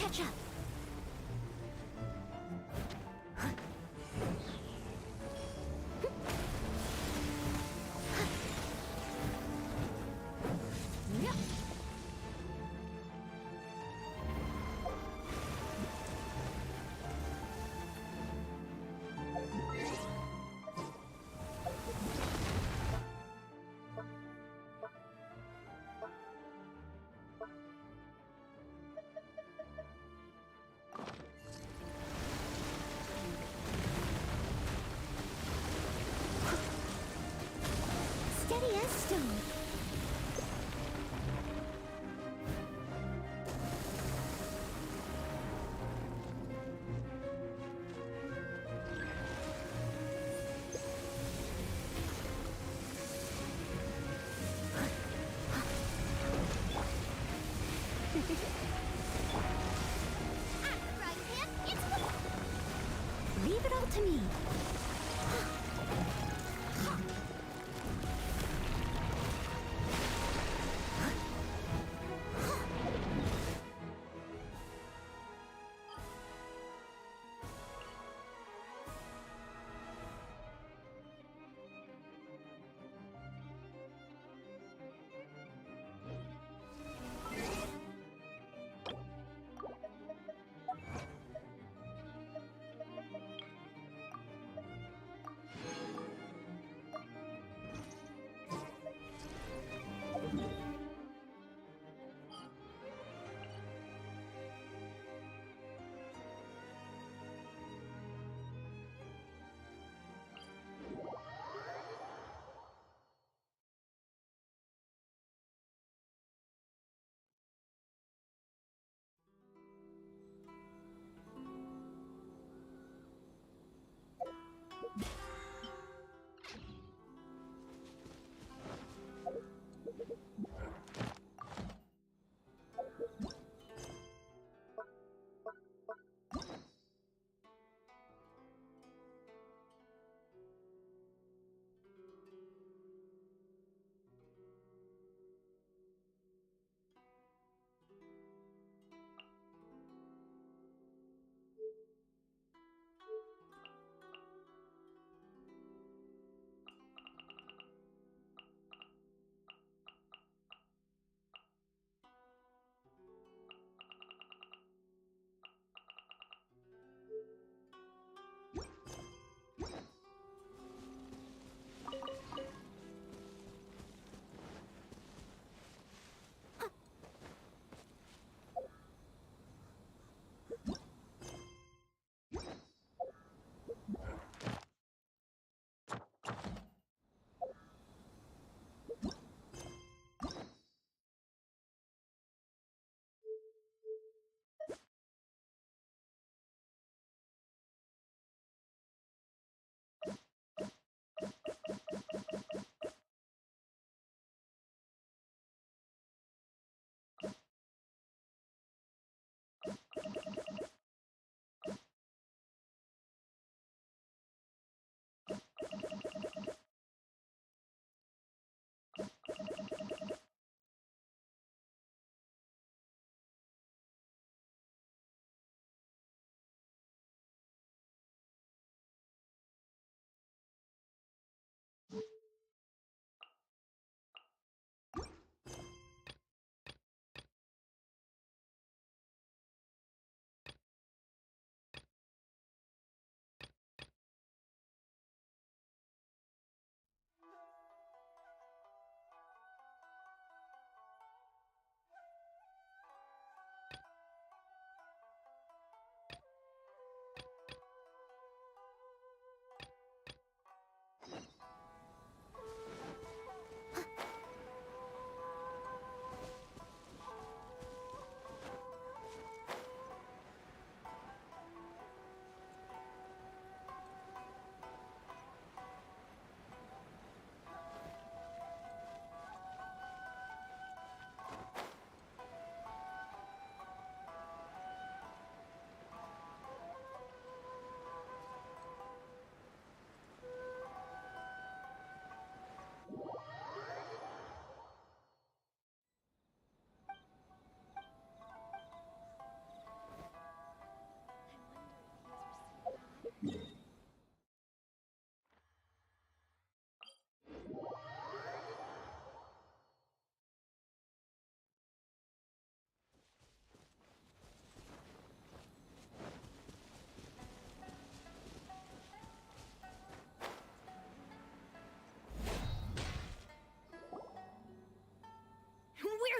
catch up. Steady as stone. Leave it all to me.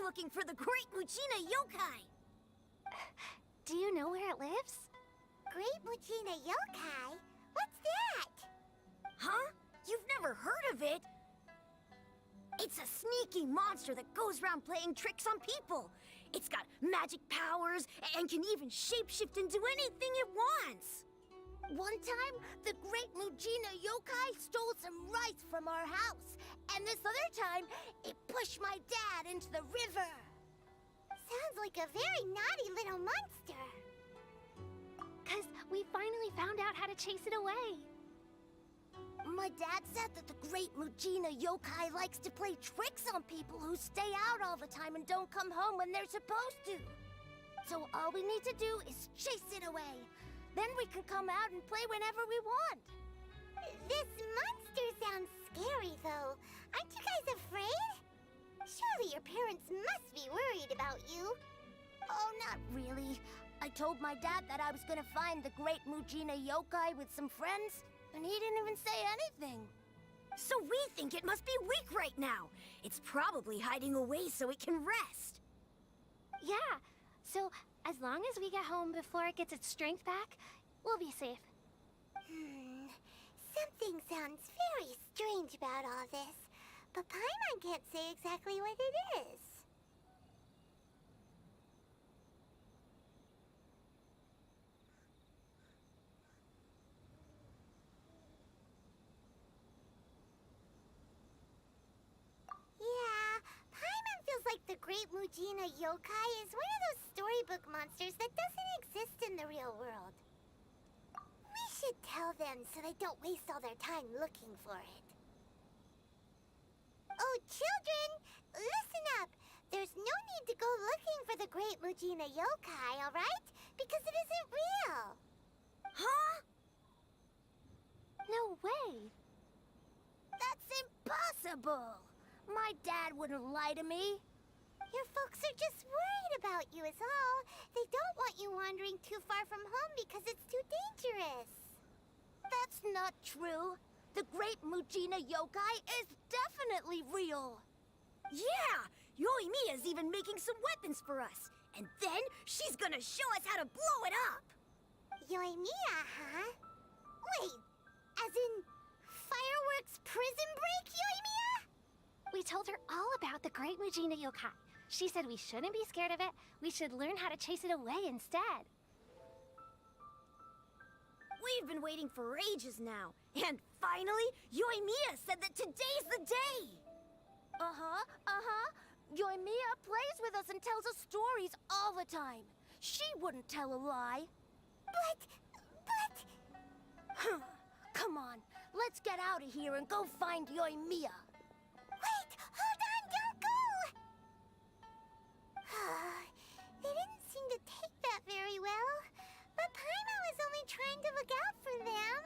looking for the Great Mujina Yokai. Do you know where it lives? Great Mujina Yokai? What's that? Huh? You've never heard of it? It's a sneaky monster that goes around playing tricks on people. It's got magic powers and can even shapeshift into anything it wants. One time, the Great Mujina Yokai stole some rice from our house. And this other time, it pushed my dad into the river. Sounds like a very naughty little monster. 'Cause we finally found out how to chase it away. My dad said that the Great Mujina Yokai likes to play tricks on people who stay out all the time and don't come home when they're supposed to. So all we need to do is chase it away. Then we can come out and play whenever we want. This monster sounds scary, though. Aren't you guys afraid? Surely your parents must be worried about you. Oh, not really. I told my dad that I was gonna find the Great Mujina Yokai with some friends, and he didn't even say anything. So we think it must be weak right now. It's probably hiding away so it can rest. Yeah, so as long as we get home before it gets its strength back, we'll be safe. Something sounds very strange about all this, but Paimon can't say exactly what it is. Yeah, Paimon feels like the Great Mujina Yokai is one of those storybook monsters that doesn't exist in the real world. We should tell them so they don't waste all their time looking for it. Oh, children, listen up. There's no need to go looking for the Great Mujina Yokai, all right? Because it isn't real. Huh? No way! That's impossible. My dad wouldn't lie to me. Your folks are just worried about you is all. They don't want you wandering too far from home because it's too dangerous. That's not true. The Great Mujina Yokai is definitely real. Yeah! Yoimiya's even making some weapons for us. And then she's gonna show us how to blow it up! Yoimiya, huh? Wait, as in fireworks prison break, Yoimiya? We told her all about the Great Mujina Yokai. She said we shouldn't be scared of it. We should learn how to chase it away instead. We've been waiting for ages now. And finally, Yoimiya said that today's the day! Yoimiya plays with us and tells us stories all the time. She wouldn't tell a lie. But... Come on, let's get out of here and go find Yoimiya. Wait, hold on, don't go! They didn't seem to take that very well. But Paimon was only trying to look out for them.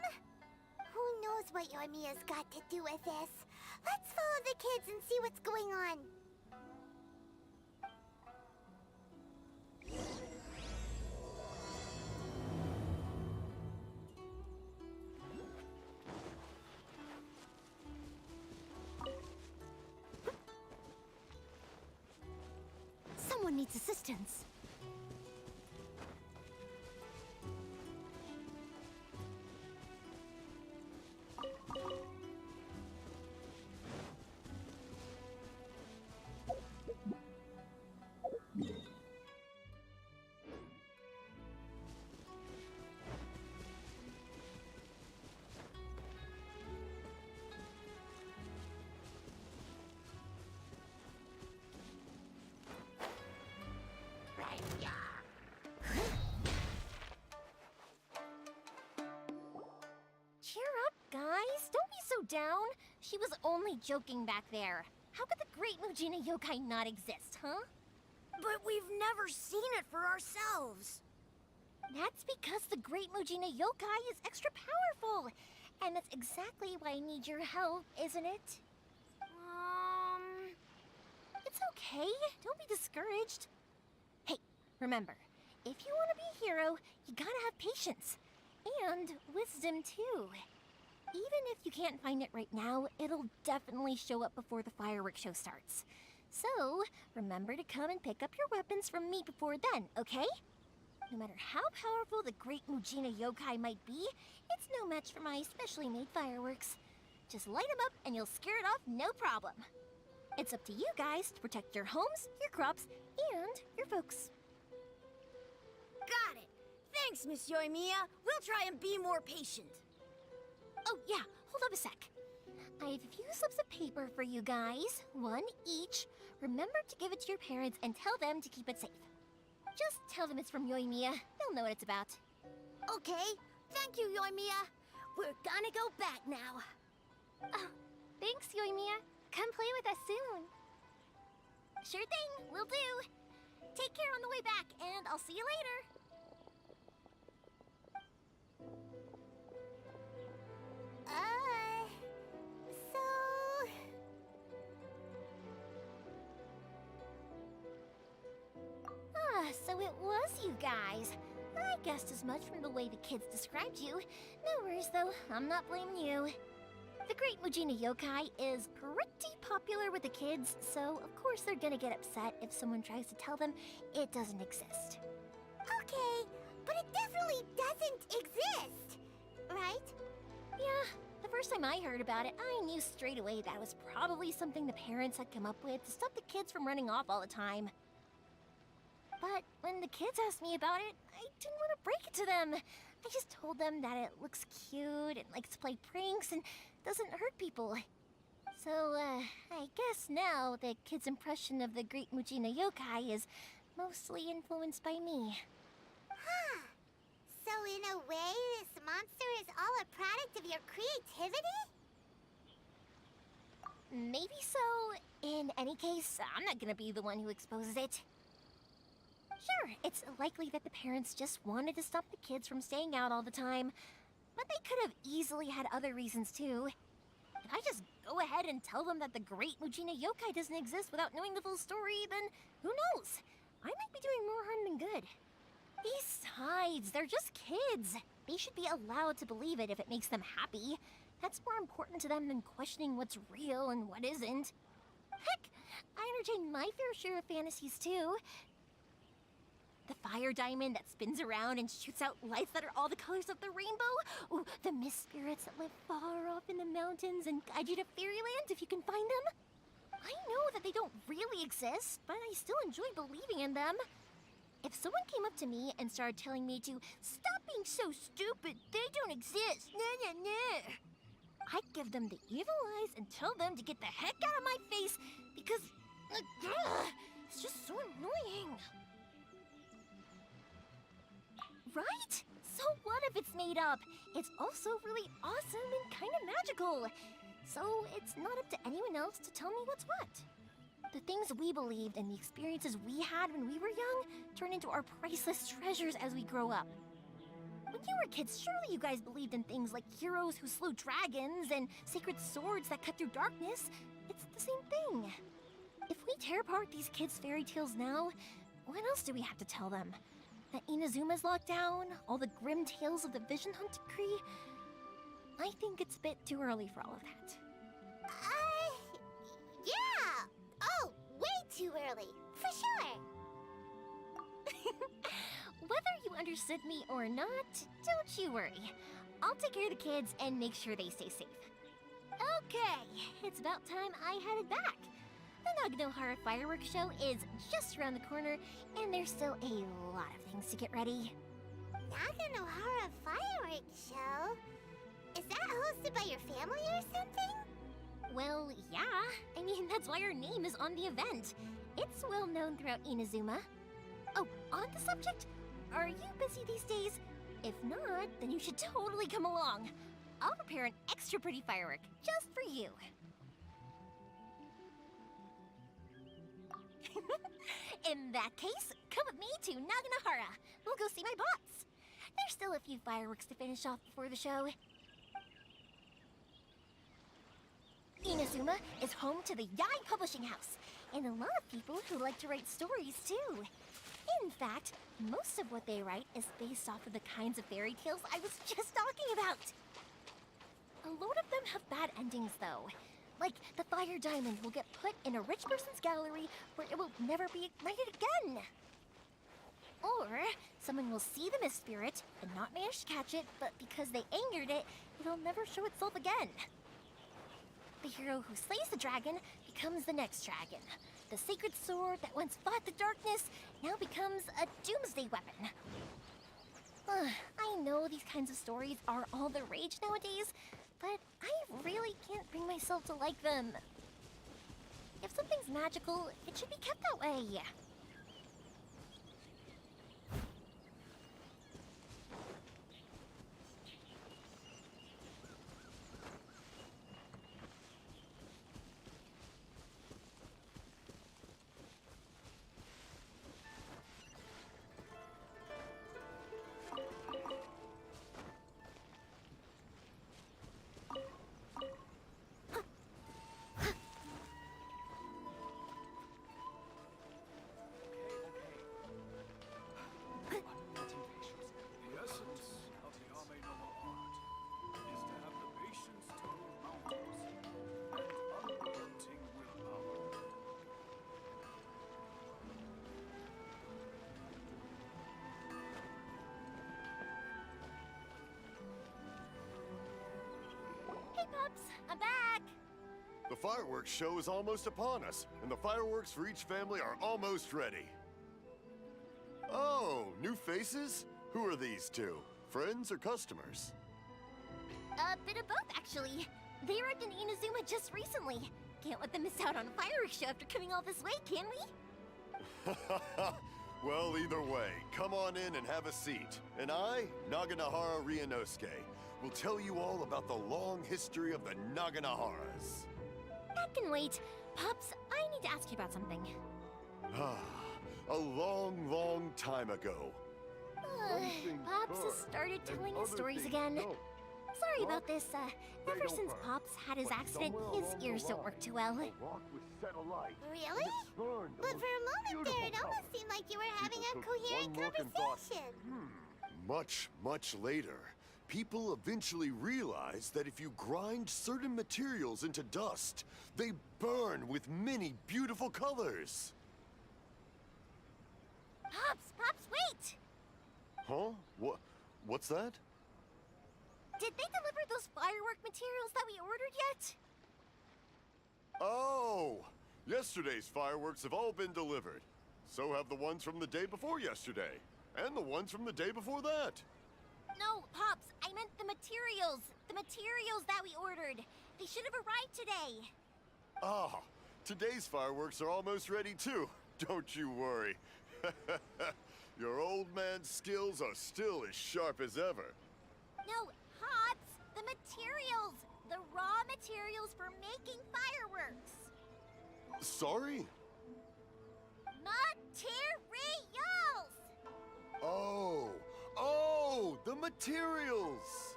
Who knows what Yoimiya's got to do with this? Let's follow the kids and see what's going on. Someone needs assistance. Cheer up, guys. Don't be so down. She was only joking back there. How could the Great Mujina Yokai not exist, huh? But we've never seen it for ourselves. That's because the Great Mujina Yokai is extra powerful. And that's exactly why I need your help, isn't it? It's okay. Don't be discouraged. Hey, remember, if you want to be a hero, you gotta have patience. And wisdom, too. Even if you can't find it right now, it'll definitely show up before the fireworks show starts. So, remember to come and pick up your weapons from me before then, okay? No matter how powerful the Great Mujina Yokai might be, it's no match for my specially made fireworks. Just light them up and you'll scare it off no problem. It's up to you guys to protect your homes, your crops, and your folks. Got it. Thanks, Miss Yoimiya. We'll try and be more patient. Oh, yeah, hold up a sec. I have a few slips of paper for you guys, one each. Remember to give it to your parents and tell them to keep it safe. Just tell them it's from Yoimiya. They'll know what it's about. Okay, thank you, Yoimiya. We're gonna go back now. Oh, thanks, Yoimiya. Come play with us soon. Sure thing, will do. Take care on the way back, and I'll see you later. So it was you guys. I guessed as much from the way the kids described you. No worries, though. I'm not blaming you. The Great Mujina Yokai is pretty popular with the kids, so of course they're gonna get upset if someone tries to tell them it doesn't exist. Okay, but it definitely doesn't exist, right? Yeah, the first time I heard about it, I knew straight away that was probably something the parents had come up with to stop the kids from running off all the time. But when the kids asked me about it, I didn't want to break it to them. I just told them that it looks cute and likes to play pranks and doesn't hurt people. So, I guess now the kids' impression of the Great Mujina Yokai is mostly influenced by me. Huh. So in a way, this monster is all a product of your creativity? Maybe so. In any case, I'm not gonna be the one who exposes it. Sure, it's likely that the parents just wanted to stop the kids from staying out all the time. But they could have easily had other reasons too. If I just go ahead and tell them that the Great Mujina Yokai doesn't exist without knowing the full story, then who knows? I might be doing more harm than good. Besides, they're just kids. They should be allowed to believe it if it makes them happy. That's more important to them than questioning what's real and what isn't. Heck, I entertain my fair share of fantasies too. The fire diamond that spins around and shoots out lights that are all the colors of the rainbow. Ooh, the mist spirits that live far off in the mountains and guide you to fairyland if you can find them. I know that they don't really exist, but I still enjoy believing in them. If someone came up to me and started telling me to stop being so stupid, they don't exist, I'd give them the evil eyes and tell them to get the heck out of my face because it's just so annoying. Right? So what if it's made up? It's also really awesome and kind of magical. So it's not up to anyone else to tell me what's what. The things we believed and the experiences we had when we were young turn into our priceless treasures as we grow up. When you were kids, surely you guys believed in things like heroes who slew dragons and sacred swords that cut through darkness. It's the same thing. If we tear apart these kids' fairy tales now, what else do we have to tell them? That Inazuma's locked down, all the grim tales of the Vision Hunt decree? I think it's a bit too early for all of that. Yeah! Oh, way too early, for sure! Whether you understood me or not, don't you worry. I'll take care of the kids and make sure they stay safe. Okay, it's about time I headed back. The Naganohara fireworks show is just around the corner, and there's still a lot of things to get ready. Naganohara fireworks show? Is that hosted by your family or something? Well, yeah. I mean, that's why our name is on the event. It's well known throughout Inazuma. Oh, on the subject, are you busy these days? If not, then you should totally come along. I'll prepare an extra pretty firework just for you. In that case, come with me to Naganohara. We'll go see my bots. There's still a few fireworks to finish off before the show. Inazuma is home to the Yai Publishing House, and a lot of people who like to write stories too. In fact, most of what they write is based off of the kinds of fairy tales I was just talking about. A lot of them have bad endings though. Like, the fire diamond will get put in a rich person's gallery where it will never be ignited again. Or someone will see the mist spirit and not manage to catch it, but because they angered it, it'll never show itself again. The hero who slays the dragon becomes the next dragon. The sacred sword that once fought the darkness now becomes a doomsday weapon. I know these kinds of stories are all the rage nowadays, but I really can't bring myself to like them. If something's magical, it should be kept that way. Hey, Pups, I'm back! The fireworks show is almost upon us, and the fireworks for each family are almost ready. Oh, new faces? Who are these two? Friends or customers? A bit of both, actually. They arrived in Inazuma just recently. Can't let them miss out on a fireworks show after coming all this way, can we? Well, either way, come on in and have a seat. And I, Naganahara Ryunosuke, will tell you all about the long history of the Naganaharas. That can wait. Pops, I need to ask you about something. A long, long time ago. Pops has started telling his stories again. Sorry about this. Ever since Pops had his accident, his ears don't work too well. Really? But for a moment there, it almost seemed like you were having a coherent conversation. Much, much later, people eventually realized that if you grind certain materials into dust, they burn with many beautiful colors. Pops, wait! Huh? What's that? Did they deliver those firework materials that we ordered yet? Oh! Yesterday's fireworks have all been delivered. So have the ones from the day before yesterday. And the ones from the day before that. No, Pops, I meant the materials. The materials that we ordered. They should have arrived today. Ah, today's fireworks are almost ready too. Don't you worry. Your old man's skills are still as sharp as ever. No, Pops, the materials. The raw materials for making fireworks. Sorry? Materials! Oh, the materials!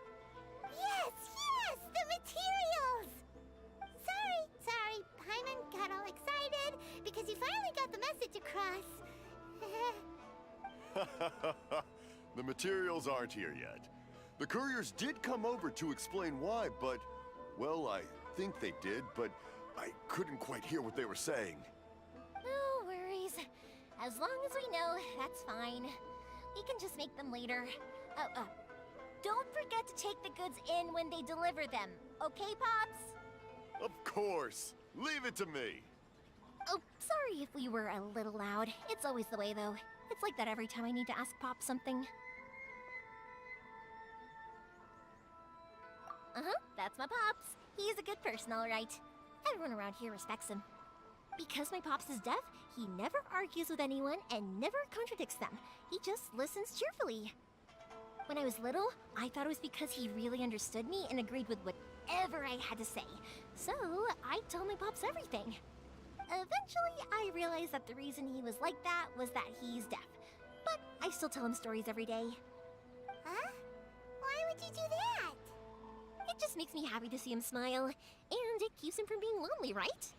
Yes, the materials! Sorry, Paimon got all excited because you finally got the message across. The materials aren't here yet. The couriers did come over to explain why, but, well, I think they did, but I couldn't quite hear what they were saying. No worries. As long as we know, that's fine. We can just make them later. Don't forget to take the goods in when they deliver them. Okay, Pops? Of course. Leave it to me. Oh, sorry if we were a little loud. It's always the way, though. It's like that every time I need to ask Pop something. That's my Pops. He's a good person, all right. Everyone around here respects him. Because my Pops is deaf, he never argues with anyone and never contradicts them. He just listens cheerfully. When I was little, I thought it was because he really understood me and agreed with whatever I had to say. So, I told my Pops everything. Eventually, I realized that the reason he was like that was that he's deaf. But I still tell him stories every day. Huh? Why would you do that? It just makes me happy to see him smile, and it keeps him from being lonely, right?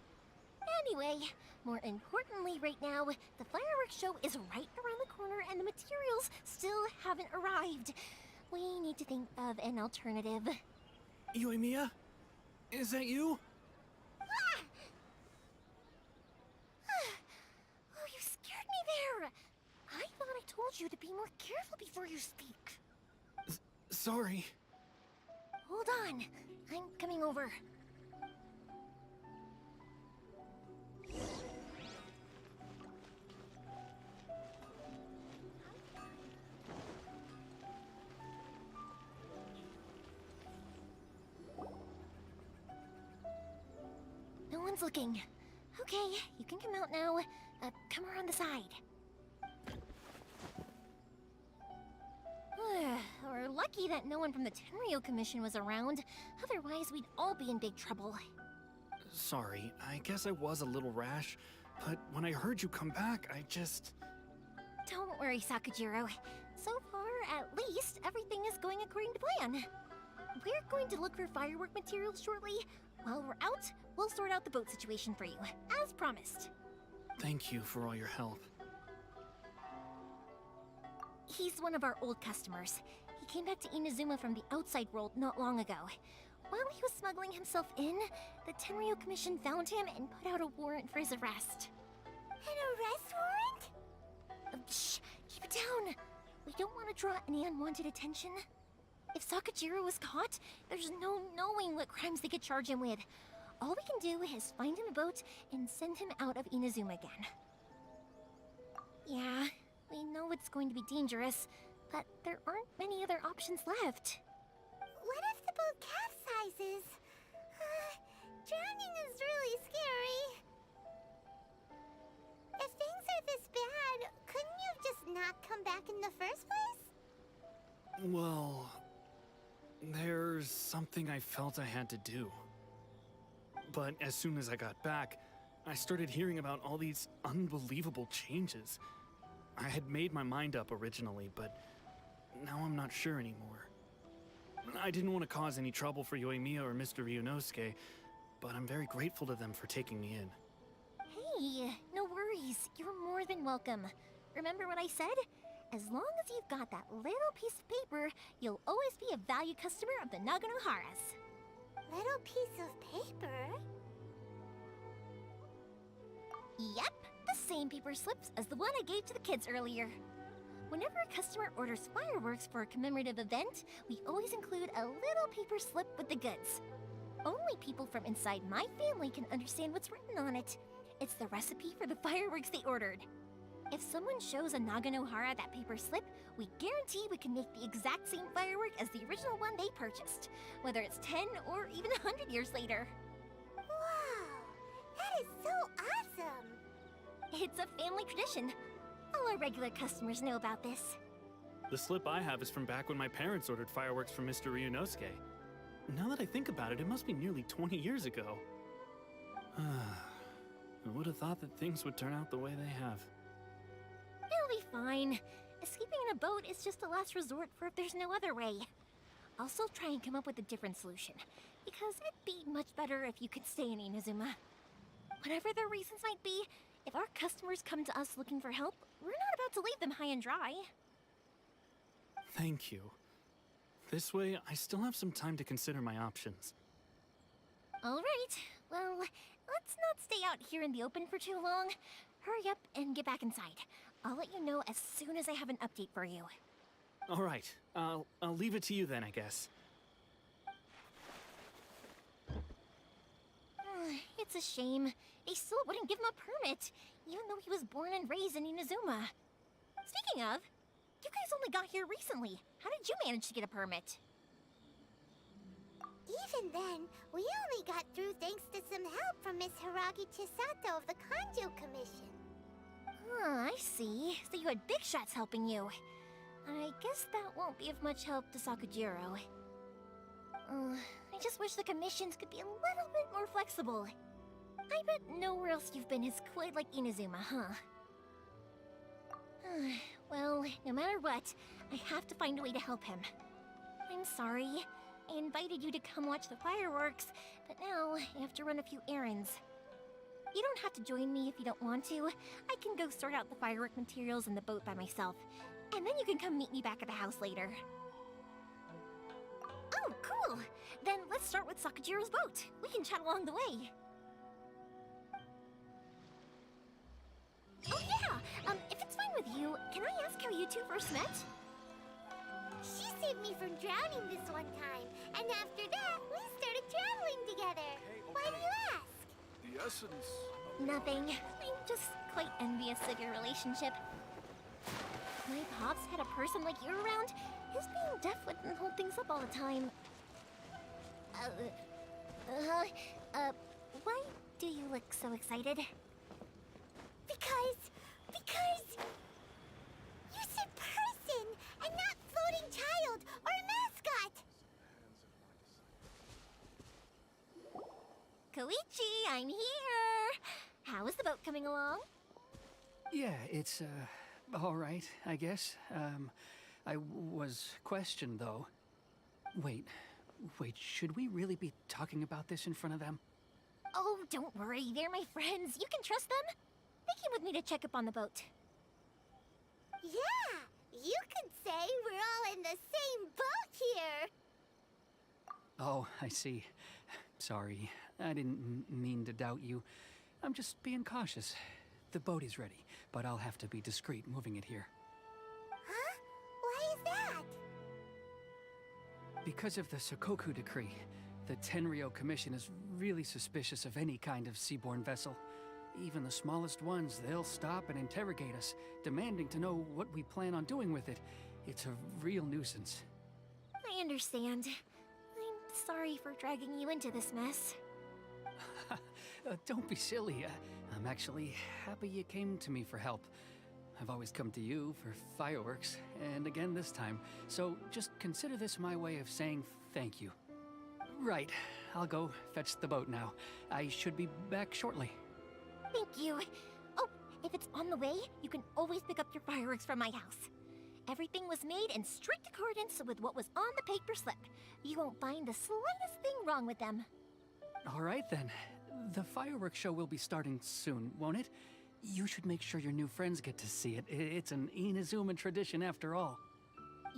Anyway, more importantly right now, the fireworks show is right around the corner and the materials still haven't arrived. We need to think of an alternative. Yoimiya? Is that you? you to be more careful before you speak. Sorry. Hold on. I'm coming over. No one's looking. Okay, you can come out now. Come around the side. We're lucky that no one from the Tenryo Commission was around. Otherwise, we'd all be in big trouble. Sorry, I guess I was a little rash, but when I heard you come back, I just... Don't worry, Sakujiro. So far, at least, everything is going according to plan. We're going to look for firework materials shortly. While we're out, we'll sort out the boat situation for you, as promised. Thank you for all your help. He's one of our old customers. He came back to Inazuma from the outside world not long ago. While he was smuggling himself in, the Tenryo Commission found him and put out a warrant for his arrest. An arrest warrant? Shh! Keep it down! We don't want to draw any unwanted attention. If Sakujiro was caught, there's no knowing what crimes they could charge him with. All we can do is find him a boat and send him out of Inazuma again. Yeah, we know it's going to be dangerous, but there aren't many other options left. What if the boat capsizes? Drowning is really scary. If things are this bad, couldn't you have just not come back in the first place? Well, there's something I felt I had to do. But as soon as I got back, I started hearing about all these unbelievable changes. I had made my mind up originally, but now I'm not sure anymore. I didn't want to cause any trouble for Yoimiya or Mr. Ryunosuke, but I'm very grateful to them for taking me in. Hey, no worries. You're more than welcome. Remember what I said? As long as you've got that little piece of paper, you'll always be a valued customer of the Naganoharas. Little piece of paper? Yep, the same paper slips as the one I gave to the kids earlier. Whenever a customer orders fireworks for a commemorative event, we always include a little paper slip with the goods. Only people from inside my family can understand what's written on it. It's the recipe for the fireworks they ordered. If someone shows a Naganohara that paper slip, we guarantee we can make the exact same firework as the original one they purchased, whether it's 10 or even 100 years later. Wow! That is so awesome! It's a family tradition. All our regular customers know about this. The slip I have is from back when my parents ordered fireworks from Mr. Ryunosuke. Now that I think about it, it must be nearly 20 years ago. I would have thought that things would turn out the way they have. It'll be fine. Escaping in a boat is just a last resort for if there's no other way. I'll still try and come up with a different solution, because it'd be much better if you could stay in Inazuma. Whatever their reasons might be, if our customers come to us looking for help, we're not about to leave them high and dry. Thank you. This way, I still have some time to consider my options. All right, well, let's not stay out here in the open for too long. Hurry up and get back inside. I'll let you know as soon as I have an update for you. All right, I'll leave it to you then, I guess. It's a shame. They still wouldn't give him a permit, even though he was born and raised in Inazuma. Speaking of, you guys only got here recently. How did you manage to get a permit? Even then, we only got through thanks to some help from Miss Hiragi Chisato of the Kanjo Commission. I see. So you had big shots helping you. I guess that won't be of much help to Sakujiro. I just wish the commissions could be a little bit more flexible. I bet nowhere else you've been is quite like Inazuma, huh? Well, no matter what, I have to find a way to help him. I'm sorry. I invited you to come watch the fireworks, but now I have to run a few errands. You don't have to join me if you don't want to. I can go sort out the firework materials in the boat by myself, and then you can come meet me back at the house later. Oh, cool! Then let's start with Sakujiro's boat. We can chat along the way. Oh yeah! If it's fine with you, can I ask how you you two first met? She saved me from drowning this one time, and after that, we started traveling together. Why do you ask? The essence. Nothing. I'm just quite envious of your relationship. My pops had a person like you around. His being deaf wouldn't hold things up all the time. Why do you look so excited? Because you said person and not floating child or a mascot. Koichi, I'm here! How is the boat coming along? Yeah, it's, all right, I guess. I was questioned, though. Wait, should we really be talking about this in front of them? Oh, don't worry, they're my friends. You can trust them. They came with me to check up on the boat. Yeah, you could say we're all in the same boat here. Oh, I see. Sorry, I didn't mean to doubt you. I'm just being cautious. The boat is ready, but I'll have to be discreet moving it here. Huh? Why is that? Because of the Sokoku decree, the Tenryo Commission is really suspicious of any kind of seaborne vessel. Even the smallest ones, they'll stop and interrogate us, demanding to know what we plan on doing with it. It's a real nuisance. I understand. I'm sorry for dragging you into this mess. Don't be silly. I'm actually happy you came to me for help. I've always come to you for fireworks, and again this time. So just consider this my way of saying thank you. Right, I'll go fetch the boat now. I should be back shortly. Thank you. Oh, if it's on the way, you can always pick up your fireworks from my house. Everything was made in strict accordance with what was on the paper slip. You won't find the slightest thing wrong with them. All right then. The fireworks show will be starting soon, won't it? You should make sure your new friends get to see it. It's an Inazuma tradition after all.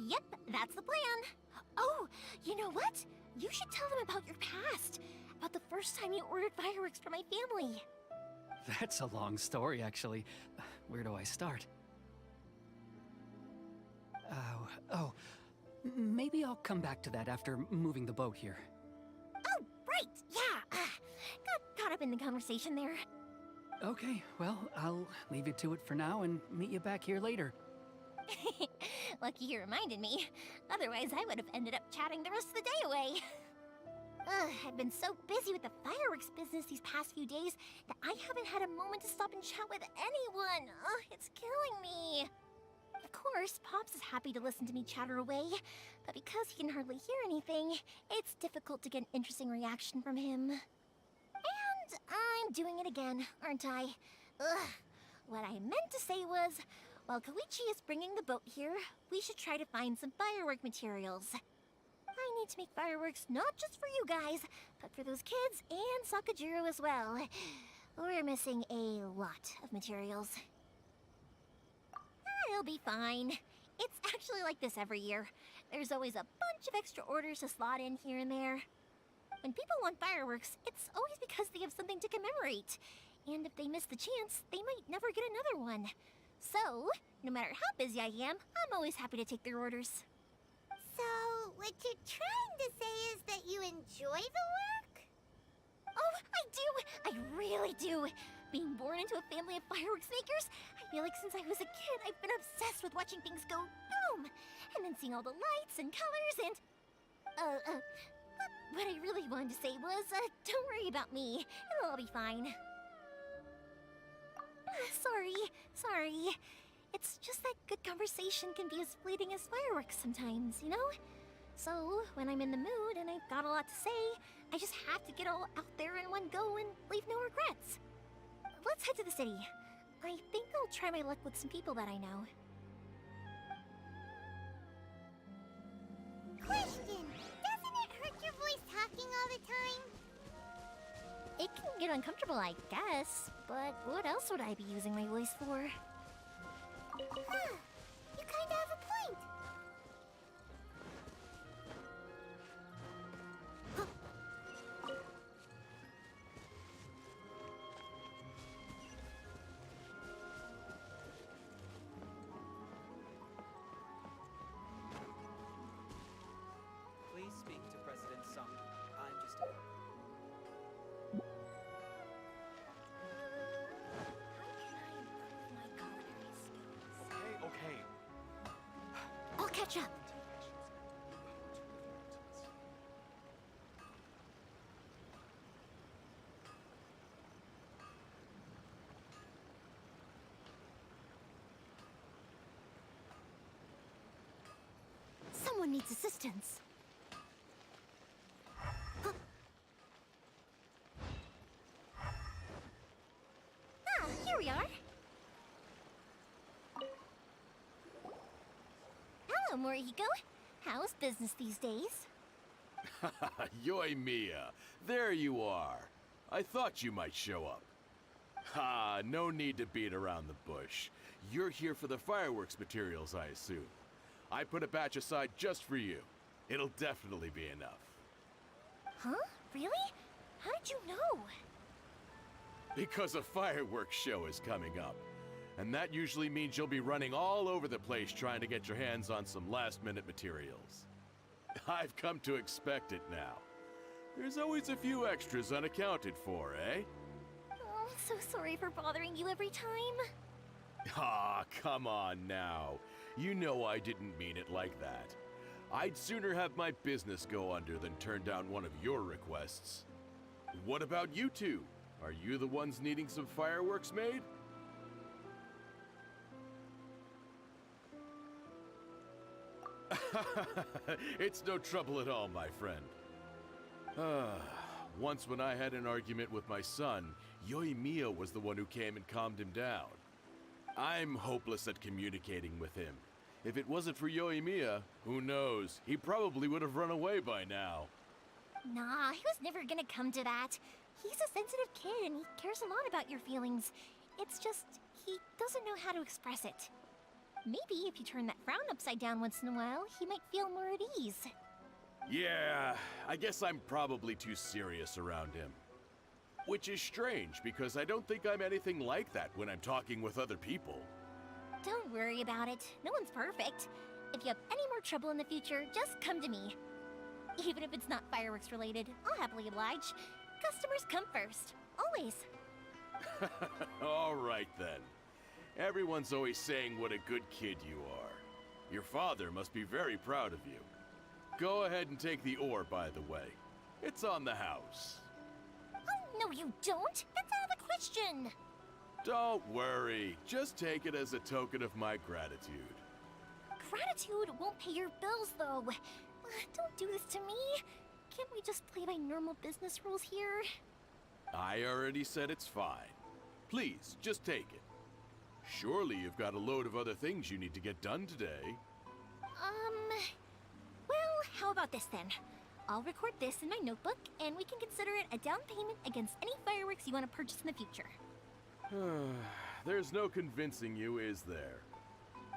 Yep, that's the plan. Oh, you know what? You should tell them about your past. About the first time you ordered fireworks for my family. That's a long story, actually. Where do I start? Maybe I'll come back to that after moving the boat here. Oh, right, yeah. Got caught up in the conversation there. Okay, well, I'll leave you to it for now and meet you back here later. Lucky you reminded me. Otherwise, I would have ended up chatting the rest of the day away. I've been so busy with the fireworks business these past few days that I haven't had a moment to stop and chat with anyone. It's killing me. Of course, Pops is happy to listen to me chatter away, but because he can hardly hear anything, it's difficult to get an interesting reaction from him. And I'm doing it again, aren't I? What I meant to say was, while Koichi is bringing the boat here, we should try to find some firework materials. I need to make fireworks not just for you guys, but for those kids and Sakajiro as well. We're missing a lot of materials. It'll be fine. It's actually like this every year. There's always a bunch of extra orders to slot in here and there. When people want fireworks, it's always because they have something to commemorate. And if they miss the chance, they might never get another one. So, no matter how busy I am, I'm always happy to take their orders. So, what you're trying to say is that you enjoy the work? Oh, I do! I really do! Being born into a family of fireworks makers, I feel like since I was a kid, I've been obsessed with watching things go boom! And then seeing all the lights and colors and... What I really wanted to say was, don't worry about me. It'll all be fine. Sorry. It's just that good conversation can be as fleeting as fireworks sometimes, you know? So, when I'm in the mood and I've got a lot to say, I just have to get all out there in one go and leave no regrets. Let's head to the city. I think I'll try my luck with some people that I know. Question! Doesn't it hurt your voice talking all the time? It can get uncomfortable, I guess, but what else would I be using my voice for? Huh. You kinda have a point. Hey, I'll catch up. Someone needs assistance. Ah, here we are. Hello, Morihiko. How's business these days? Yoi Mia, there you are. I thought you might show up. Ha, no need to beat around the bush. You're here for the fireworks materials, I assume. I put a batch aside just for you. It'll definitely be enough. Huh? Really? How did you know? Because a fireworks show is coming up. And that usually means you'll be running all over the place trying to get your hands on some last-minute materials. I've come to expect it now. There's always a few extras unaccounted for, eh? Oh, I'm so sorry for bothering you every time. Ah, come on now. You know I didn't mean it like that. I'd sooner have my business go under than turn down one of your requests. What about you two? Are you the ones needing some fireworks made? It's no trouble at all, my friend. Once when I had an argument with my son, Yoimiya was the one who came and calmed him down. I'm hopeless at communicating with him. If it wasn't for Yoimiya, who knows, he probably would have run away by now. Nah, he was never gonna come to that. He's a sensitive kid and he cares a lot about your feelings. It's just, he doesn't know how to express it. Maybe if you turn that frown upside down once in a while, he might feel more at ease. Yeah, I guess I'm probably too serious around him. Which is strange, because I don't think I'm anything like that when I'm talking with other people. Don't worry about it. No one's perfect. If you have any more trouble in the future, just come to me. Even if it's not fireworks related, I'll happily oblige. Customers come first. Always. All right then. Everyone's always saying what a good kid you are. Your father must be very proud of you. Go ahead and take the ore, by the way. It's on the house. Oh, no you don't. That's out of the question. Don't worry. Just take it as a token of my gratitude. Gratitude won't pay your bills, though. Don't do this to me. Can't we just play by normal business rules here? I already said it's fine. Please, just take it. Surely you've got a load of other things you need to get done today. Well, how about this then? I'll record this in my notebook, and we can consider it a down payment against any fireworks you want to purchase in the future. There's no convincing you, is there?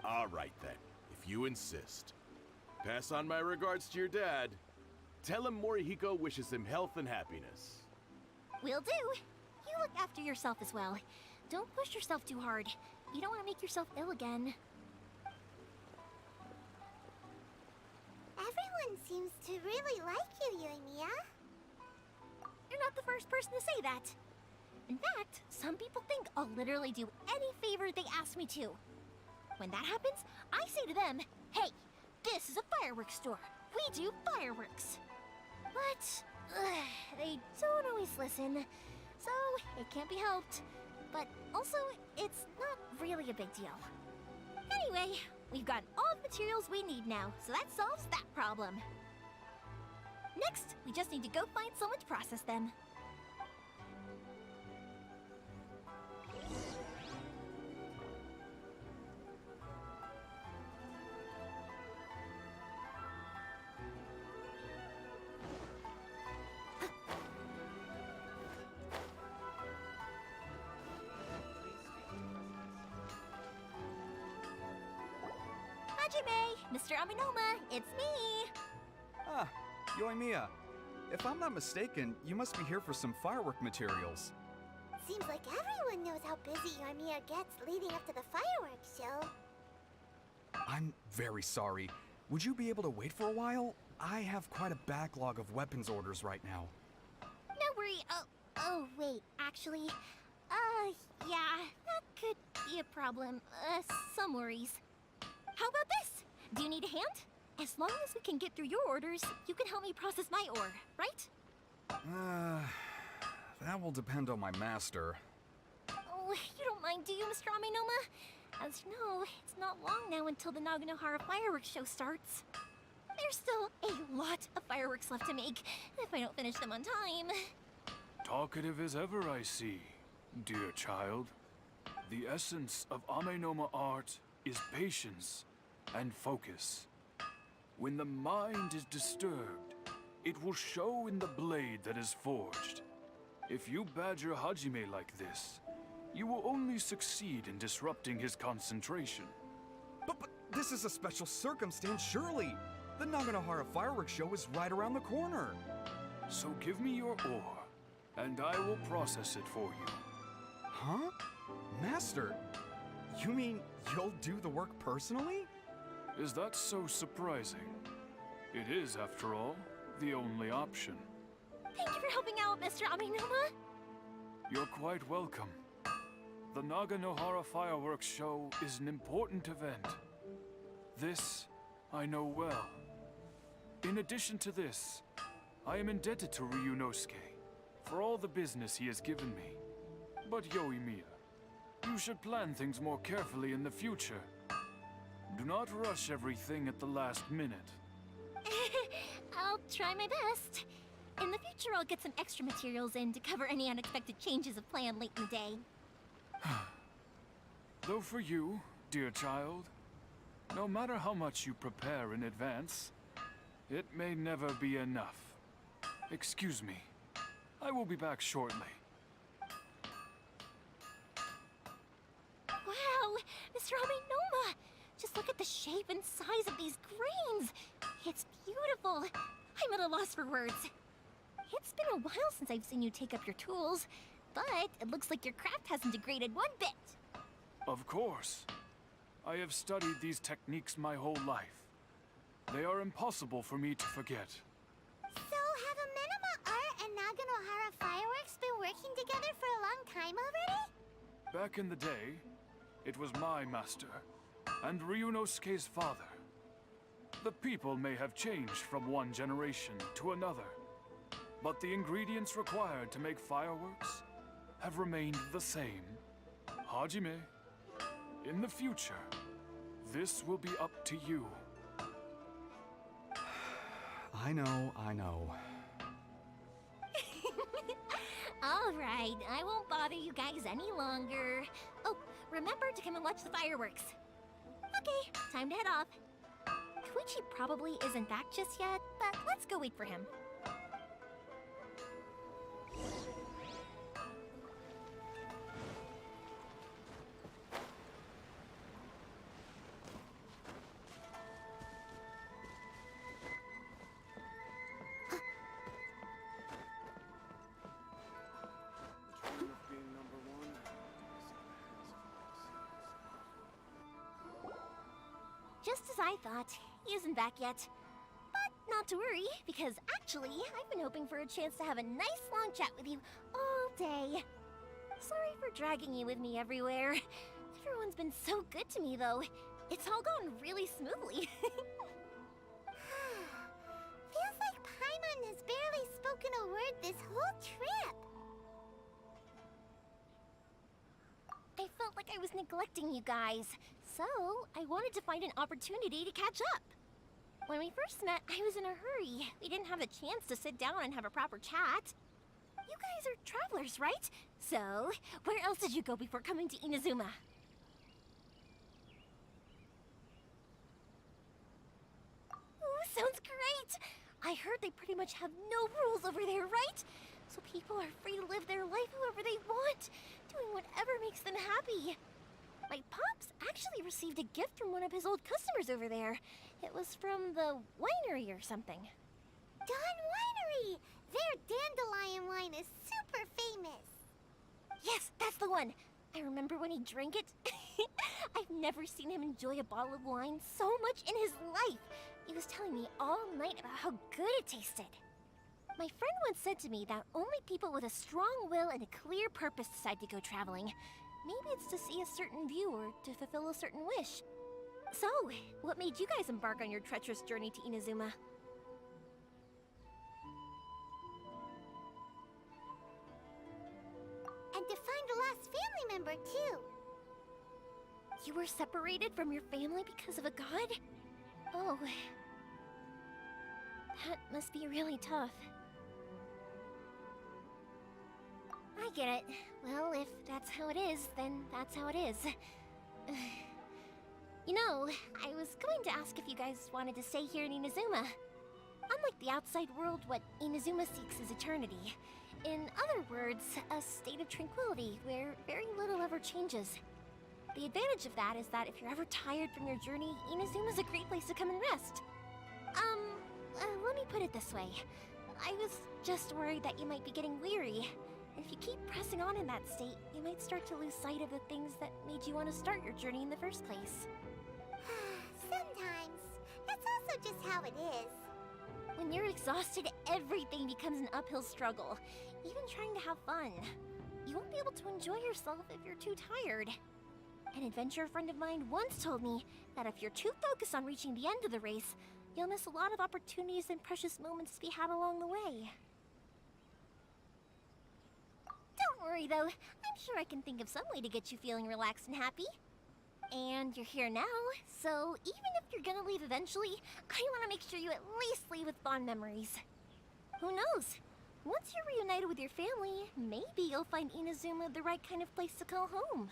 All right then, if you insist. Pass on my regards to your dad. Tell him Morihiko wishes him health and happiness. Will do. You look after yourself as well. Don't push yourself too hard. You don't want to make yourself ill again. Everyone seems to really like you, Yoimiya. You're not the first person to say that. In fact, some people think I'll literally do any favor they ask me to. When that happens, I say to them, hey, this is a fireworks store. We do fireworks. But they don't always listen, so it can't be helped. But also, it's not really a big deal. Anyway, we've got all the materials we need now, so that solves that problem. Next, we just need to go find someone to process them. Hajime, Mr. Aminoma, it's me! Ah, Yoimiya. If I'm not mistaken, you must be here for some firework materials. Seems like everyone knows how busy Yoimiya gets leading up to the fireworks show. I'm very sorry. Would you be able to wait for a while? I have quite a backlog of weapons orders right now. No worry. Oh, wait, actually, yeah, that could be a problem. Some worries. How about this? Do you need a hand? As long as we can get through your orders, you can help me process my ore, right? That will depend on my master. Oh, you don't mind, do you, Mr. Amenoma? As you know, it's not long now until the Naganohara fireworks show starts. There's still a lot of fireworks left to make, if I don't finish them on time. Talkative as ever, I see, dear child. The essence of Amenoma art is patience and focus. When the mind is disturbed, it will show in the blade that is forged. If you badger Hajime like this, you will only succeed in disrupting his concentration. But this is a special circumstance, surely. The Naganohara fireworks show is right around the corner. So give me your ore, and I will process it for you. Huh? Master, you mean you'll do the work personally? Is that so surprising? It is, after all, the only option. Thank you for helping out, Mr. Amenoma. You're quite welcome. The Naganohara fireworks show is an important event. This I know well. In addition to this, I am indebted to Ryunosuke for all the business he has given me. But Yoimiya, you should plan things more carefully in the future. Do not rush everything at the last minute. I'll try my best. In the future, I'll get some extra materials in to cover any unexpected changes of plan late in the day. Though for you, dear child, no matter how much you prepare in advance, it may never be enough. Excuse me. I will be back shortly. Wow, Mr. Amenoma! Just look at the shape and size of these grains! It's beautiful! I'm at a loss for words. It's been a while since I've seen you take up your tools, but it looks like your craft hasn't degraded one bit. Of course. I have studied these techniques my whole life. They are impossible for me to forget. So have Amenoma Art and Naganohara Fireworks been working together for a long time already? Back in the day, it was my master, and Ryunosuke's father. The people may have changed from one generation to another, but the ingredients required to make fireworks have remained the same. Hajime, in the future, this will be up to you. I know. All right, I won't bother you guys any longer. Oh, remember to come and watch the fireworks. Okay, time to head off. Koichi probably isn't back just yet, but let's go wait for him. Just as I thought, he isn't back yet. But not to worry, because actually, I've been hoping for a chance to have a nice long chat with you all day. Sorry for dragging you with me everywhere. Everyone's been so good to me, though. It's all gone really smoothly. Feels like Paimon has barely spoken a word this whole trip. I felt like I was neglecting you guys, so I wanted to find an opportunity to catch up. When we first met, I was in a hurry. We didn't have a chance to sit down and have a proper chat. You guys are travelers, right? So, where else did you go before coming to Inazuma? Ooh, sounds great! I heard they pretty much have no rules over there, right? So people are free to live their life however they want, doing whatever makes them happy. My pops actually received a gift from one of his old customers over there. It was from the winery or something. Dawn Winery! Their dandelion wine is super famous. Yes, that's the one. I remember when he drank it. I've never seen him enjoy a bottle of wine so much in his life. He was telling me all night about how good it tasted. My friend once said to me that only people with a strong will and a clear purpose decide to go traveling. Maybe it's to see a certain view or to fulfill a certain wish. So, what made you guys embark on your treacherous journey to Inazuma? And to find a lost family member, too. You were separated from your family because of a god? Oh. That must be really tough. I get it. Well, if that's how it is, then that's how it is. You know, I was going to ask if you guys wanted to stay here in Inazuma. Unlike the outside world, what Inazuma seeks is eternity. In other words, a state of tranquility where very little ever changes. The advantage of that is that if you're ever tired from your journey, Inazuma's a great place to come and rest. Let me put it this way. I was just worried that you might be getting weary. If you keep pressing on in that state, you might start to lose sight of the things that made you want to start your journey in the first place. Sometimes. That's also just how it is. When you're exhausted, everything becomes an uphill struggle. Even trying to have fun. You won't be able to enjoy yourself if you're too tired. An adventurer friend of mine once told me that if you're too focused on reaching the end of the race, you'll miss a lot of opportunities and precious moments to be had along the way. Don't worry though, I'm sure I can think of some way to get you feeling relaxed and happy. And you're here now, so even if you're gonna leave eventually, I want to make sure you at least leave with fond memories. Who knows? Once you're reunited with your family, maybe you'll find Inazuma the right kind of place to call home.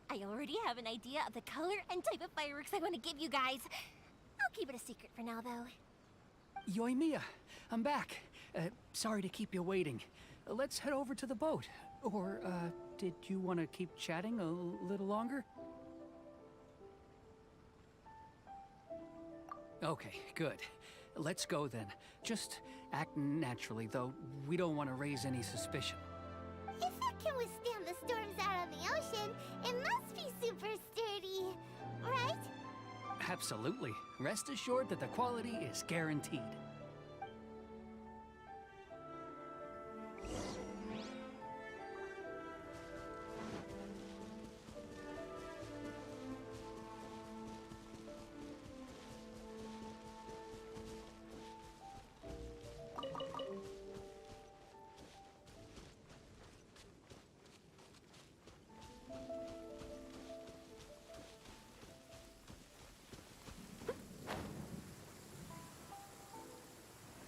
I already have an idea of the color and type of fireworks I want to give you guys. I'll keep it a secret for now, though. Yoimiya, I'm back. Sorry to keep you waiting. Let's head over to the boat. Or, did you want to keep chatting a little longer? Okay, good. Let's go then. Just act naturally, though. We don't want to raise any suspicion. If it can withstand the storms out on the ocean, it must be super sturdy, right? Absolutely. Rest assured that the quality is guaranteed.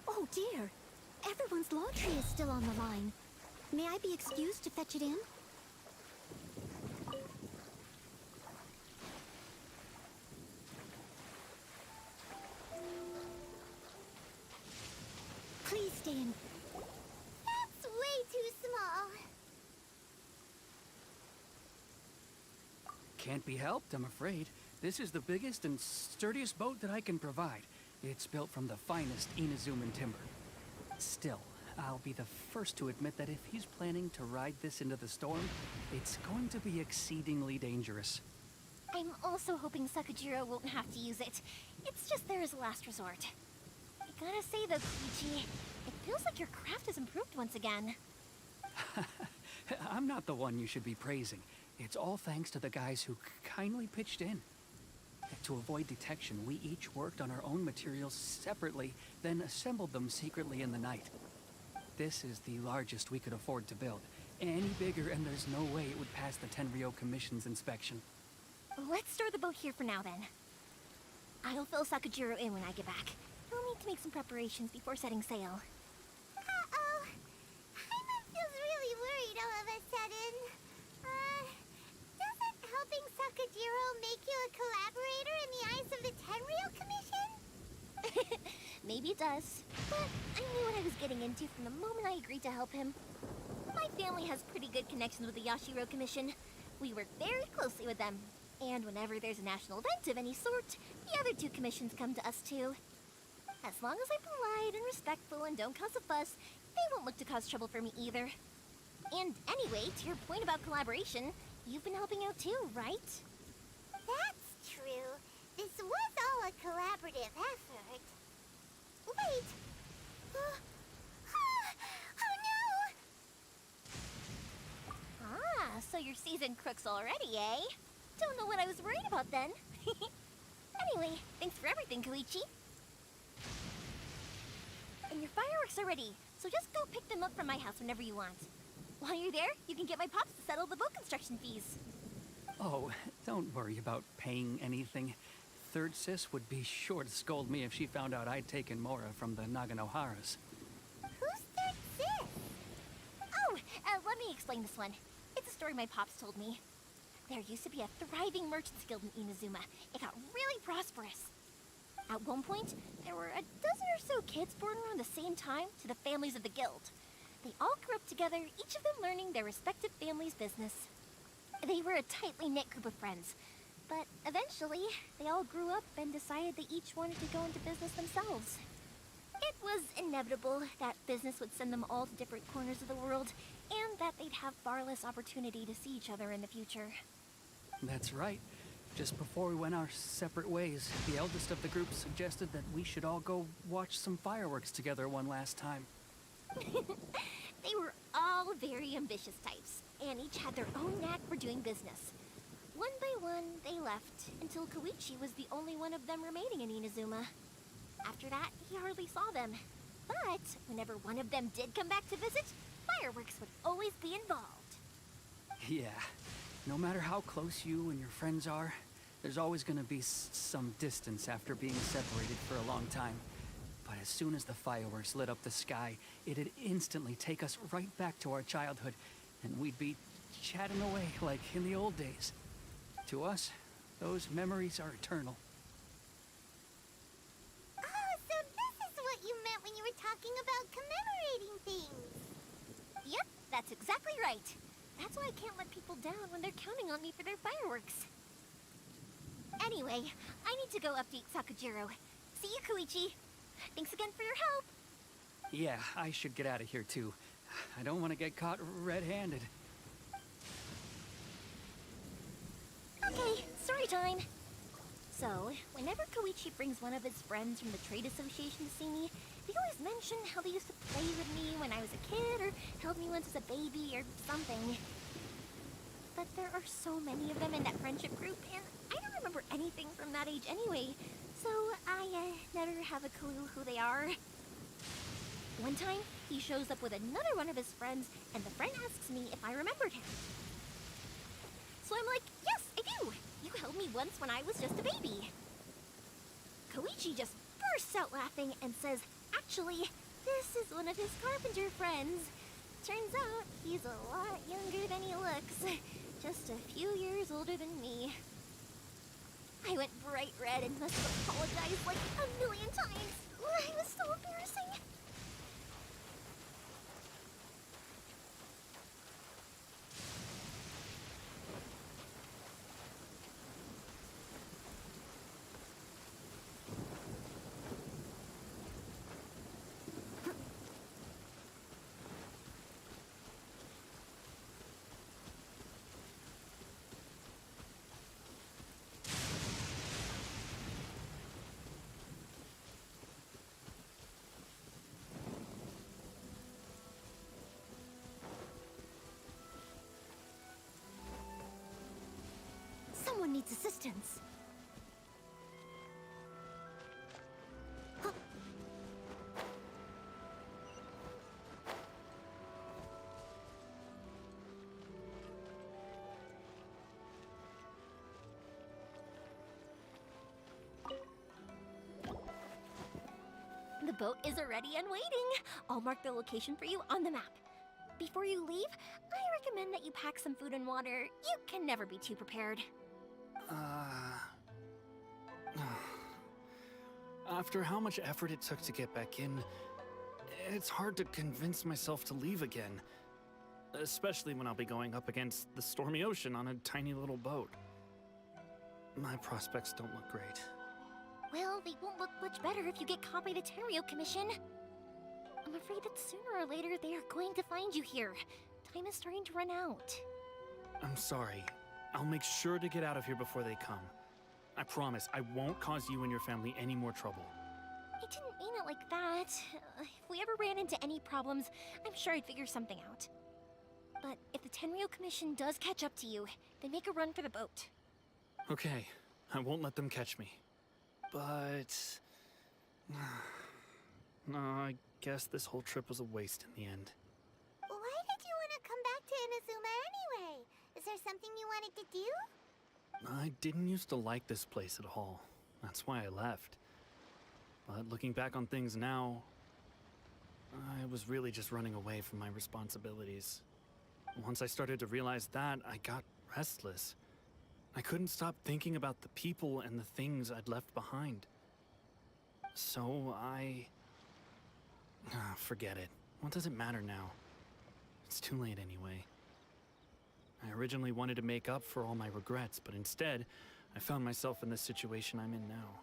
Oh dear, everyone's laundry is still on the line. May I be excused to fetch it in? Please stay in. That's way too small. Can't be helped, I'm afraid. This is the biggest and sturdiest boat that I can provide. It's built from the finest Inazuman timber. Still, I'll be the first to admit that if he's planning to ride this into the storm, it's going to be exceedingly dangerous. I'm also hoping Sakajiro won't have to use it. It's just there as a last resort. I gotta say though, Koichi, it feels like your craft has improved once again. I'm not the one you should be praising. It's all thanks to the guys who kindly pitched in. To avoid detection, we each worked on our own materials separately, then assembled them secretly in the night. This is the largest we could afford to build. Any bigger and there's no way it would pass the Tenryou Commission's inspection. Let's store the boat here for now then. I'll fill Sakajiro in when I get back. We'll need to make some preparations before setting sail. Uh-oh. Paimon feels really worried all of a sudden. Doesn't helping Sakajiro make you a collaborator in the eyes of the Tenryou Commission? Maybe it does, but I knew what I was getting into from the moment I agreed to help him. My family has pretty good connections with the Yashiro Commission. We work very closely with them, and whenever there's a national event of any sort, the other two commissions come to us too. As long as I'm polite and respectful and don't cause a fuss, they won't look to cause trouble for me either. And anyway, to your point about collaboration, you've been helping out too, right? That's true. This was all a collaborative effort. Wait! Oh no! Ah, so you're seasoned crooks already, eh? Don't know what I was worried about then. Anyway, thanks for everything, Koichi. And your fireworks are ready, so just go pick them up from my house whenever you want. While you're there, you can get my pops to settle the boat construction fees. Oh, don't worry about paying anything. Third Sis would be sure to scold me if she found out I'd taken Mora from the Naganoharas. Who's Third Sis? Oh, let me explain this one. It's a story my pops told me. There used to be a thriving merchants guild in Inazuma. It got really prosperous. At one point, there were a dozen or so kids born around the same time to the families of the guild. They all grew up together, each of them learning their respective family's business. They were a tightly knit group of friends, but eventually, they all grew up and decided they each wanted to go into business themselves. It was inevitable that business would send them all to different corners of the world, and that they'd have far less opportunity to see each other in the future. That's right. Just before we went our separate ways, the eldest of the group suggested that we should all go watch some fireworks together one last time. They were all very ambitious types, and each had their own knack for doing business. One by one, they left, until Koichi was the only one of them remaining in Inazuma. After that, he hardly saw them. But whenever one of them did come back to visit, fireworks would always be involved. Yeah. No matter how close you and your friends are, there's always gonna be some distance after being separated for a long time. But as soon as the fireworks lit up the sky, it'd instantly take us right back to our childhood, and we'd be chatting away like in the old days. To us, those memories are eternal. Oh, so this is what you meant when you were talking about commemorating things. Yep, that's exactly right. That's why I can't let people down when they're counting on me for their fireworks. Anyway, I need to go update Sakujiro. See you, Koichi. Thanks again for your help. Yeah, I should get out of here too. I don't want to get caught red-handed. Okay, story time. So, whenever Koichi brings one of his friends from the trade association to see me, they always mention how they used to play with me when I was a kid, or held me once as a baby, or something. But there are so many of them in that friendship group, and I don't remember anything from that age anyway, so I never have a clue who they are. One time, he shows up with another one of his friends, and the friend asks me if I remembered him. So I'm like, yes, I do! You held me once when I was just a baby. Koichi just bursts out laughing and says, actually, this is one of his carpenter friends. Turns out, he's a lot younger than he looks. Just a few years older than me. I went bright red and must have apologized like a million times. It was so embarrassing. Someone needs assistance. Huh. The boat is already and waiting. I'll mark the location for you on the map. Before you leave, I recommend that you pack some food and water. You can never be too prepared. After how much effort it took to get back in, it's hard to convince myself to leave again. Especially when I'll be going up against the stormy ocean on a tiny little boat. My prospects don't look great. Well, they won't look much better if you get caught by the Terrio Commission. I'm afraid that sooner or later they are going to find you here. Time is starting to run out. I'm sorry. I'll make sure to get out of here before they come. I promise, I won't cause you and your family any more trouble. I didn't mean it like that. If we ever ran into any problems, I'm sure I'd figure something out. But if the Tenryo Commission does catch up to you, then make a run for the boat. Okay, I won't let them catch me. But... no, I guess this whole trip was a waste in the end. Why did you want to come back to Inazuma anyway? Is there something you wanted to do? I didn't used to like this place at all. That's why I left. But looking back on things now, I was really just running away from my responsibilities. Once I started to realize that, I got restless. I couldn't stop thinking about the people and the things I'd left behind. So forget it. What does it matter now? It's too late anyway. I originally wanted to make up for all my regrets, but instead, I found myself in the situation I'm in now.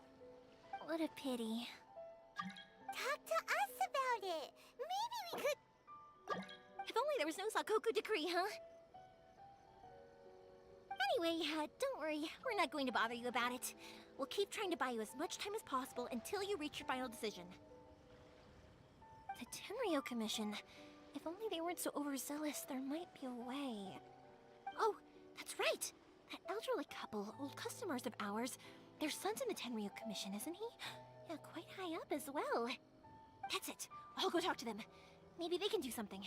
What a pity. Talk to us about it. Maybe we could... If only there was no Sakoku decree, huh? Anyway, don't worry. We're not going to bother you about it. We'll keep trying to buy you as much time as possible until you reach your final decision. The Tenryo Commission. If only they weren't so overzealous, there might be a way. Oh, that's right! That elderly couple, old customers of ours, their son's in the Tenryo Commission, isn't he? Yeah, quite high up as well. That's it. I'll go talk to them. Maybe they can do something.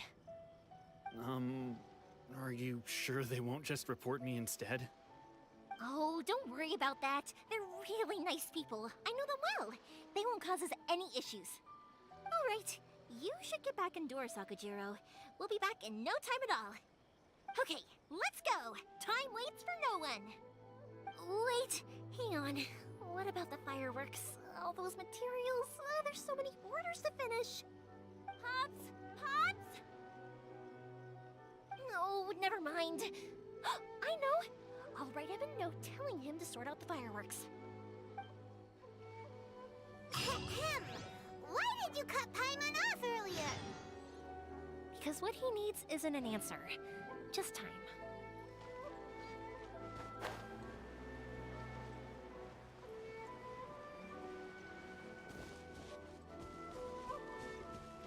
Are you sure they won't just report me instead? Oh, don't worry about that. They're really nice people. I know them well. They won't cause us any issues. All right, you should get back indoors, Sakujiro. We'll be back in no time at all. Okay, let's go. Time waits for no one. Wait, hang on. What about the fireworks? All those materials? There's so many orders to finish. Pops! Pops! No, never mind. I know. I'll write him a note telling him to sort out the fireworks. Ahem. Why did you cut Paimon off earlier? Because what he needs isn't an answer, just time.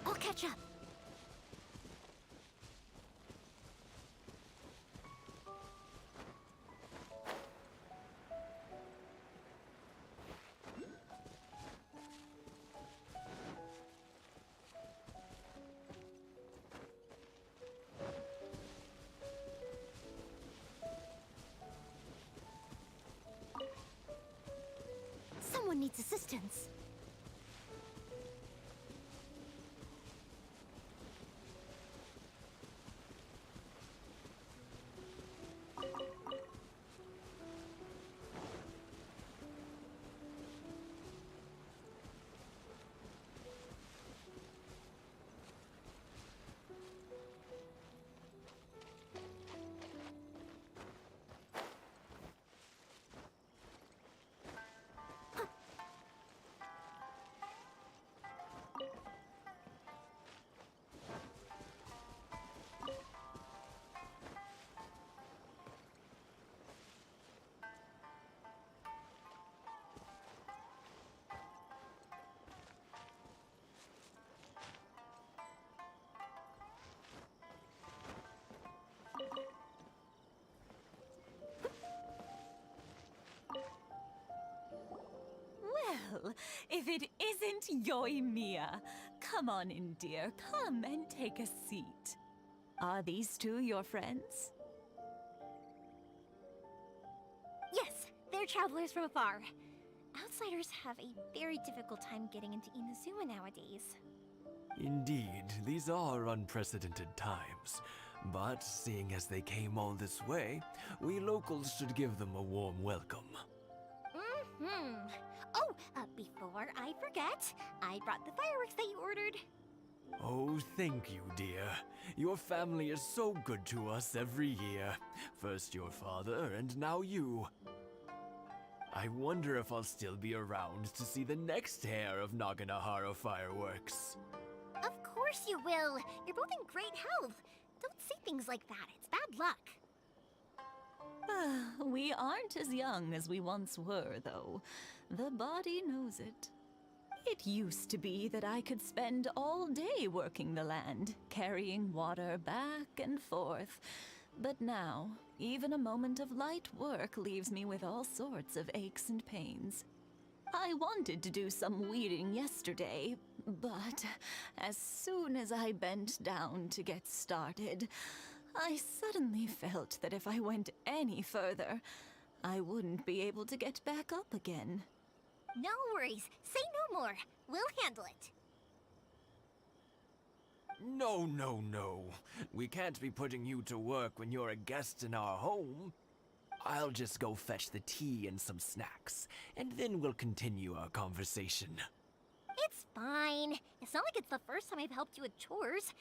I'll catch up. Someone needs assistance. Well, if it isn't Yoimiya. Come on in, dear. Come and take a seat. Are these two your friends? Yes, they're travelers from afar. Outsiders have a very difficult time getting into Inazuma nowadays. Indeed, these are unprecedented times. But seeing as they came all this way, we locals should give them a warm welcome. Mm-hmm. Oh, before I forget, I brought the fireworks that you ordered. Oh, thank you, dear. Your family is so good to us every year. First your father, and now you. I wonder if I'll still be around to see the next pair of Naganohara fireworks. Of course you will. You're both in great health. Don't say things like that. It's bad luck. We aren't as young as we once were, though. The body knows it. It used to be that I could spend all day working the land, carrying water back and forth. But now, even a moment of light work leaves me with all sorts of aches and pains. I wanted to do some weeding yesterday, but as soon as I bent down to get started, I suddenly felt that if I went any further, I wouldn't be able to get back up again. No worries. Say no more. We'll handle it. No, no, no. We can't be putting you to work when you're a guest in our home. I'll just go fetch the tea and some snacks, and then we'll continue our conversation. It's fine. It's not like it's the first time I've helped you with chores.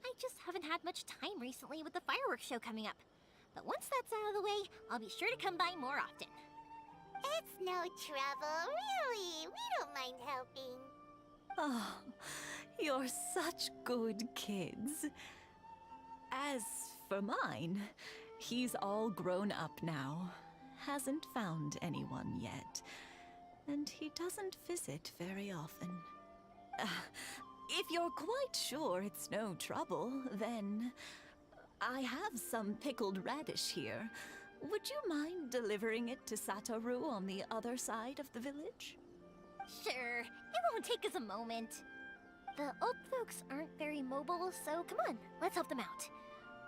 I just haven't had much time recently with the fireworks show coming up. But once that's out of the way, I'll be sure to come by more often. It's no trouble, really. We don't mind helping. Oh, you're such good kids. As for mine, he's all grown up now. Hasn't found anyone yet. And he doesn't visit very often. If you're quite sure it's no trouble, then I have some pickled radish here. Would you mind delivering it to Satoru on the other side of the village? Sure, it won't take us a moment. The old folks aren't very mobile, so come on, let's help them out.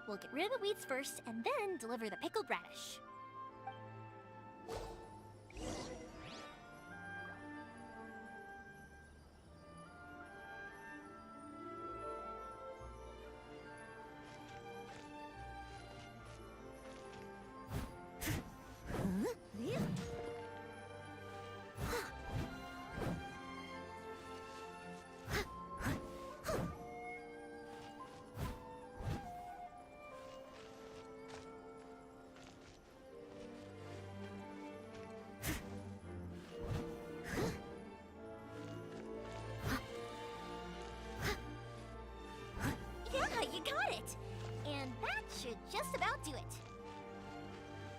We'll get rid of the weeds first, and then deliver the pickled radish. You got it! And that should just about do it.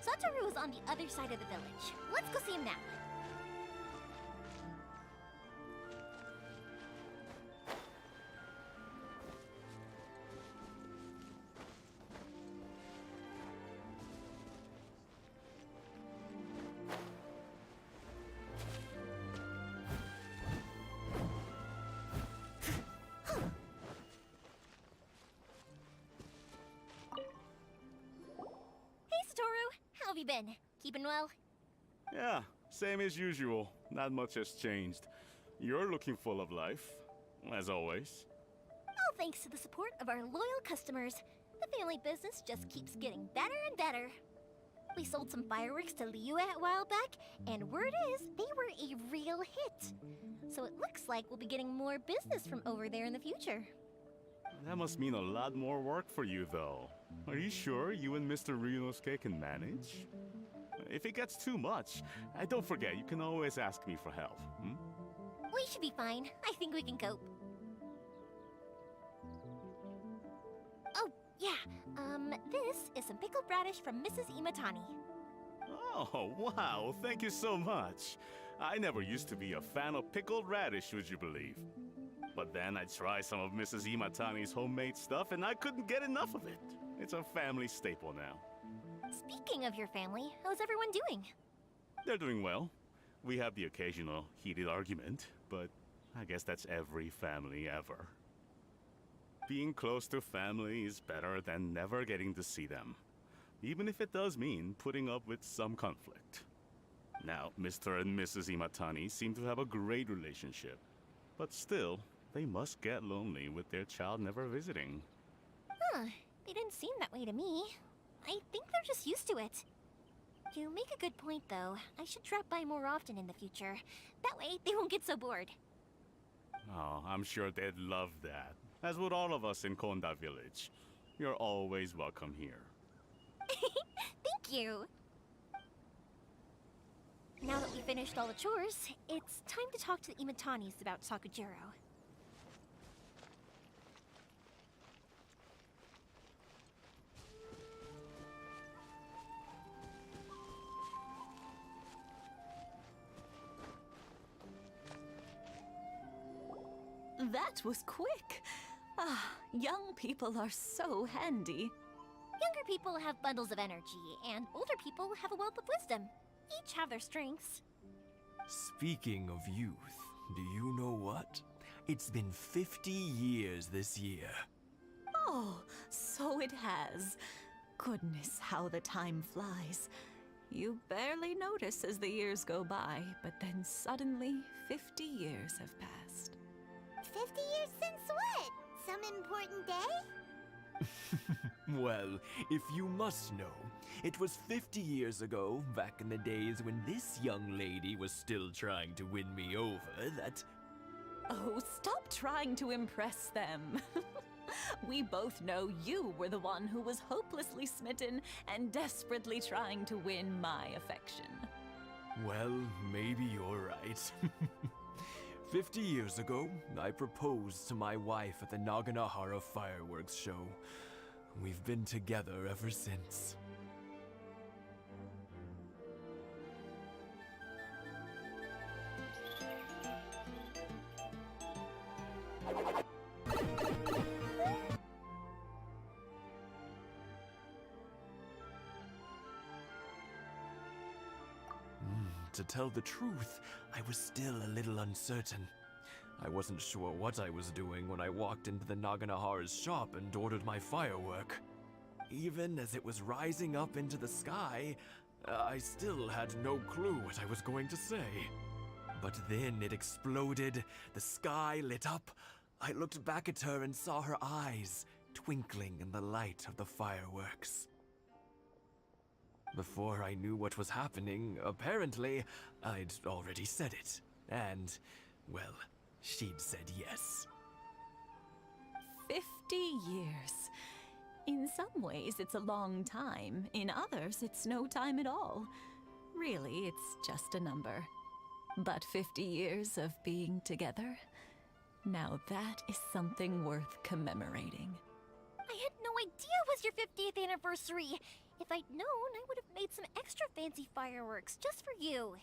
Satoru is on the other side of the village. Let's go see him now. How have you been? Keeping well? Yeah, same as usual. Not much has changed. You're looking full of life, as always. All thanks to the support of our loyal customers. The family business just keeps getting better and better. We sold some fireworks to Liu a while back, and word is they were a real hit. So it looks like we'll be getting more business from over there in the future. That must mean a lot more work for you, though. Are you sure you and Mr. Ryunosuke can manage? If it gets too much, don't forget, you can always ask me for help. We should be fine. I think we can cope. Oh, yeah. This is some pickled radish from Mrs. Imatani. Oh, wow. Thank you so much. I never used to be a fan of pickled radish, would you believe? But then I tried some of Mrs. Imatani's homemade stuff, and I couldn't get enough of it. It's a family staple now. Speaking of your family, how's everyone doing? They're doing well. We have the occasional heated argument, but I guess that's every family ever. Being close to family is better than never getting to see them, even if it does mean putting up with some conflict. Now, Mr. and Mrs. Imatani seem to have a great relationship, but still, they must get lonely with their child never visiting. Huh, they didn't seem that way to me. I think they're just used to it. You make a good point, though. I should drop by more often in the future. That way, they won't get so bored. Oh, I'm sure they'd love that, as would all of us in Konda Village. You're always welcome here. Thank you! Now that we finished all the chores, it's time to talk to the Imatanis about Sakujiro. That was quick. Ah, young people are so handy. Younger people have bundles of energy, and older people have a wealth of wisdom. Each have their strengths. Speaking of youth, do you know what? It's been 50 years this year. Oh, so it has. Goodness, how the time flies. You barely notice as the years go by, but then suddenly 50 years have passed. 50 years since what? Some important day? Well, if you must know, it was 50 years ago, back in the days when this young lady was still trying to win me over, that... Oh, stop trying to impress them. We both know you were the one who was hopelessly smitten and desperately trying to win my affection. Well, maybe you're right. 50 years ago, I proposed to my wife at the Naganahara fireworks show. We've been together ever since. To tell the truth, I was still a little uncertain. I wasn't sure what I was doing when I walked into the Naganahara's shop and ordered my firework. Even as it was rising up into the sky, I still had no clue what I was going to say. But then it exploded, the sky lit up. I looked back at her and saw her eyes twinkling in the light of the fireworks. Before I knew what was happening, apparently, I'd already said it. And, well, she'd said yes. 50 years. In some ways, it's a long time. In others, it's no time at all. Really, it's just a number. But 50 years of being together? Now that is something worth commemorating. I had no idea it was your 50th anniversary. If I'd known, I would have made some extra fancy fireworks just for you.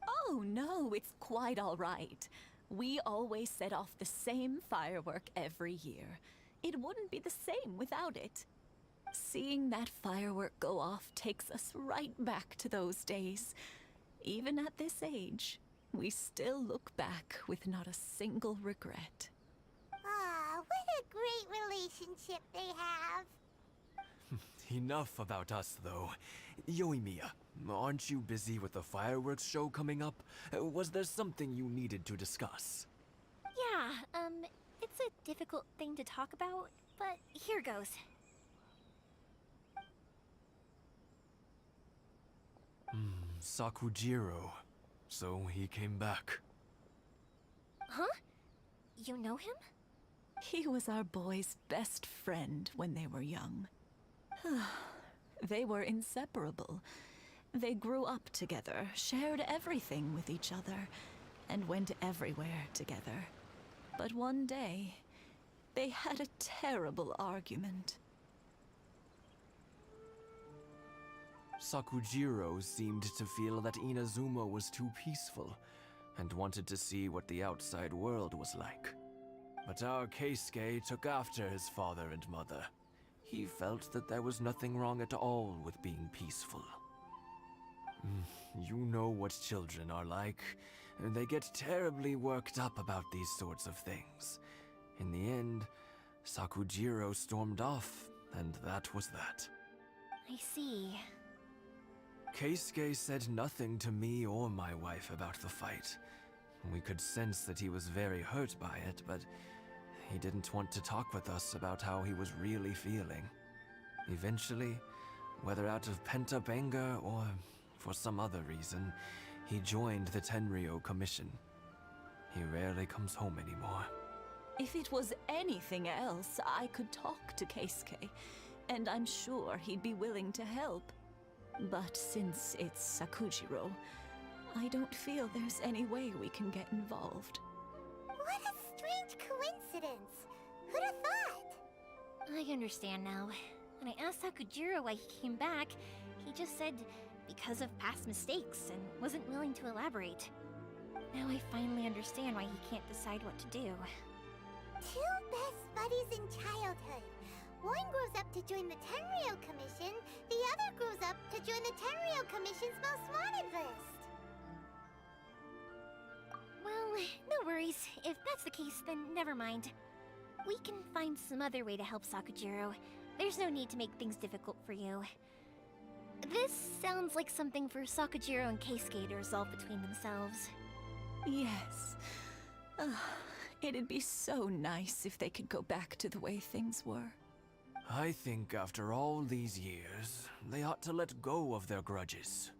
Oh no, it's quite all right. We always set off the same firework every year. It wouldn't be the same without it. Seeing that firework go off takes us right back to those days. Even at this age, we still look back with not a single regret. Ah, what a great relationship they have. Enough about us, though. Yoimiya, aren't you busy with the fireworks show coming up? Was there something you needed to discuss? Yeah, it's a difficult thing to talk about, but here goes. Sakujiro. So he came back. Huh? You know him? He was our boy's best friend when they were young. They were inseparable. They grew up together, shared everything with each other, and went everywhere together. But one day, they had a terrible argument. Sakujiro seemed to feel that Inazuma was too peaceful, and wanted to see what the outside world was like. But our Keisuke took after his father and mother. He felt that there was nothing wrong at all with being peaceful. You know what children are like. They get terribly worked up about these sorts of things. In the end, Sakujiro stormed off, and that was that. I see. Keisuke said nothing to me or my wife about the fight. We could sense that he was very hurt by it, but he didn't want to talk with us about how he was really feeling. Eventually, whether out of pent-up anger or for some other reason, he joined the Tenryo Commission. He rarely comes home anymore. If it was anything else, I could talk to Keisuke, and I'm sure he'd be willing to help. But since it's Sakujiro, I don't feel there's any way we can get involved. What a strange coincidence. Who'd have thought? I understand now. When I asked Sakujiro why he came back, he just said because of past mistakes and wasn't willing to elaborate. Now I finally understand why he can't decide what to do. two best buddies in childhood. One grows up to join the Tenryou Commission, the other grows up to join the Tenryou Commission's Most Wanted list. Well, no worries. If that's the case, then never mind. We can find some other way to help Sakujiro. There's no need to make things difficult for you. This sounds like something for Sakujiro and Keisuke to resolve between themselves. Yes. It'd be so nice if they could go back to the way things were. I think after all these years, they ought to let go of their grudges.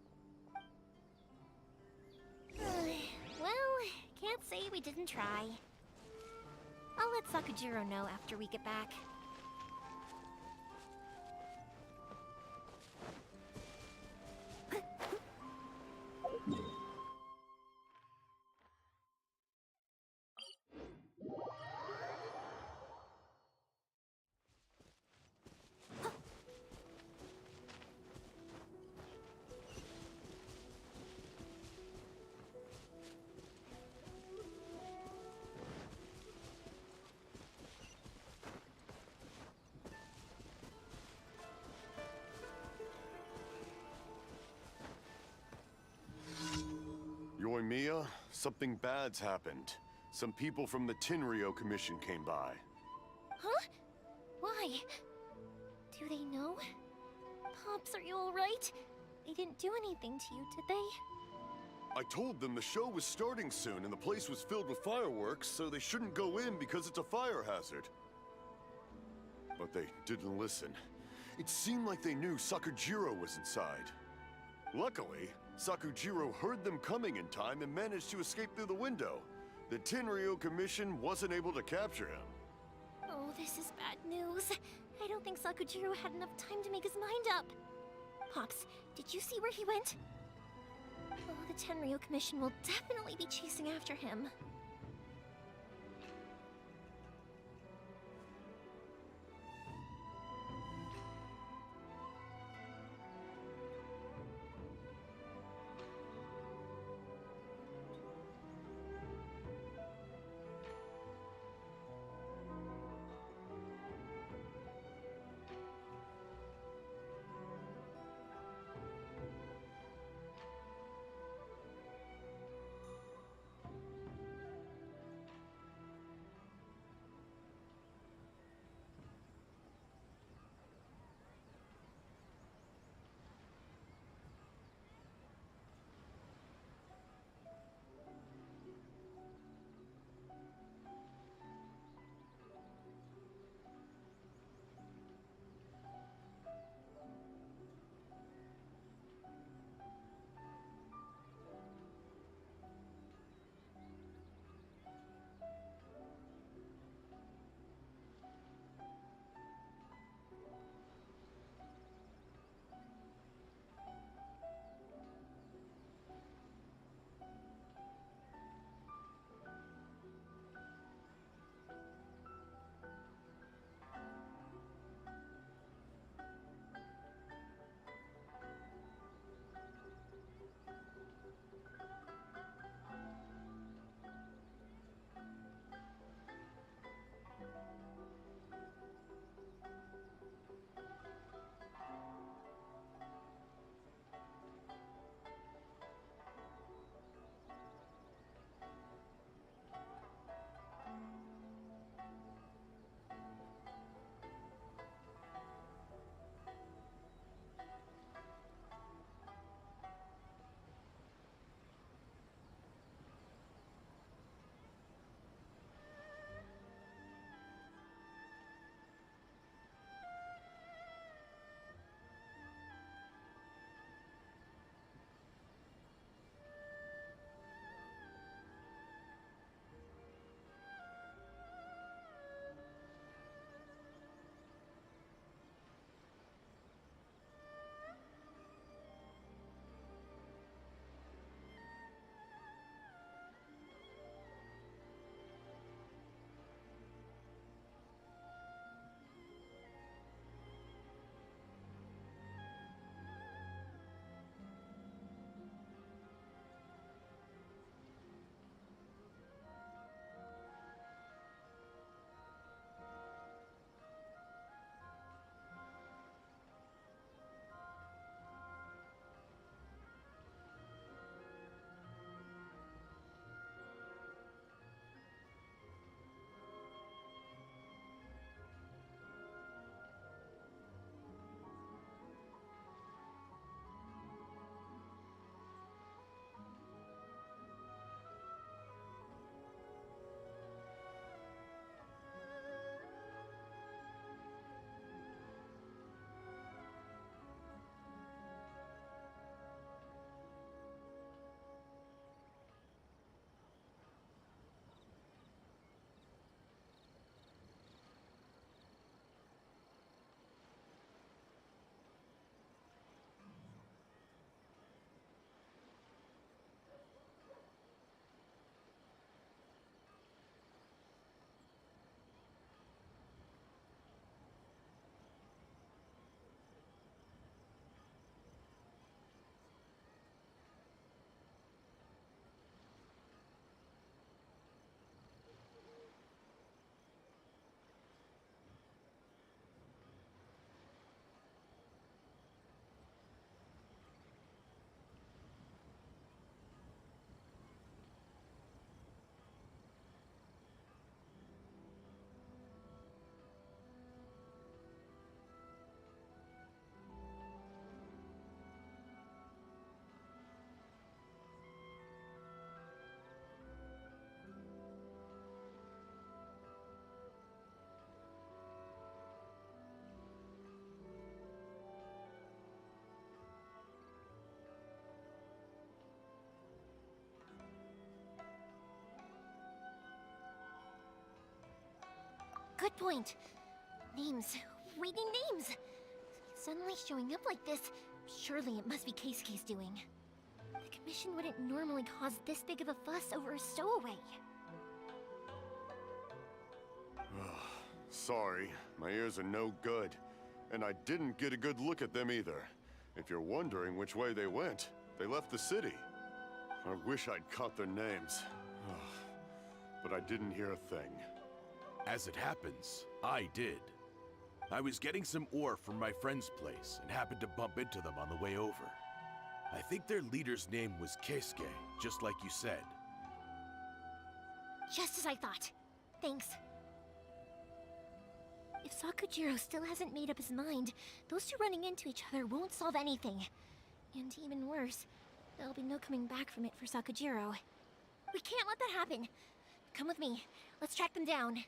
Well, can't say we didn't try. I'll let Sakujiro know after we get back. Yoimiya, something bad's happened. Some people from the Tenryou Commission came by. Huh? Why? Do they know? Pops, are you alright? They didn't do anything to you, did they? I told them the show was starting soon and the place was filled with fireworks, so they shouldn't go in because it's a fire hazard. But they didn't listen. It seemed like they knew Sakujiro was inside. Luckily, Sakujiro heard them coming in time and managed to escape through the window. The Tenryou Commission wasn't able to capture him. Oh, this is bad news. I don't think Sakujiro had enough time to make his mind up. Pops, did you see where he went? Oh, the Tenryou Commission will definitely be chasing after him. checkpoint. Names. We need names. Suddenly showing up like this, surely it must be Keisuke's doing. The commission wouldn't normally cause this big of a fuss over a stowaway. Sorry, my ears are no good. And I didn't get a good look at them either. If you're wondering which way they went, they left the city. I wish I'd caught their names. But I didn't hear a thing. As it happens, I did. I was getting some ore from my friend's place and happened to bump into them on the way over. I think their leader's name was Keisuke, just like you said. Just as I thought. Thanks. If Sakujiro still hasn't made up his mind, those two running into each other won't solve anything. And even worse, there'll be no coming back from it for Sakujiro. We can't let that happen. Come with me. Let's track them down.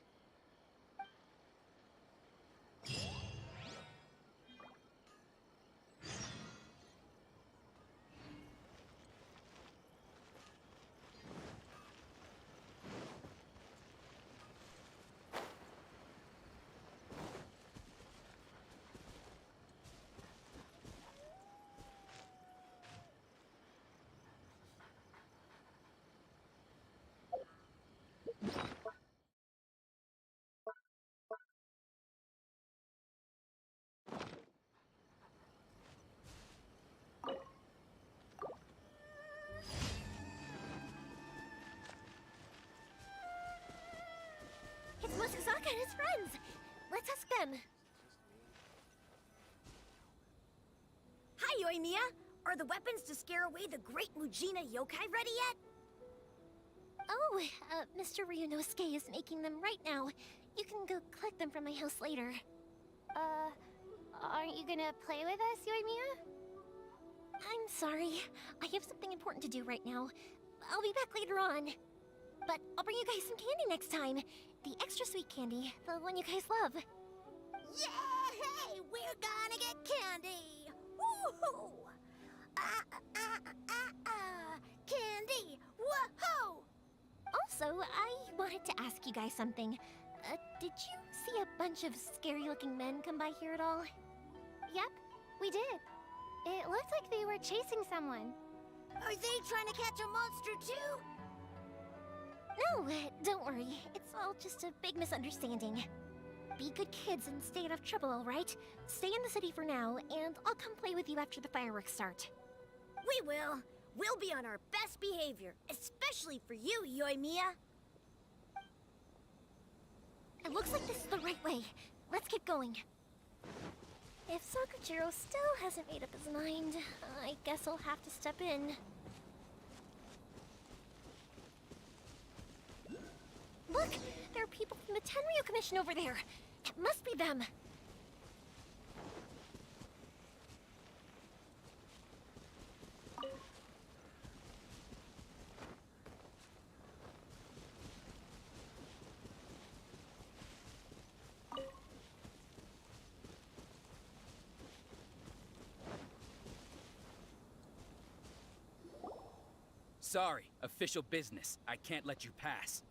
It's Mochizaka and his friends! Let's ask them. Hi, Yoimiya! Are the weapons to scare away the great Mujina yokai ready yet? Oh, Mr. Ryunosuke is making them right now. You can go collect them from my house later. Aren't you gonna play with us, Yoimiya? I'm sorry. I have something important to do right now. I'll be back later on. But I'll bring you guys some candy next time. The extra sweet candy, the one you guys love. Yay! We're gonna get candy! Woohoo! Candy! Woohoo! Also, I wanted to ask you guys something. Did you see a bunch of scary-looking men come by here at all? Yep, we did. It looked like they were chasing someone. Are they trying to catch a monster too? No, don't worry. It's all just a big misunderstanding. Be good kids and stay out of trouble, alright? Stay in the city for now, and I'll come play with you after the fireworks start. We will. We'll be on our best behavior, especially for you, Yoimiya. It looks like this is the right way. Let's get going. If Sakujiro still hasn't made up his mind, I guess I'll have to step in. Look! There are people from the Tenryo Commission over there! It must be them! Sorry, official business. I can't let you pass.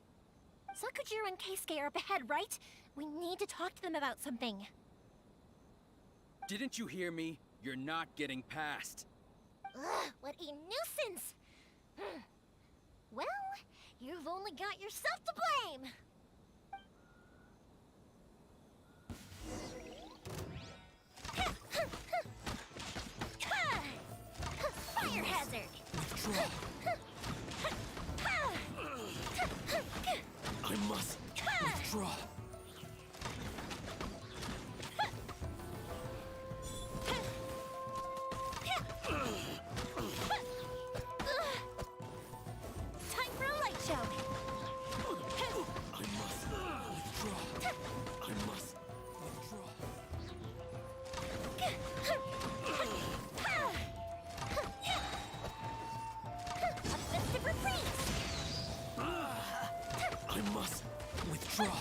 Sakujiro and Keisuke are up ahead, right? We need to talk to them about something. Didn't you hear me? You're not getting past. Ugh, what a nuisance! Well, you've only got yourself to blame! Fire hazard! Withdraw. I must withdraw. Time for a light show! I must withdraw. I must withdraw. A festive reprise! I must withdraw.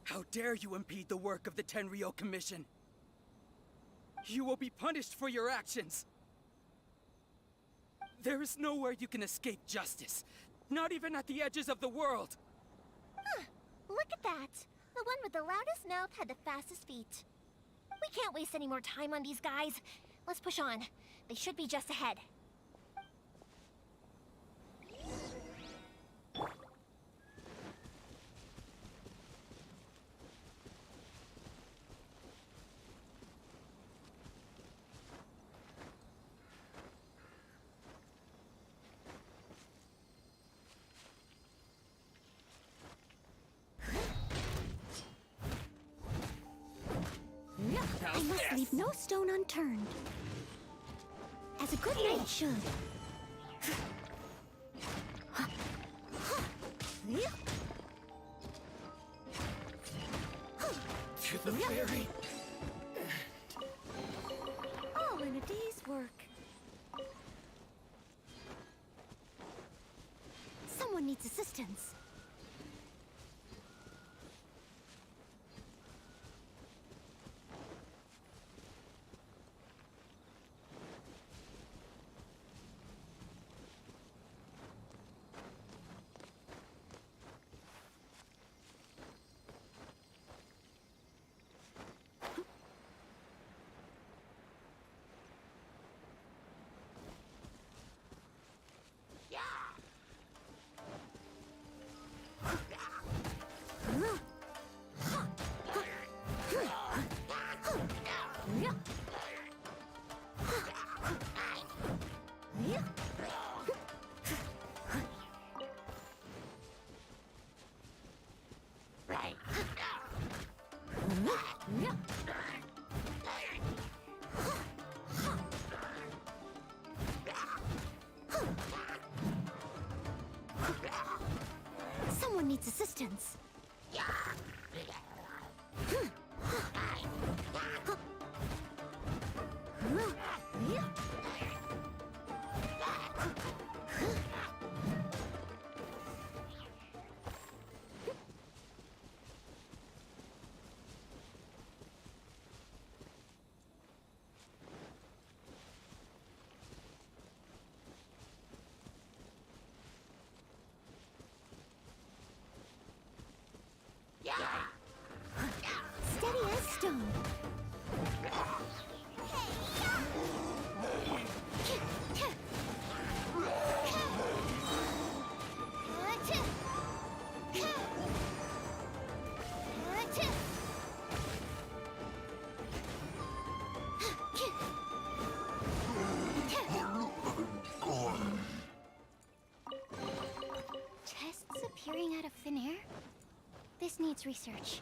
How dare you impede the work of the Tenryo Commission? You will be punished for your actions. There is nowhere you can escape justice. Not even at the edges of the world! Huh. Look at that. The one with the loudest mouth had the fastest feet. We can't waste any more time on these guys. Let's push on. They should be just ahead. I must leave no stone unturned. As a good knight should. To the ferry. All in a day's work. Someone needs assistance. Someone needs assistance. Steady as stone. Chests appearing out of thin air? This needs research.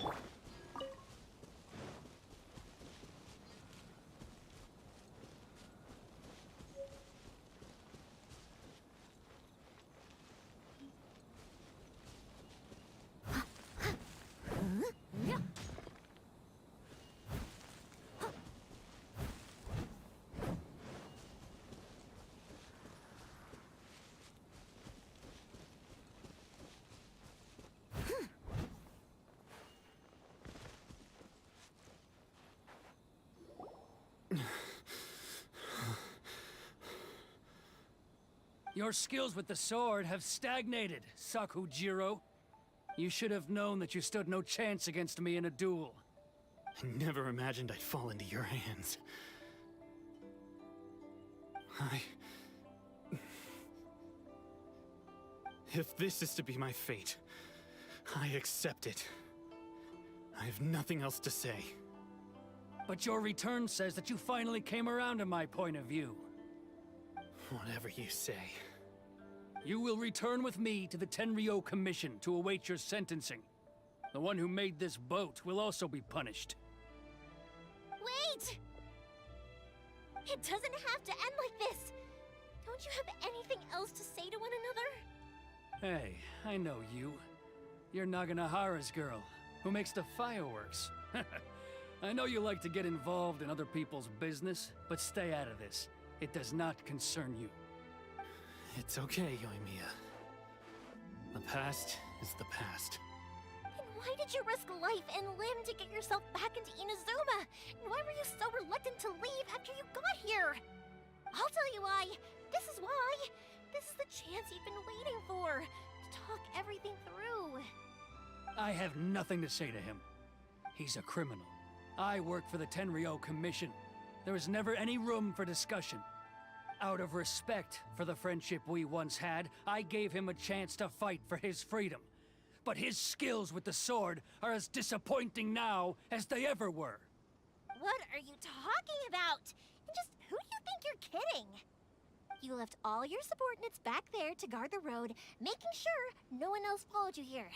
Your skills with the sword have stagnated, Sakujiro. You should have known that you stood no chance against me in a duel. I never imagined I'd fall into your hands. If this is to be my fate, I accept it. I have nothing else to say. But your return says that you finally came around to my point of view. Whatever you say. You will return with me to the Tenryo Commission to await your sentencing. The one who made this boat will also be punished. Wait! It doesn't have to end like this! Don't you have anything else to say to one another? Hey, I know you. You're Naganohara's girl, who makes the fireworks. I know you like to get involved in other people's business, but stay out of this. It does not concern you. It's okay, Yoimiya. The past is the past. Then why did you risk life and limb to get yourself back into Inazuma? And why were you so reluctant to leave after you got here? I'll tell you why. This is why. This is the chance you've been waiting for, to talk everything through. I have nothing to say to him. He's a criminal. I work for the Tenryo Commission. There was never any room for discussion. Out of respect for the friendship we once had, I gave him a chance to fight for his freedom. But his skills with the sword are as disappointing now as they ever were. What are you talking about? And just who do you think you're kidding? You left all your subordinates back there to guard the road, making sure no one else followed you here.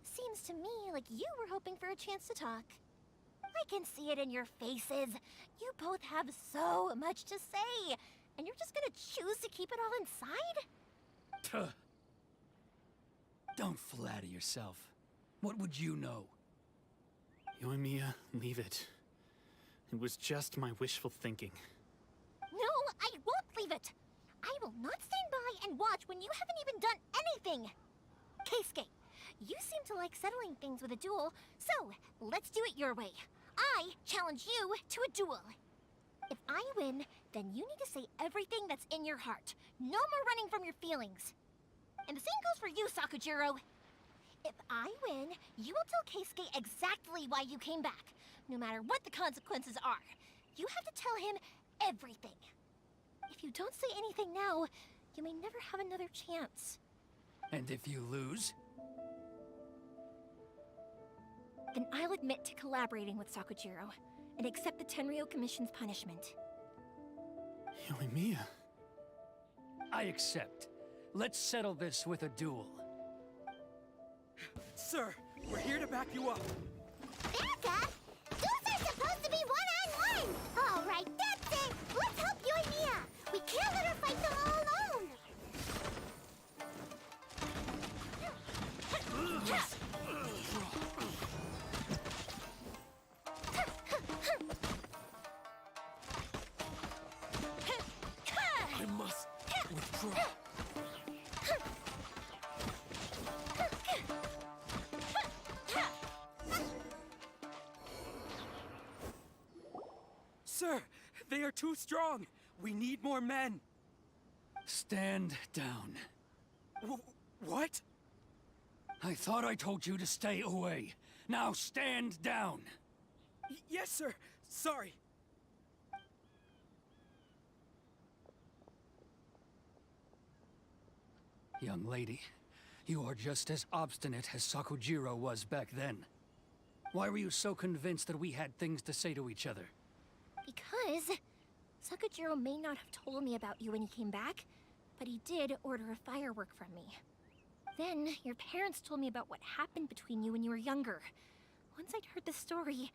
Seems to me like you were hoping for a chance to talk. I can see it in your faces. You both have so much to say, and you're just gonna choose to keep it all inside? Tuh. Don't flatter yourself. What would you know? Yoimiya, leave it. It was just my wishful thinking. No, I won't leave it. I will not stand by and watch when you haven't even done anything. Keisuke, you seem to like settling things with a duel, so let's do it your way. I challenge you to a duel. If I win, then you need to say everything that's in your heart. No more running from your feelings. And the same goes for you, Sakujiro. If I win, you will tell Keisuke exactly why you came back, no matter what the consequences are. You have to tell him everything. If you don't say anything now, you may never have another chance. And if you lose? Then I'll admit to collaborating with Sakujiro and accept the Tenryo Commission's punishment. Yoimiya. I accept. Let's settle this with a duel. Sir, we're here to back you up. Backup? Those are supposed to be one-on-one! All right, that's it! Let's help Yoimiya! We can't let her fight them all alone! I must withdraw. Sir, they are too strong. We need more men. Stand down. What? I thought I told you to stay away. Now stand down. Yes, sir. Sorry. Young lady, you are just as obstinate as Sakujiro was back then. Why were you so convinced that we had things to say to each other? Because Sakujiro may not have told me about you when he came back, but he did order a firework from me. Then, your parents told me about what happened between you when you were younger. Once I'd heard the story,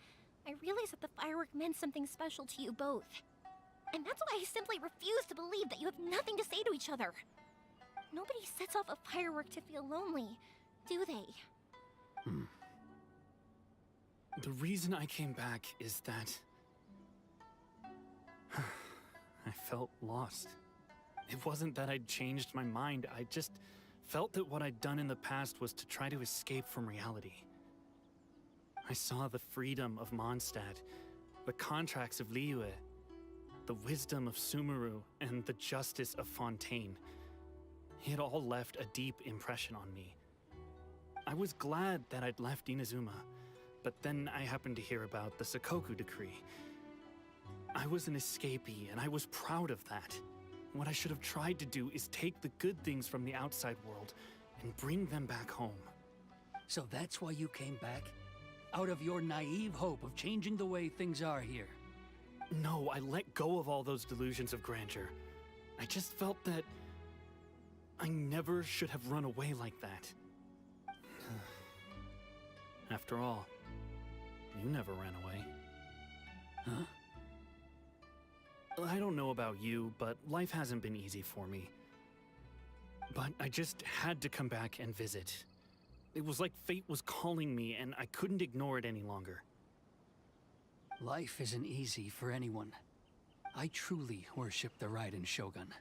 I realized that the firework meant something special to you both. And that's why I simply refuse to believe that you have nothing to say to each other. Nobody sets off a firework to feel lonely, do they? The reason I came back is that I felt lost. It wasn't that I'd changed my mind, I just felt that what I'd done in the past was to try to escape from reality. I saw the freedom of Mondstadt, the contracts of Liyue, the wisdom of Sumeru, and the justice of Fontaine. It all left a deep impression on me. I was glad that I'd left Inazuma, but then I happened to hear about the Sakoku decree. I was an escapee, and I was proud of that. What I should have tried to do is take the good things from the outside world and bring them back home. So that's why you came back? Out of your naive hope of changing the way things are here? No, I let go of all those delusions of grandeur. I just felt that I never should have run away like that. After all, you never ran away. Huh? I don't know about you, but life hasn't been easy for me. But I just had to come back and visit. It was like fate was calling me, and I couldn't ignore it any longer. Life isn't easy for anyone. I truly worship the Raiden Shogun.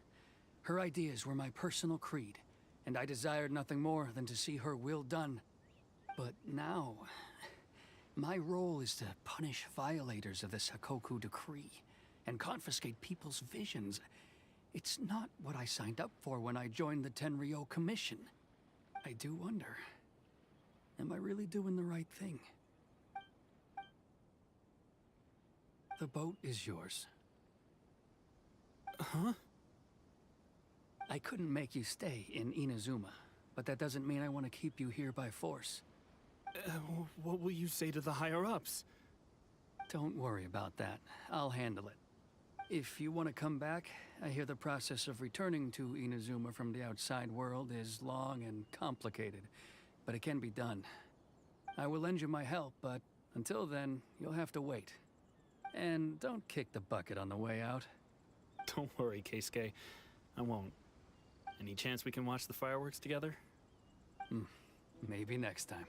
Her ideas were my personal creed, and I desired nothing more than to see her will done. But now, my role is to punish violators of the Sakoku decree and confiscate people's visions. It's not what I signed up for when I joined the Tenryo Commission. I do wonder, am I really doing the right thing? The boat is yours. Huh? I couldn't make you stay in Inazuma, but that doesn't mean I want to keep you here by force. What will you say to the higher-ups? Don't worry about that. I'll handle it. If you want to come back, I hear the process of returning to Inazuma from the outside world is long and complicated, but it can be done. I will lend you my help, but until then, you'll have to wait. And don't kick the bucket on the way out. Don't worry, Keisuke. I won't. Any chance we can watch the fireworks together? Maybe next time.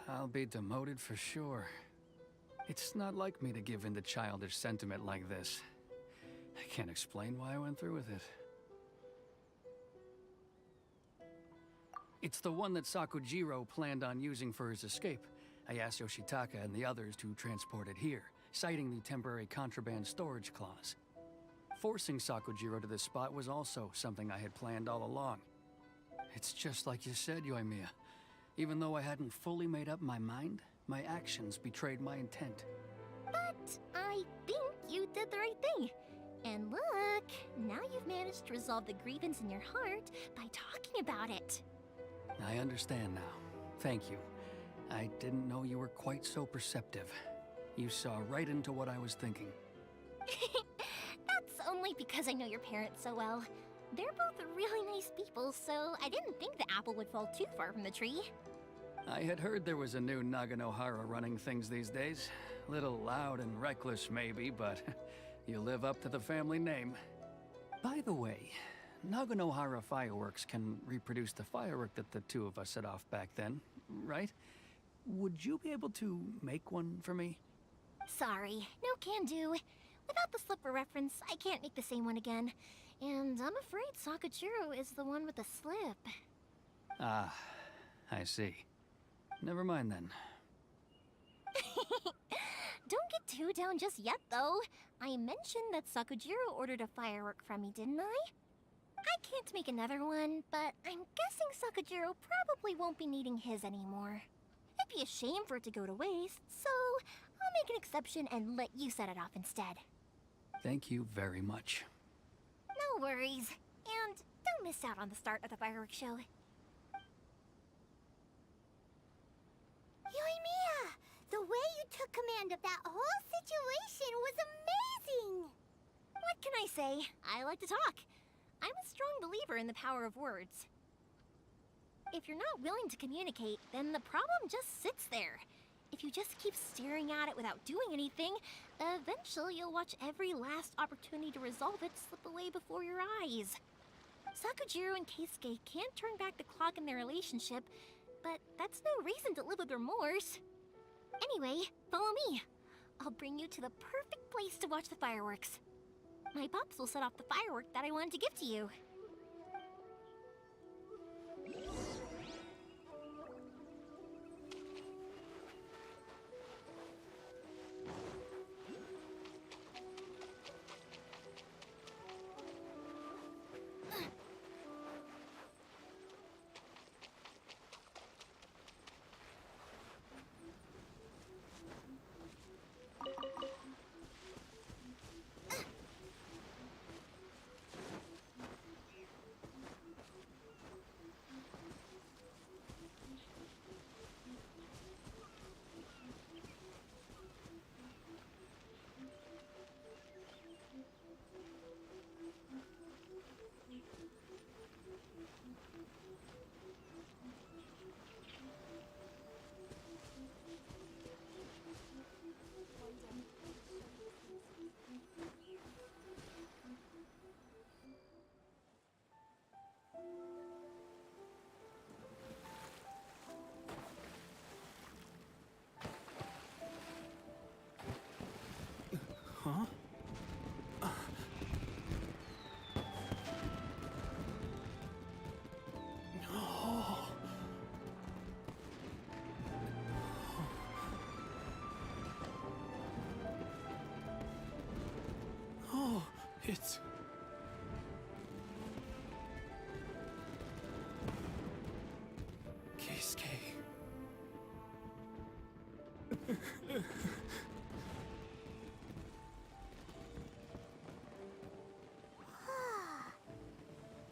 I'll be demoted for sure. It's not like me to give in to childish sentiment like this. I can't explain why I went through with it. It's the one that Sakujiro planned on using for his escape. I asked Yoshitaka and the others to transport it here, citing the temporary contraband storage clause. Forcing Sakujiro to this spot was also something I had planned all along. It's just like you said, Yoimiya. Even though I hadn't fully made up my mind, my actions betrayed my intent. But I think you did the right thing. And look, now you've managed to resolve the grievance in your heart by talking about it. I understand now. Thank you. I didn't know you were quite so perceptive. You saw right into what I was thinking. That's only because I know your parents so well. They're both really nice people, so I didn't think the apple would fall too far from the tree. I had heard there was a new Naganohara running things these days. Little loud and reckless maybe, but you live up to the family name. By the way, Naganohara fireworks can reproduce the firework that the two of us set off back then, right? Would you be able to make one for me? Sorry, no can do. Without the slipper reference, I can't make the same one again. And I'm afraid Sakujiro is the one with the slip. Ah, I see. Never mind then. Don't get too down just yet, though. I mentioned that Sakujiro ordered a firework from me, didn't I? I can't make another one, but I'm guessing Sakujiro probably won't be needing his anymore. It'd be a shame for it to go to waste, so I'll make an exception and let you set it off instead. Thank you very much. No worries. And don't miss out on the start of the fireworks show. Yoimiya! The way you took command of that whole situation was amazing! What can I say? I like to talk. I'm a strong believer in the power of words. If you're not willing to communicate, then the problem just sits there. If you just keep staring at it without doing anything, eventually you'll watch every last opportunity to resolve it slip away before your eyes. Sakujiro and Keisuke can't turn back the clock in their relationship, but that's no reason to live with remorse. Anyway, follow me. I'll bring you to the perfect place to watch the fireworks. My pops will set off the firework that I wanted to give to you. Huh? It's... Keisuke.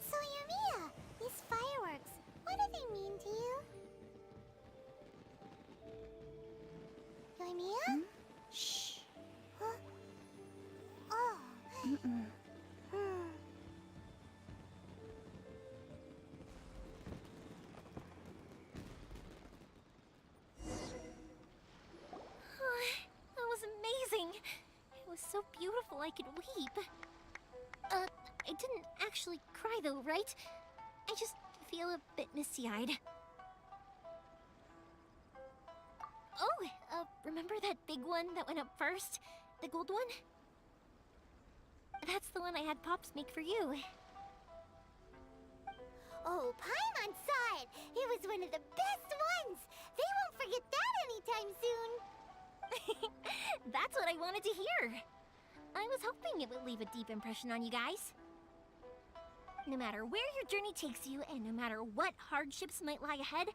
So, Yumiya, these fireworks, what do they mean to you? Yumiya? Shh. Huh? Oh. Hmm. That was amazing. It was so beautiful I could weep. I didn't actually cry though, right? I just feel a bit misty-eyed. Oh, remember that big one that went up first? The gold one? That's the one I had Pops make for you. Oh, Paimon saw it! It was one of the best ones! They won't forget that anytime soon! That's what I wanted to hear. I was hoping it would leave a deep impression on you guys. No matter where your journey takes you, and no matter what hardships might lie ahead,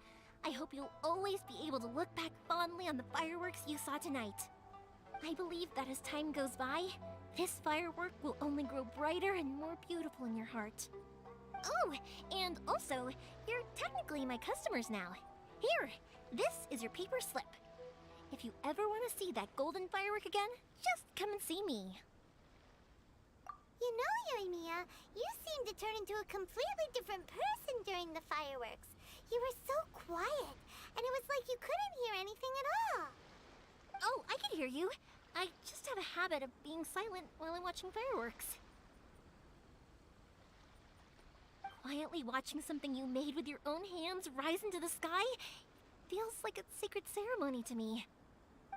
I hope you'll always be able to look back fondly on the fireworks you saw tonight. I believe that as time goes by, this firework will only grow brighter and more beautiful in your heart. Oh, and also, you're technically my customers now. Here, this is your paper slip. If you ever want to see that golden firework again, just come and see me. You know, Yumiya, you seemed to turn into a completely different person during the fireworks. You were so quiet, and it was like you couldn't hear anything at all. Oh, I can hear you. I just have a habit of being silent while I'm watching fireworks. Quietly watching something you made with your own hands rise into the sky feels like a sacred ceremony to me.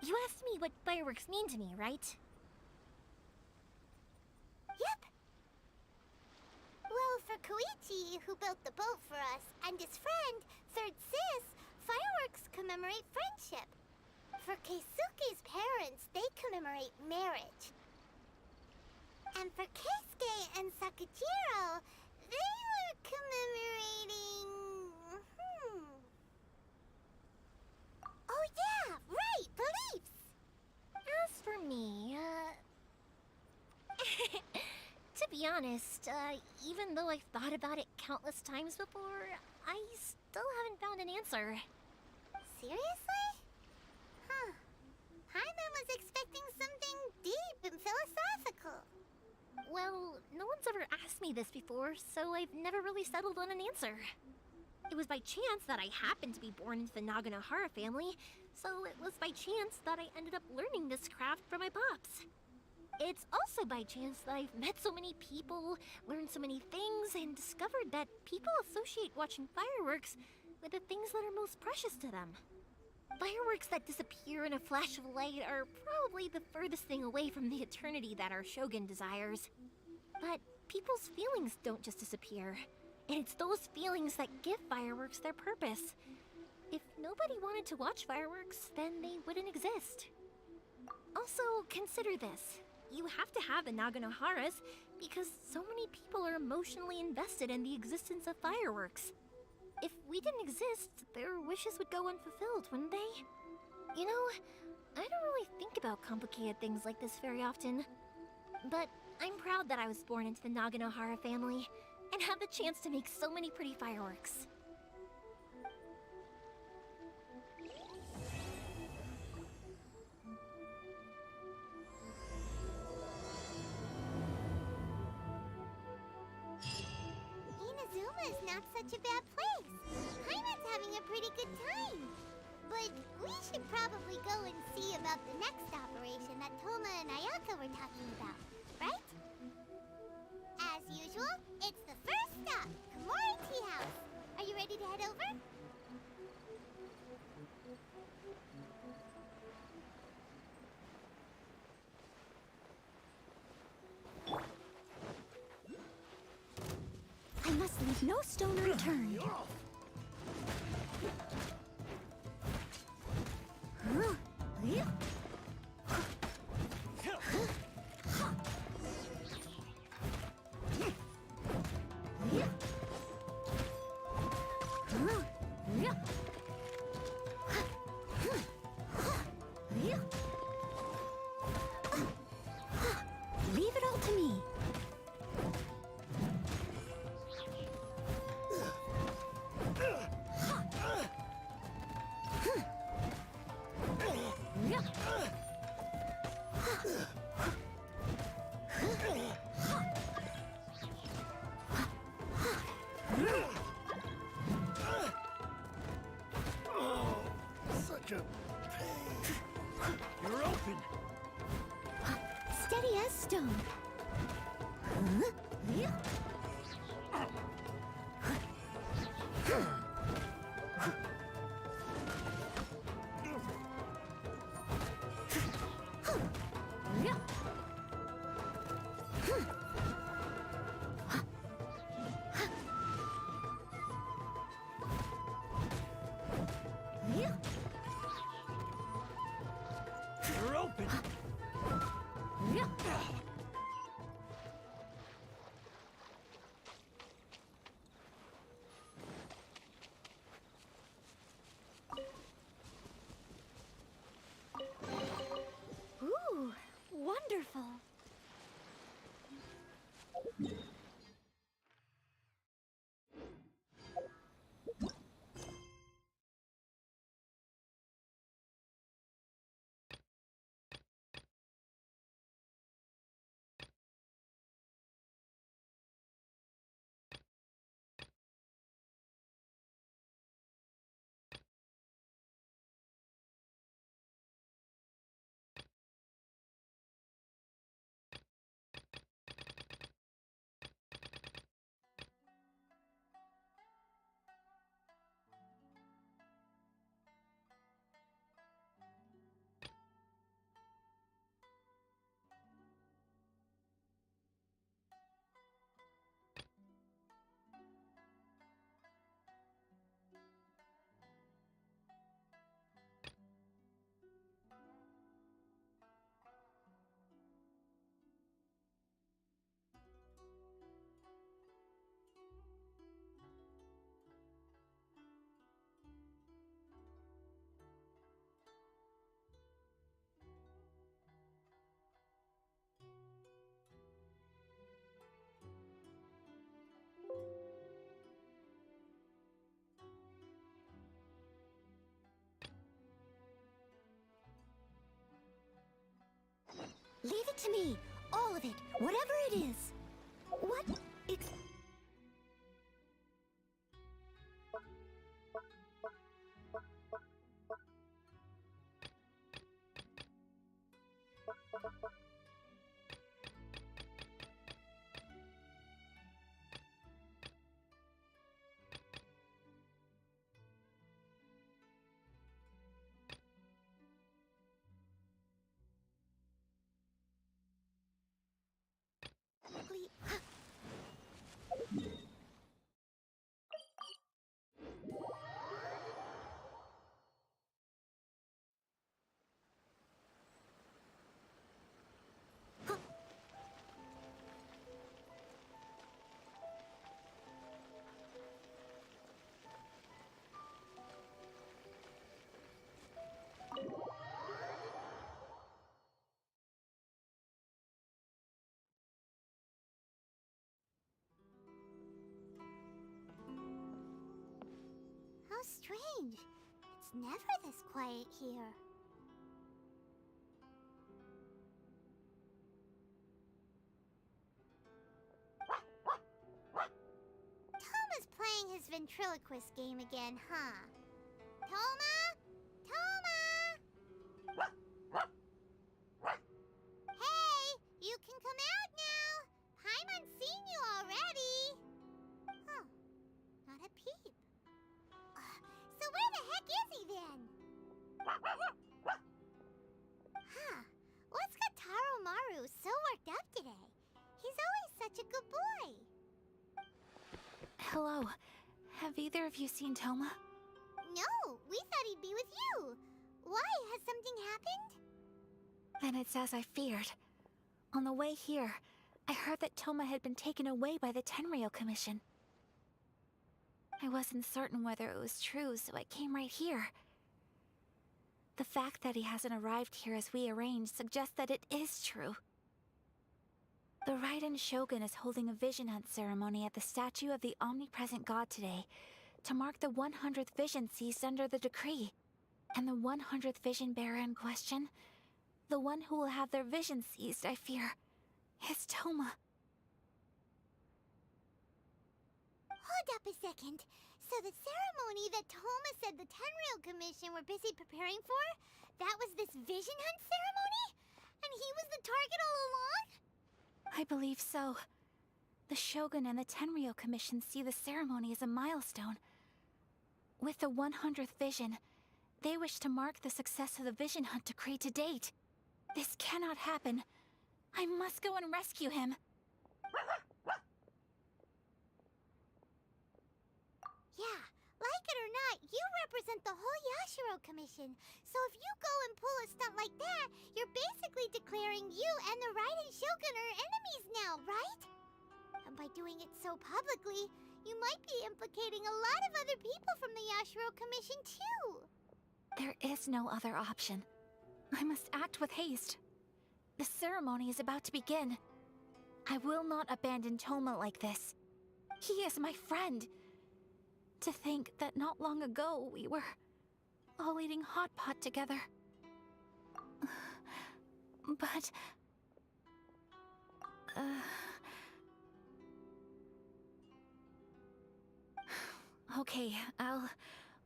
You asked me what fireworks mean to me, right? Yep. Well, for Koichi, who built the boat for us, and his friend, Third Sis, fireworks commemorate friendship. For Keisuke's parents, they commemorate marriage. And for Keisuke and Sakujiro, they were commemorating... Oh yeah, right, beliefs! As for me, to be honest, even though I've thought about it countless times before, I still haven't found an answer. Seriously? Huh. Paimon was expecting something deep and philosophical. Well, no one's ever asked me this before, so I've never really settled on an answer. It was by chance that I happened to be born into the Naganohara family, so it was by chance that I ended up learning this craft from my pops. It's also by chance that I've met so many people, learned so many things, and discovered that people associate watching fireworks with the things that are most precious to them. Fireworks that disappear in a flash of light are probably the furthest thing away from the eternity that our shogun desires. But people's feelings don't just disappear. And it's those feelings that give fireworks their purpose. If nobody wanted to watch fireworks, then they wouldn't exist. Also, consider this. You have to have the Naganoharas because so many people are emotionally invested in the existence of fireworks. If we didn't exist, their wishes would go unfulfilled, wouldn't they? You know, I don't really think about complicated things like this very often. But I'm proud that I was born into the Naganohara family and have the chance to make so many pretty fireworks. Inazuma is not such a bad place. Paimon's having a pretty good time. But we should probably go and see about the next operation that Toma and Ayaka were talking about, right? As usual, it's the first stop, Komori Tea House. Are you ready to head over? I must leave no stone unturned. Such a pain. You're open. Steady as stone. You're open. Ooh, wonderful. Leave it to me. All of it. Whatever it is. What? How strange. It's never this quiet here. Toma's playing his ventriloquist game again, huh? Toma? Toma! Hey, you can come out now. Paimon's seen you already. Huh, not a peep. So where the heck is he then? Huh, what's got Taro Maru so worked up today? He's always such a good boy. Hello. Have either of you seen Toma? No, we thought he'd be with you. Why? Has something happened? Then it's as I feared. On the way here, I heard that Toma had been taken away by the Tenryou Commission. I wasn't certain whether it was true, so I came right here. The fact that he hasn't arrived here as we arranged suggests that it is true. The Raiden Shogun is holding a vision hunt ceremony at the statue of the omnipresent god today, to mark the 100th vision seized under the decree. And the 100th vision bearer in question, the one who will have their vision seized, I fear, is Toma. Hold up a second. So the ceremony that Toma said the Tenryou Commission were busy preparing for, that was this vision hunt ceremony? And he was the target all along? I believe so. The Shogun and the Tenryou Commission see the ceremony as a milestone. With the 100th vision, they wish to mark the success of the vision hunt decree to date. This cannot happen. I must go and rescue him. Yeah, like it or not, you represent the whole Yashiro Commission. So if you go and pull a stunt like that, you're basically declaring you and the Raiden Shogun are enemies now, right? And by doing it so publicly, you might be implicating a lot of other people from the Yashiro Commission too. There is no other option. I must act with haste. The ceremony is about to begin. I will not abandon Toma like this. He is my friend. To think that not long ago we were all eating hot pot together. But... Okay, I'll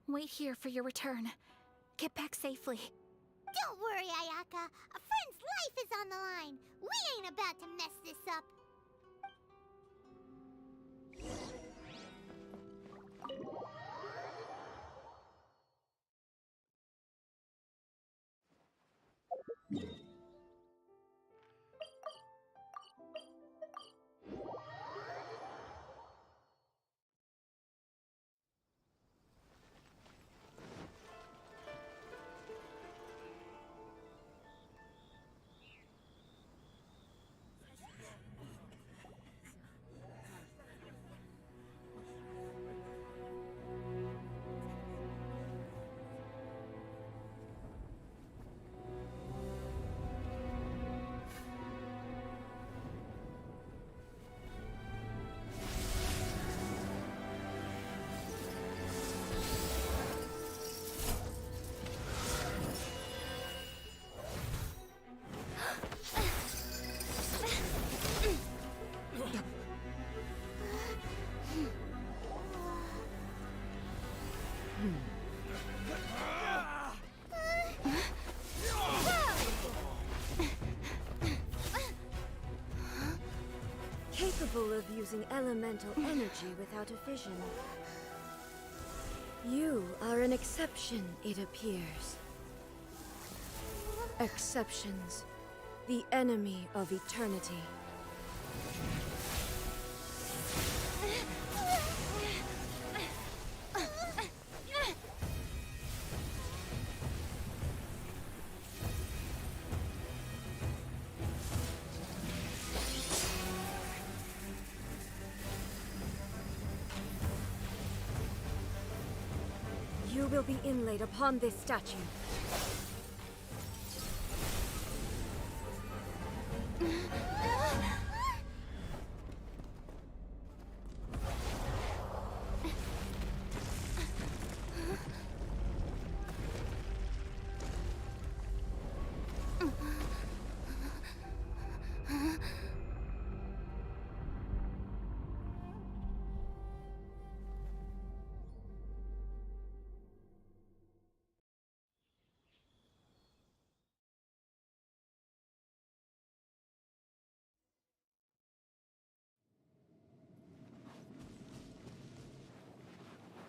wait here for your return. Get back safely. Don't worry, Ayaka. A friend's life is on the line. We ain't about to mess this up. Capable of using elemental energy without a vision. You are an exception, it appears. Exceptions. The enemy of eternity. You will be inlaid upon this statue.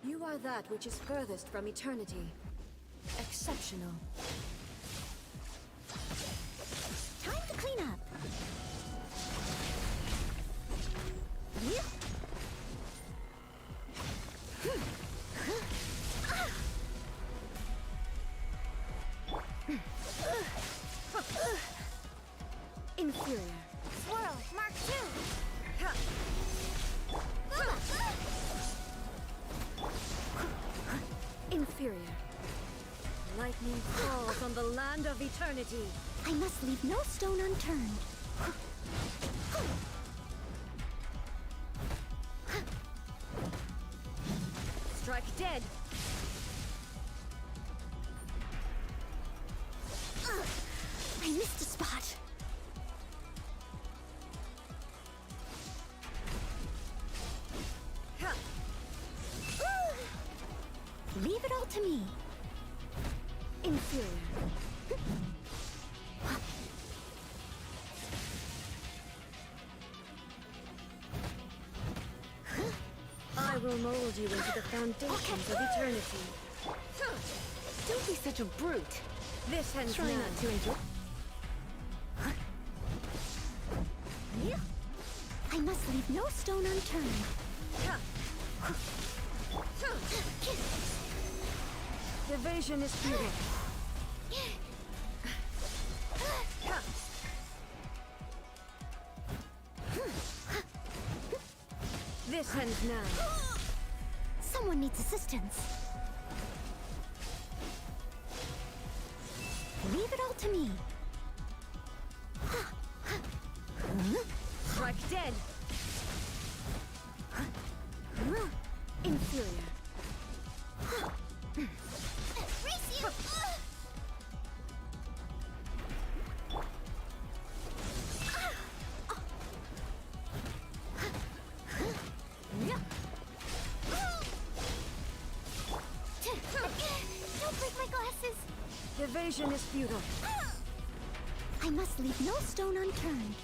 You are that which is furthest from eternity. Exceptional. Time to clean up. Inferior. Swirl, Mark 2. Inferior. Lightning falls on the land of eternity. I must leave no stone unturned. Strike dead. I will mold you into the foundations of eternity. Don't be such a brute. This ends Try now. not to enjoy. I must leave no stone unturned. Evasion is futile. This ends now. Someone needs assistance. Leave it all to me. Strike dead. Inferior. Don't break my glasses. Evasion is futile. I must leave no stone unturned.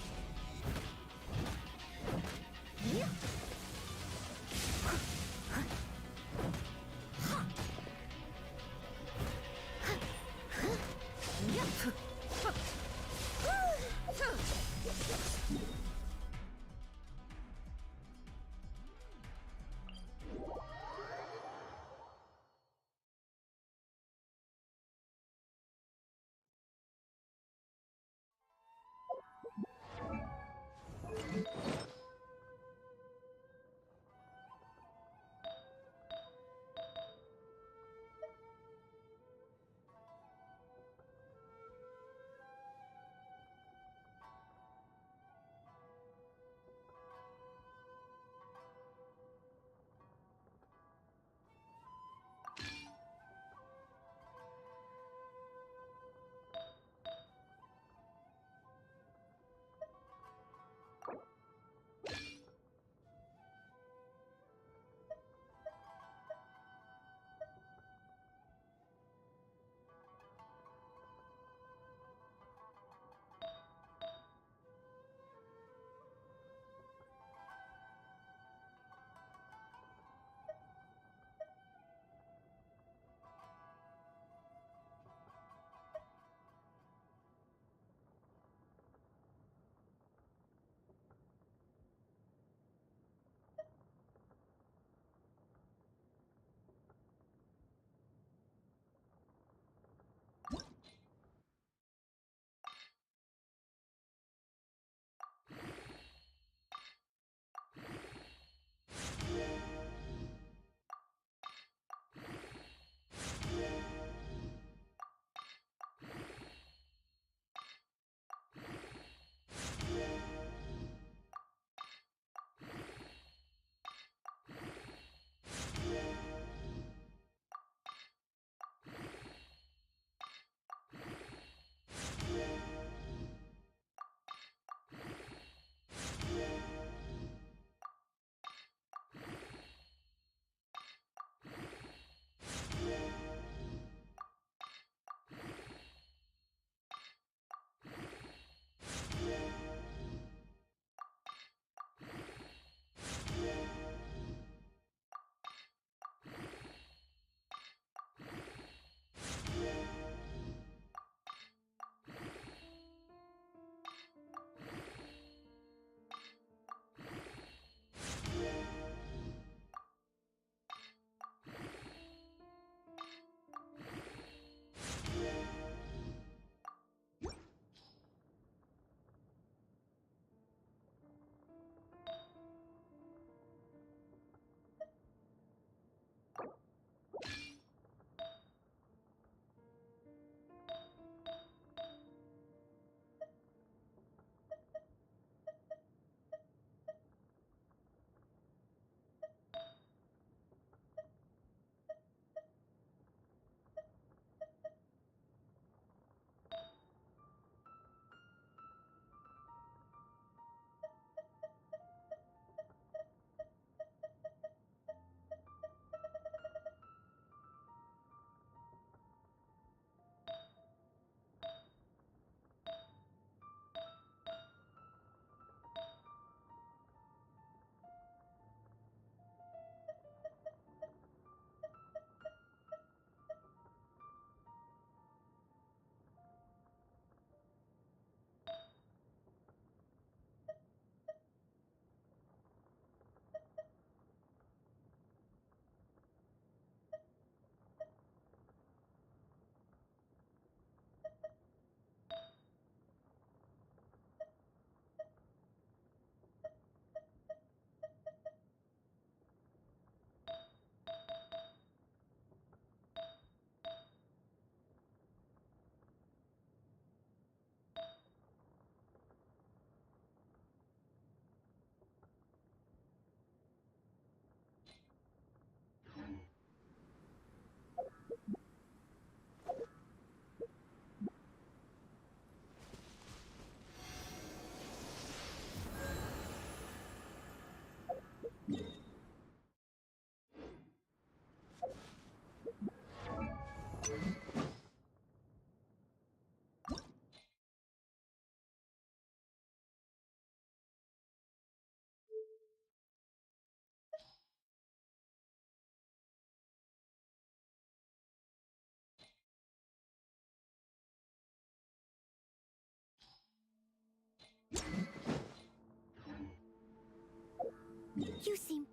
You seem...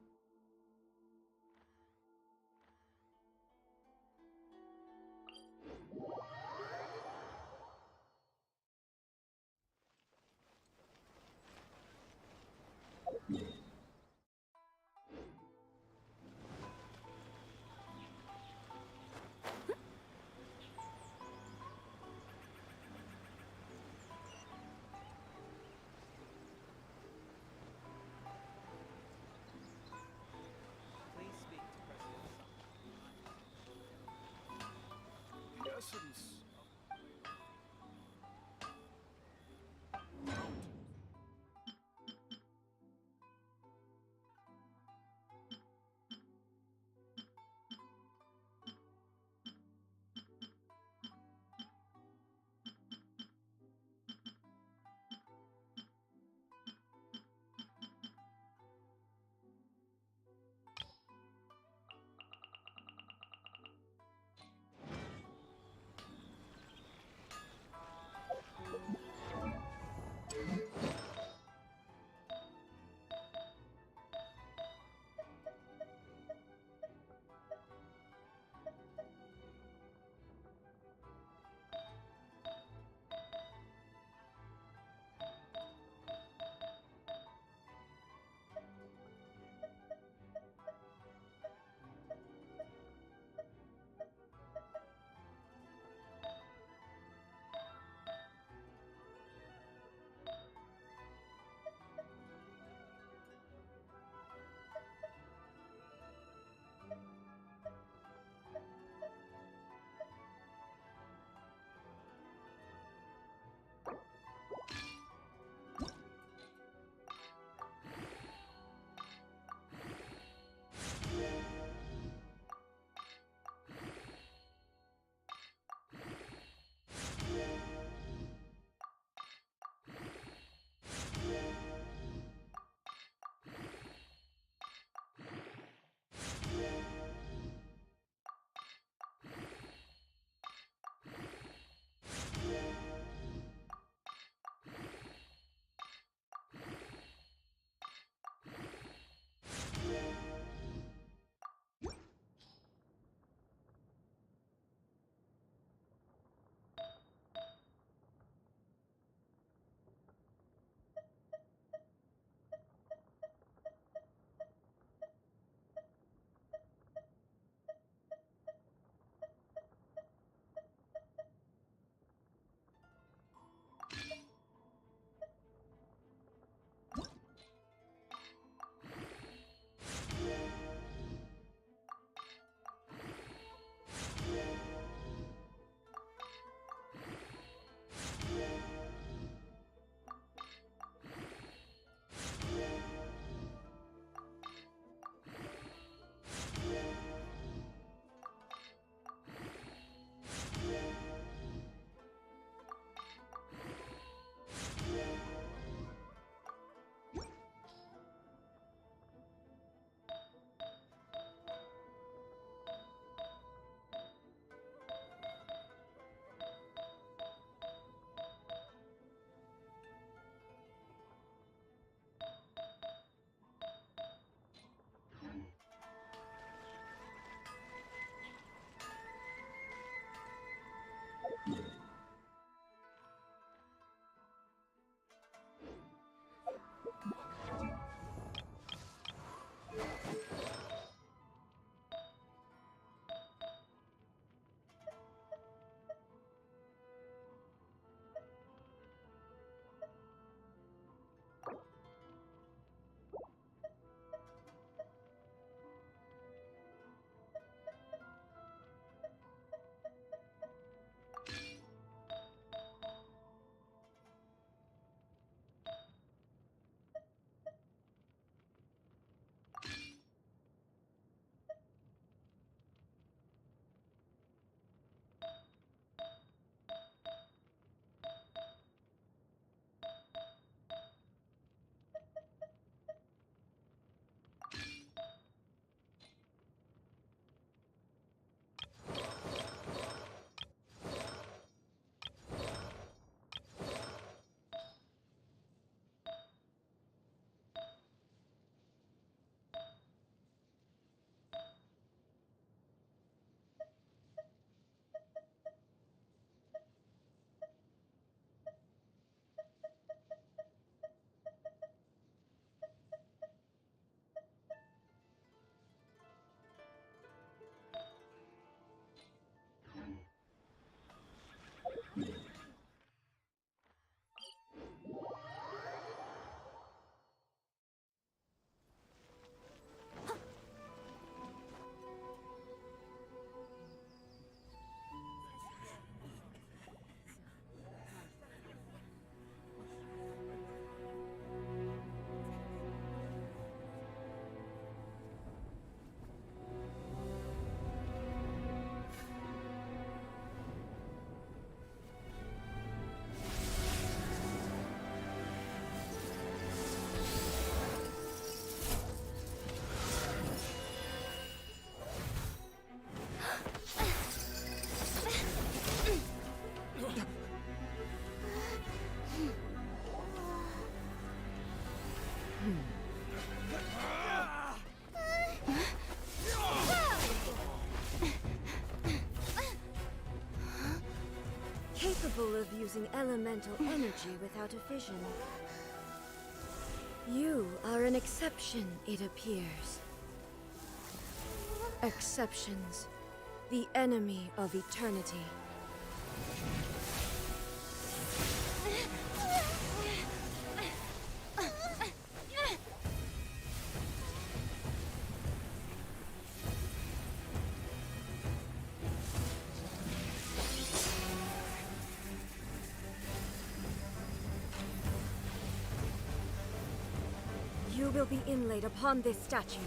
The essence. capable of using elemental energy without a fission. You are an exception, it appears. Exceptions. The enemy of eternity. You will be inlaid upon this statue.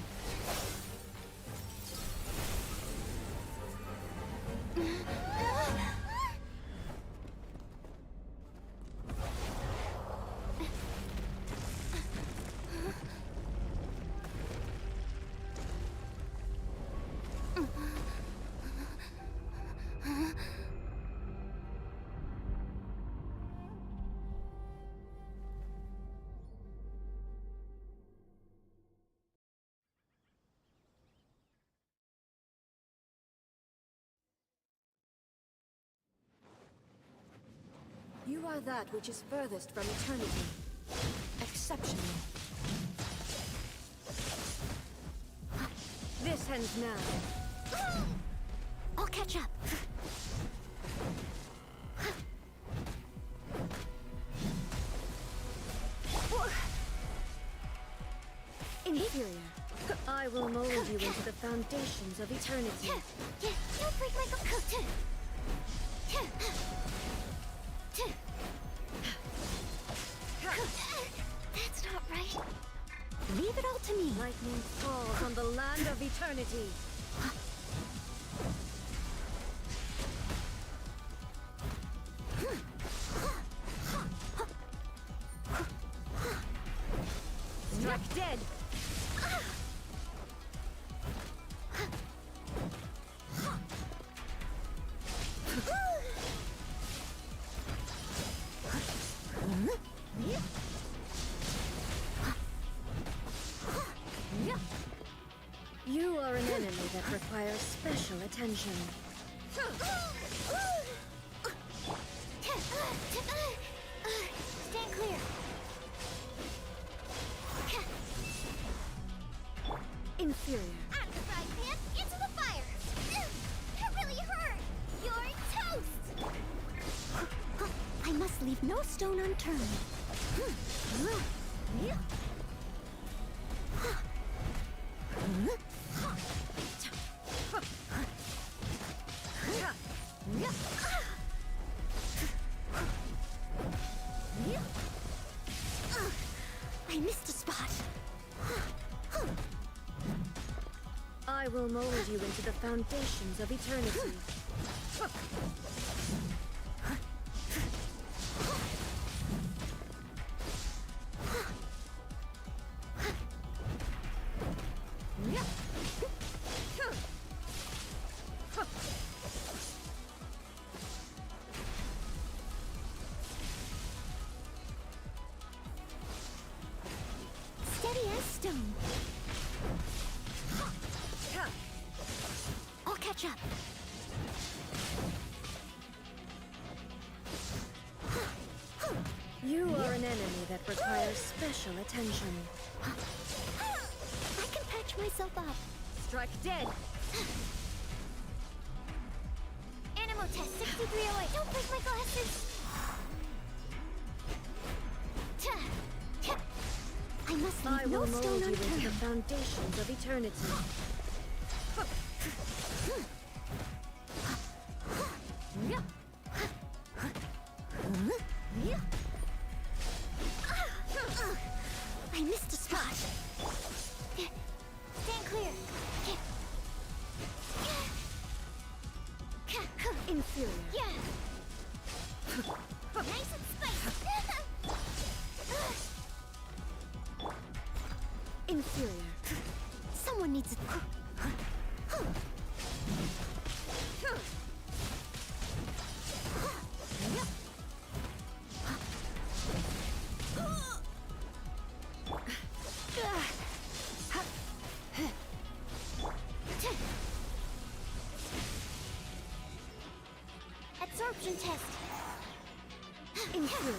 You are that which is furthest from eternity. Exceptional. This ends now. I'll catch up. Inferior. I will mold you into the foundations of eternity. Yeah, don't break my coat. That's not right. Leave it all to me. Lightning falls on the land of eternity. Struck dead. You are an enemy that requires special attention. Stand clear. Inferior. Out of the frying pan, into the fire. That really hurt. You're toast. I must leave no stone unturned. I missed a spot. I will mold you into the foundations of eternity. Steady as stone. I'll catch up. You are an enemy that requires special attention. I can patch myself up. Strike dead. Animo test 6308. Don't break my glasses. I must leave I no will mold stone you into the unturned. foundations of eternity. I missed a spot. Stand clear. Inferior. Yeah. Nice and spicy. Inferior. Someone needs a... Absorption test. Inferior.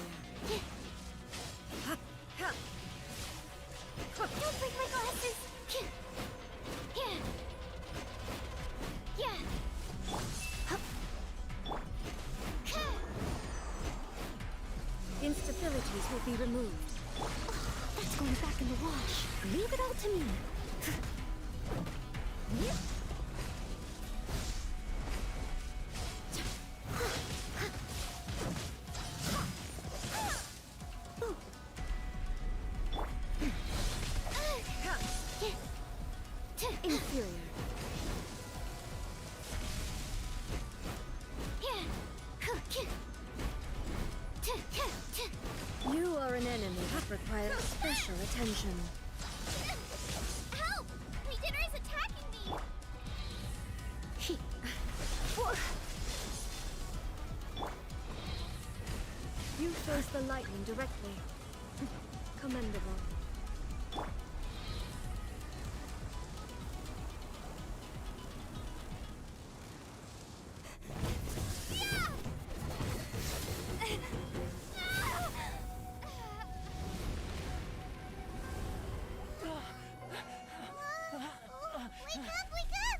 Don't break my glasses! Instabilities will be removed. That's going back in the wash. Leave it all to me. Inferior. You are an enemy that requires special attention. Help! Leader is attacking me! You face the lightning directly. Commendable. Wake up! Wake up!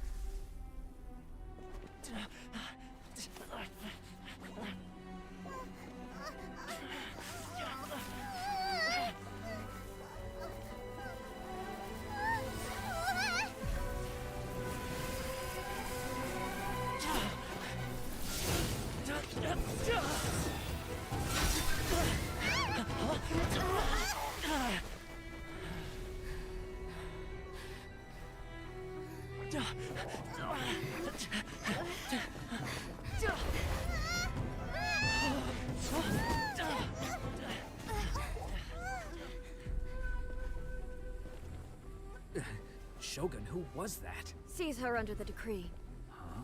Shogun, who was that? Seize her under the decree. Huh?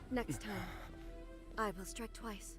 Next time, I will strike twice.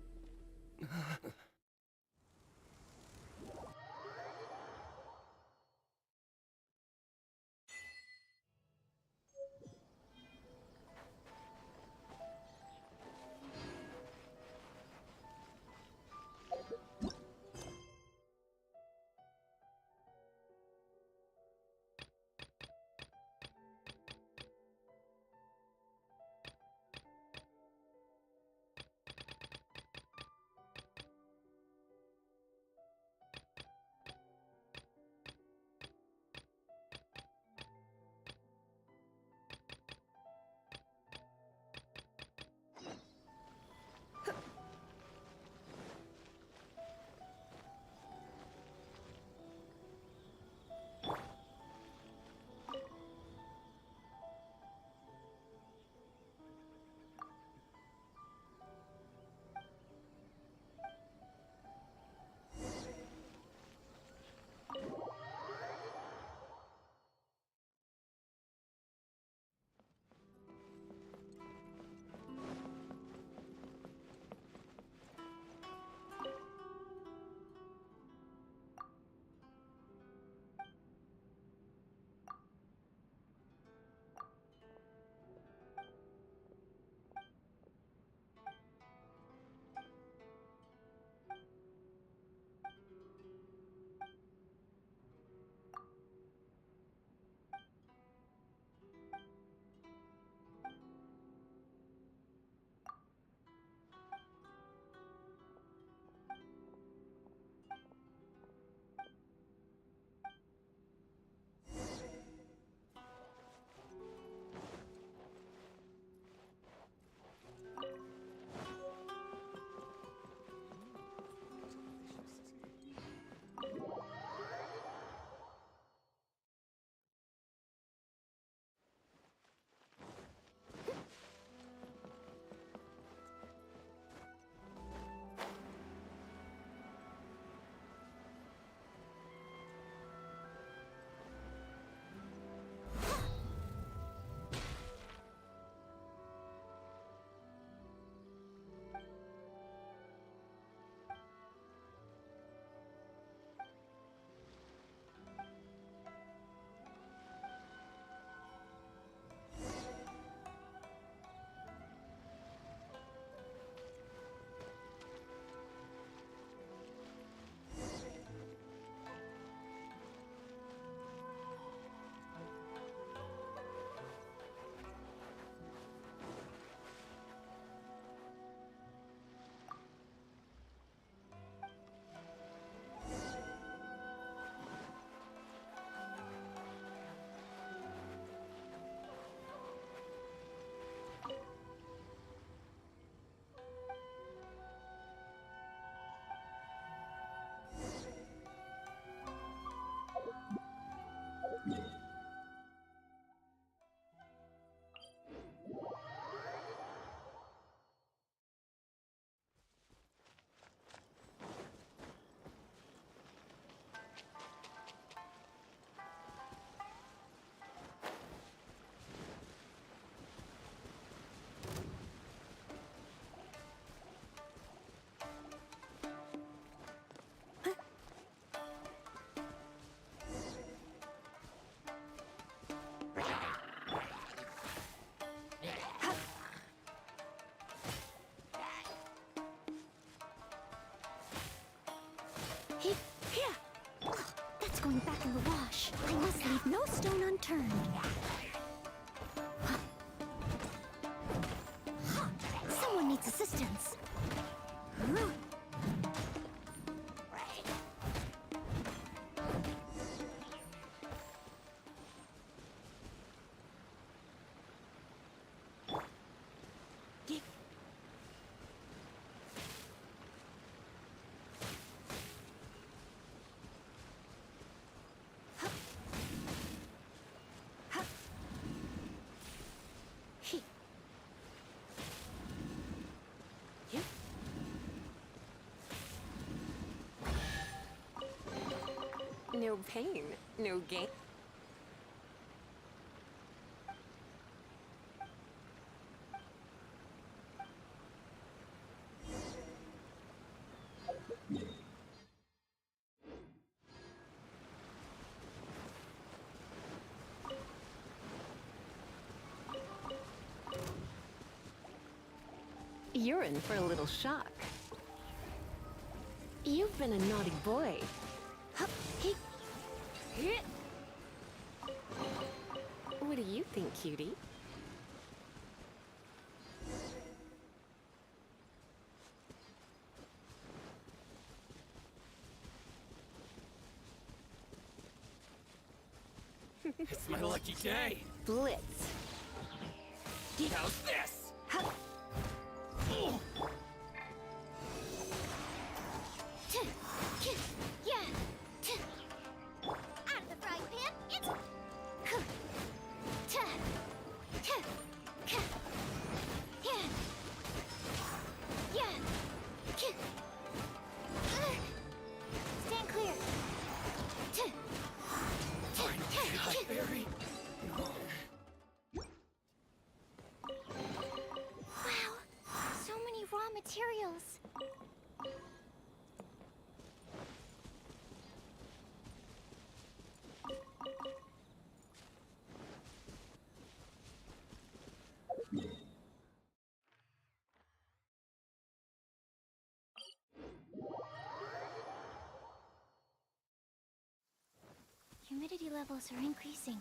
going back in the wash. I must leave no stone unturned. Someone needs assistance. No pain, no gain. You're in for a little shock. You've been a naughty boy. What do you think, cutie? It's my lucky day. Blitz. How's this? Out of the frying pan, it's... Stand clear. Wow, so many raw materials. Humidity levels are increasing.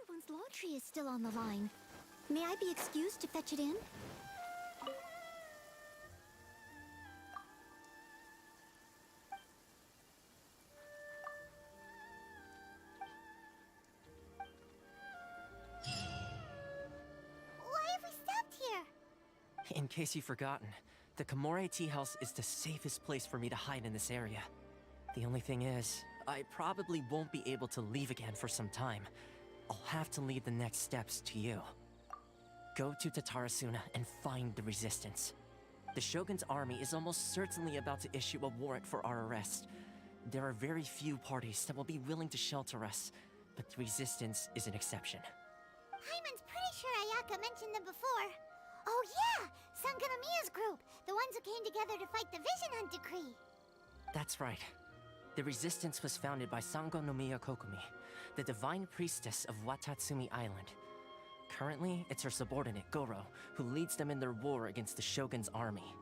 Everyone's laundry is still on the line. May I be excused to fetch it in? Why have we stopped here? In case you've forgotten, the Komore tea house is the safest place for me to hide in this area. The only thing is, I probably won't be able to leave again for some time. I'll have to leave the next steps to you. Go to Tatarasuna and find the Resistance. The Shogun's army is almost certainly about to issue a warrant for our arrest. There are very few parties that will be willing to shelter us, but the Resistance is an exception. Hyman's pretty sure Ayaka mentioned them before. Oh yeah! Sangonomiya's group! The ones who came together to fight the Vision Hunt Decree! That's right. The Resistance was founded by Sangonomiya Kokumi, the divine priestess of Watatsumi Island. Currently, it's her subordinate, Goro, who leads them in their war against the Shogun's army.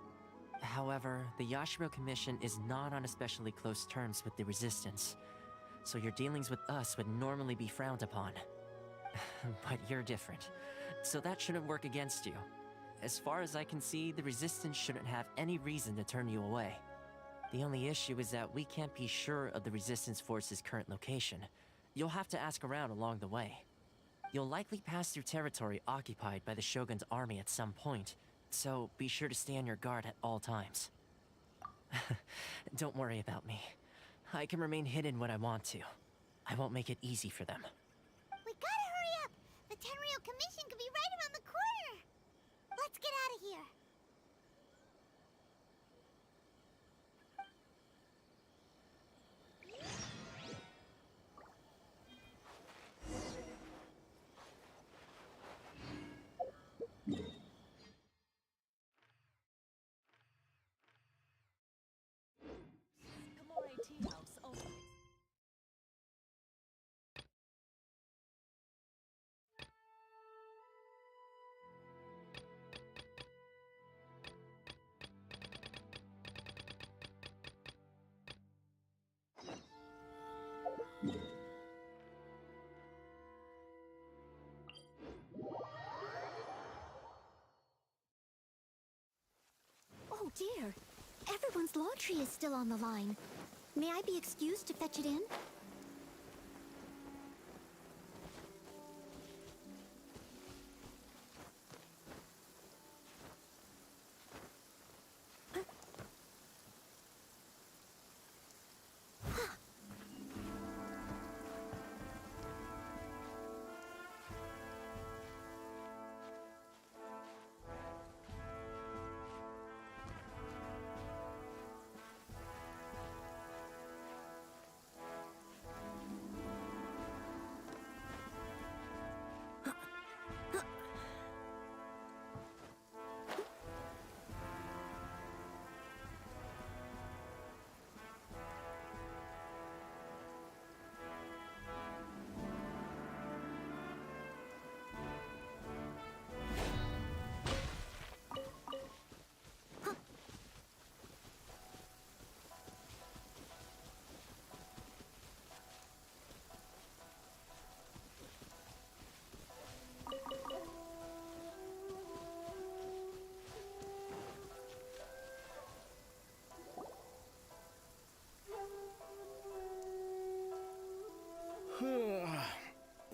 However, the Yashiro Commission is not on especially close terms with the Resistance, so your dealings with us would normally be frowned upon. But you're different, so that shouldn't work against you. As far as I can see, the Resistance shouldn't have any reason to turn you away. The only issue is that we can't be sure of the Resistance Force's current location. You'll have to ask around along the way. You'll likely pass through territory occupied by the Shogun's army at some point, so be sure to stay on your guard at all times. Don't worry about me. I can remain hidden when I want to. I won't make it easy for them. We gotta hurry up! The Tenryou Commission could be right around the corner! Let's get out of here! Komore Tea House only. Oh dear. Everyone's laundry is still on the line. May I be excused to fetch it in?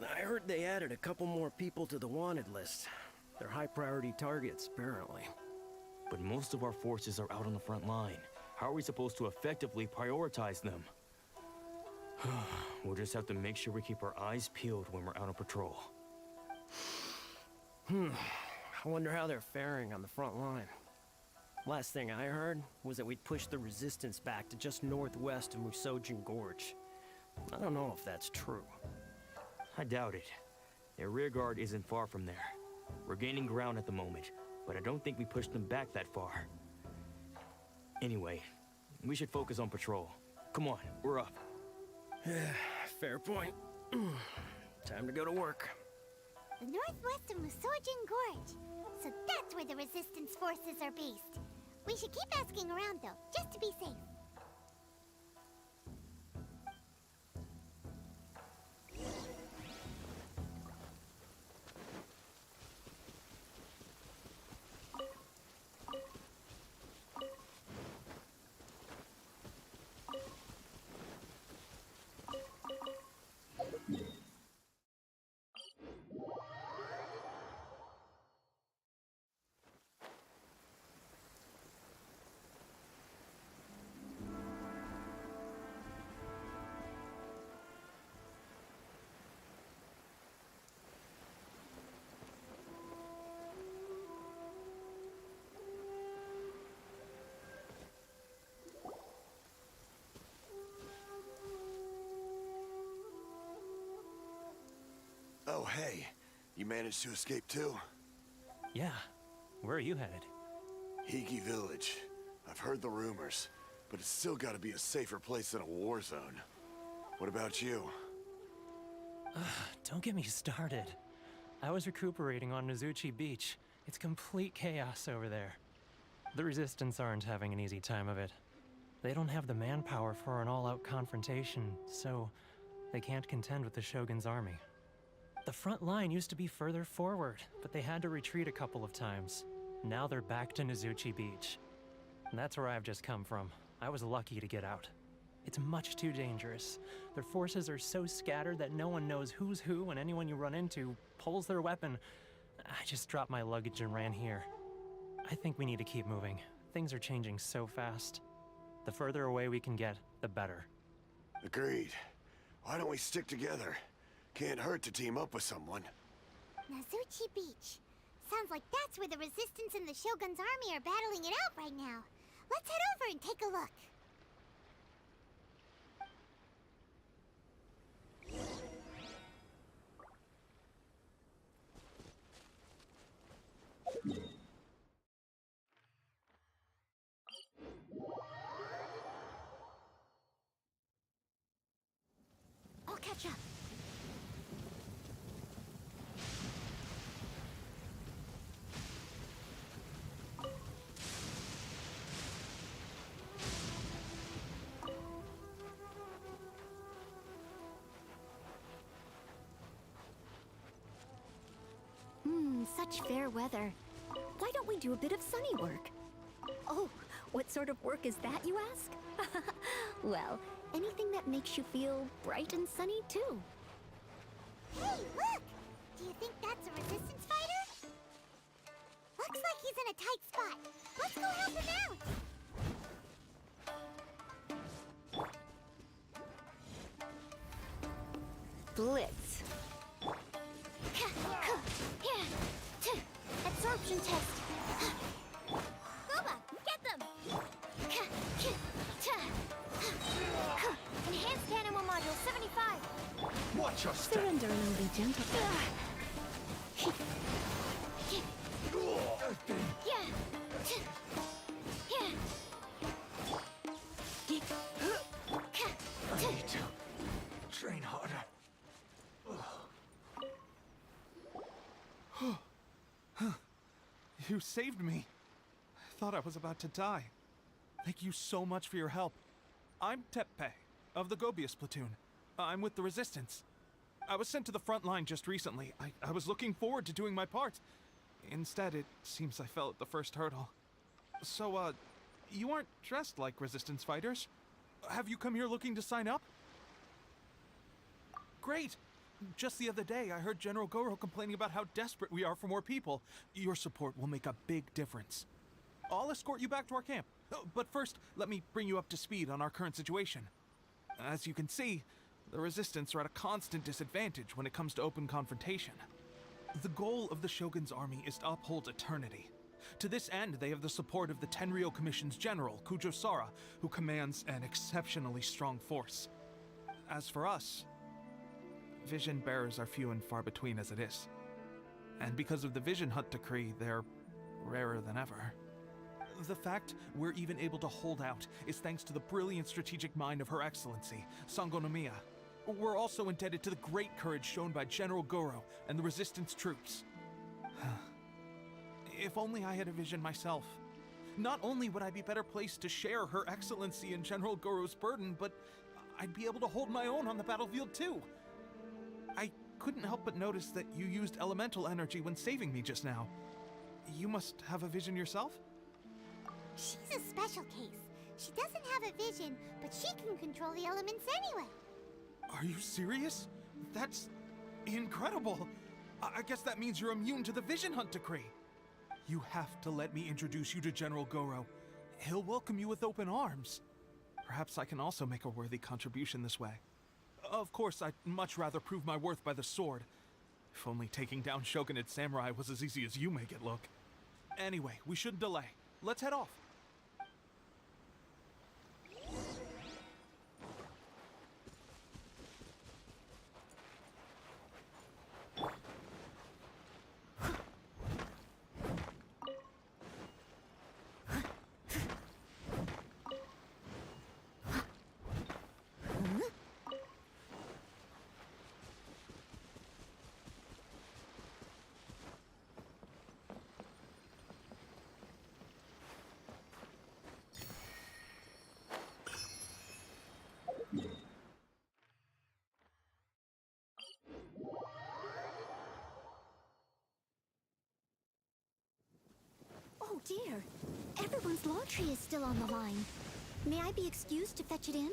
I heard they added a couple more people to the wanted list. They're high-priority targets, apparently. But most of our forces are out on the front line. How are we supposed to effectively prioritize them? We'll just have to make sure we keep our eyes peeled when we're out on patrol. I wonder how they're faring on the front line. Last thing I heard was that we'd pushed the Resistance back to just northwest of Musojin Gorge. I don't know if that's true. I doubt it. Their rear guard isn't far from there. We're gaining ground at the moment, but I don't think we pushed them back that far. Anyway, we should focus on patrol. Come on, we're up. Fair point. Time to go to work. The northwest of Musojin Gorge. So that's where the Resistance forces are based. We should keep asking around, though, just to be safe. Oh, hey. You managed to escape too? Yeah. Where are you headed? Higi Village. I've heard the rumors, but it's still gotta be a safer place than a war zone. What about you? Don't get me started. I was recuperating on Nozuchi Beach. It's complete chaos over there. The Resistance aren't having an easy time of it. They don't have the manpower for an all-out confrontation, so they can't contend with the Shogun's army. The front line used to be further forward, but they had to retreat a couple of times. Now they're back to Nozuchi Beach. That's where I've just come from. I was lucky to get out. It's much too dangerous. Their forces are so scattered that no one knows who's who, and anyone you run into pulls their weapon. I just dropped my luggage and ran here. I think we need to keep moving. Things are changing so fast. The further away we can get, the better. Agreed. Why don't we stick together? Can't hurt to team up with someone. Nozuchi Beach. Sounds like that's where the Resistance and the Shogun's army are battling it out right now. Let's head over and take a look. I'll catch up. Such fair weather. Why don't we do a bit of sunny work? Oh, what sort of work is that, you ask? Well, anything that makes you feel bright and sunny, too. Hey, look! Do you think that's a Resistance fighter? Looks like he's in a tight spot. Let's go help him out! Blitz. Absorption test. Goba, get them! Enhanced animal module 75. Watch your step! Surrender and I'll be gentle. I need to train harder. You saved me. I thought I was about to die. Thank you so much for your help. I'm Teppei, of the Gobius platoon. I'm with the Resistance. I was sent to the front line just recently. I was looking forward to doing my part. Instead, it seems I fell at the first hurdle. So, you aren't dressed like Resistance fighters. Have you come here looking to sign up? Great! Just the other day, I heard General Goro complaining about how desperate we are for more people. Your support will make a big difference. I'll escort you back to our camp. But first, let me bring you up to speed on our current situation. As you can see, the Resistance are at a constant disadvantage when it comes to open confrontation. The goal of the Shogun's army is to uphold eternity. To this end, they have the support of the Tenryou Commission's general, Kujosara, who commands an exceptionally strong force. As for us, vision bearers are few and far between as it is. And because of the Vision Hunt decree, they're rarer than ever. The fact we're even able to hold out is thanks to the brilliant strategic mind of Her Excellency, Sango Nomiya. We're also indebted to the great courage shown by General Goro and the Resistance troops. If only I had a vision myself. Not only would I be better placed to share Her Excellency and General Goro's burden, but I'd be able to hold my own on the battlefield too. I couldn't help but notice that you used elemental energy when saving me just now. You must have a vision yourself? She's a special case. She doesn't have a vision, but she can control the elements anyway. Are you serious? That's incredible. I guess that means you're immune to the Vision Hunt decree. You have to let me introduce you to General Goro. He'll welcome you with open arms. Perhaps I can also make a worthy contribution this way. Of course, I'd much rather prove my worth by the sword. If only taking down Shogunate samurai was as easy as you make it look. Anyway, we shouldn't delay. Let's head off. Oh dear. Everyone's laundry is still on the line. May I be excused to fetch it in?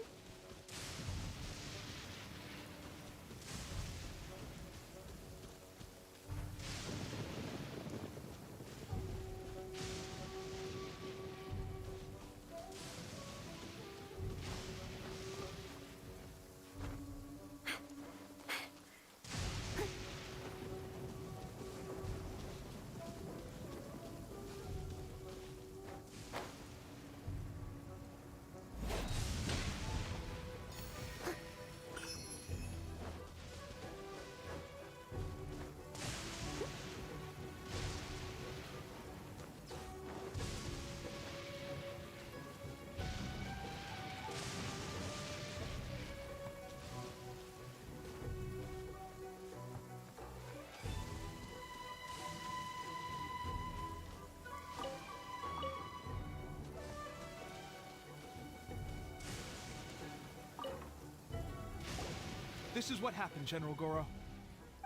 This is what happened, General Goro.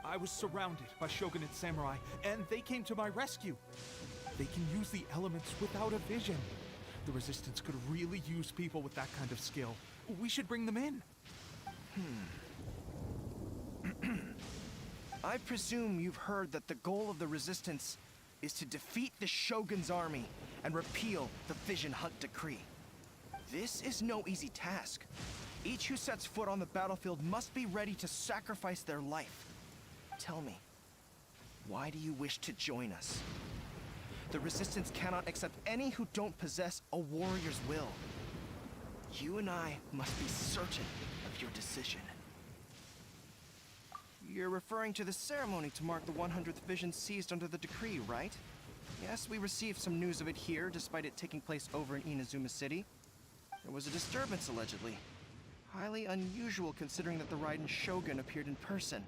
I was surrounded by Shogunate samurai, and they came to my rescue. They can use the elements without a vision. The Resistance could really use people with that kind of skill. We should bring them in. I presume you've heard that the goal of the Resistance is to defeat the Shogun's army and repeal the Vision Hunt Decree. This is no easy task. Each who sets foot on the battlefield must be ready to sacrifice their life. Tell me, why do you wish to join us? The Resistance cannot accept any who don't possess a warrior's will. You and I must be certain of your decision. You're referring to the ceremony to mark the 100th Vision seized under the decree, right? Yes, we received some news of it here, despite it taking place over in Inazuma City. There was a disturbance, allegedly. Highly unusual considering that the Raiden Shogun appeared in person.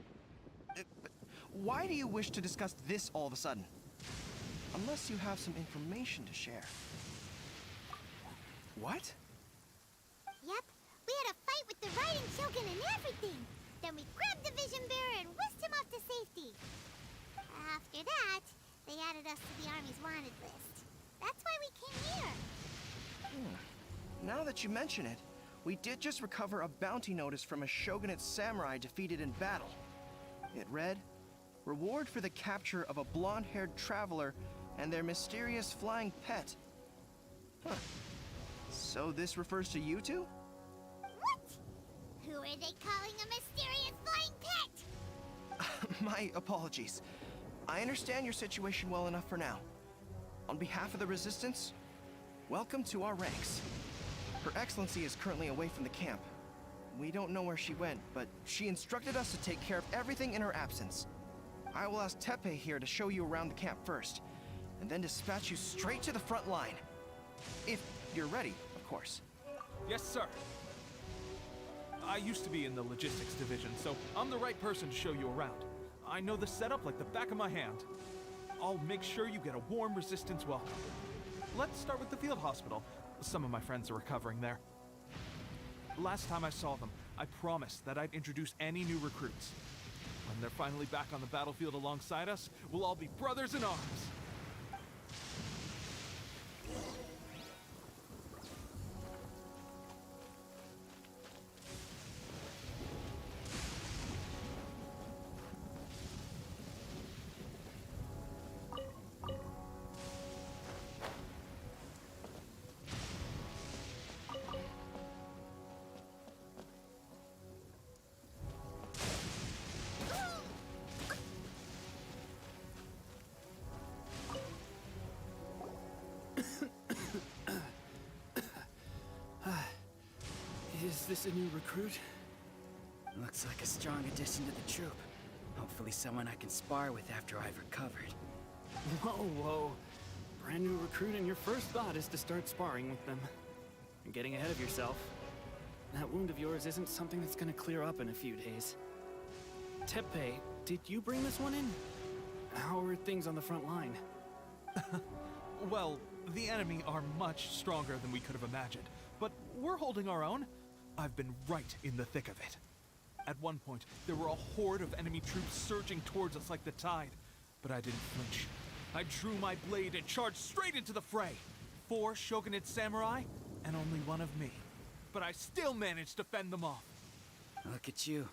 Why do you wish to discuss this all of a sudden? Unless you have some information to share. What? Yep, we had a fight with the Raiden Shogun and everything. Then we grabbed the Vision Bearer and whisked him off to safety. After that, they added us to the Army's wanted list. That's why we came here. Now that you mention it, we did just recover a bounty notice from a Shogunate samurai defeated in battle. It read, "Reward for the capture of a blonde-haired traveler and their mysterious flying pet." Huh. So this refers to you two? What? Who are they calling a mysterious flying pet? My apologies. I understand your situation well enough for now. On behalf of the Resistance, welcome to our ranks. Her Excellency is currently away from the camp. We don't know where she went, but she instructed us to take care of everything in her absence. I will ask Teppei here to show you around the camp first, and then dispatch you straight to the front line. If you're ready, of course. Yes, sir. I used to be in the logistics division, so I'm the right person to show you around. I know the setup like the back of my hand. I'll make sure you get a warm Resistance welcome. Let's start with the field hospital. Some of my friends are recovering there. Last time I saw them, I promised that I'd introduce any new recruits. When they're finally back on the battlefield alongside us, we'll all be brothers in arms. Is this a new recruit? Looks like a strong addition to the troop. Hopefully someone I can spar with after I've recovered. Whoa. Brand new recruit and your first thought is to start sparring with them. You're getting ahead of yourself. That wound of yours isn't something that's gonna clear up in a few days. Teppei, did you bring this one in? How are things on the front line? Well, the enemy are much stronger than we could have imagined, but we're holding our own. I've been right in the thick of it. At one point, there were a horde of enemy troops surging towards us like the tide, but I didn't flinch. I drew my blade and charged straight into the fray. 4 shogunate samurai, and only one of me. But I still managed to fend them off. Look at you.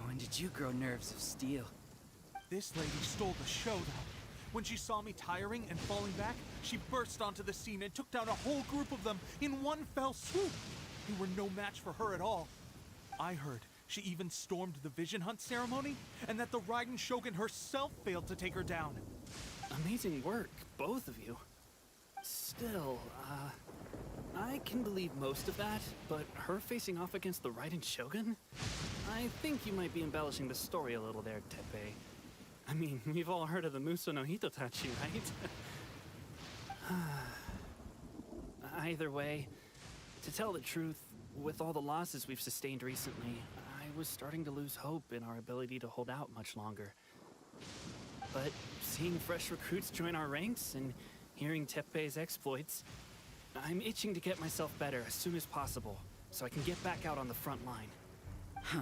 When did you grow nerves of steel? This lady stole the show, though. When she saw me tiring and falling back, she burst onto the scene and took down a whole group of them in one fell swoop. We were no match for her at all. I heard she even stormed the vision hunt ceremony, and that the Raiden Shogun herself failed to take her down. Amazing work, both of you. Still, I can believe most of that, but her facing off against the Raiden Shogun? I think you might be embellishing the story a little there, Teppei. I mean, we've all heard of the Muso no Hitotachi, right? Either way, to tell the truth, with all the losses we've sustained recently, I was starting to lose hope in our ability to hold out much longer. But seeing fresh recruits join our ranks and hearing Teppei's exploits, I'm itching to get myself better as soon as possible, so I can get back out on the front line. Huh.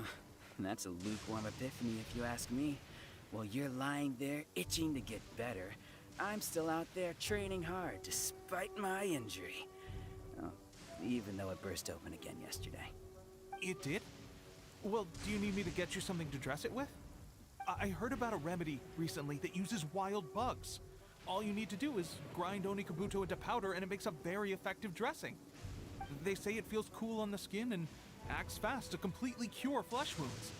That's a lukewarm epiphany if you ask me. While you're lying there itching to get better, I'm still out there training hard despite my injury. Oh, even though it burst open again yesterday. It did? Well, do you need me to get you something to dress it with? I heard about a remedy recently that uses wild bugs. All you need to do is grind Onikabuto into powder and it makes a very effective dressing. They say it feels cool on the skin and acts fast to completely cure flesh wounds.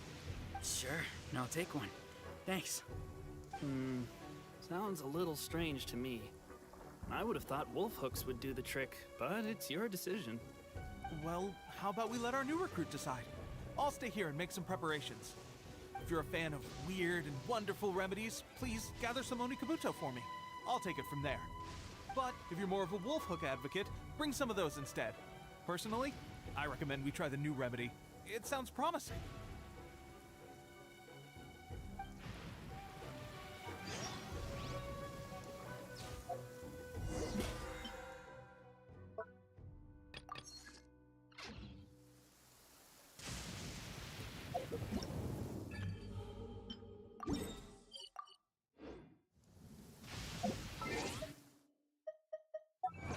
Sure, I'll take one. Thanks. Sounds a little strange to me. I would have thought wolf hooks would do the trick, but it's your decision. Well, how about we let our new recruit decide? I'll stay here and make some preparations. If you're a fan of weird and wonderful remedies, please gather some Onikabuto for me. I'll take it from there. But if you're more of a wolf hook advocate, bring some of those instead. Personally, I recommend we try the new remedy. It sounds promising.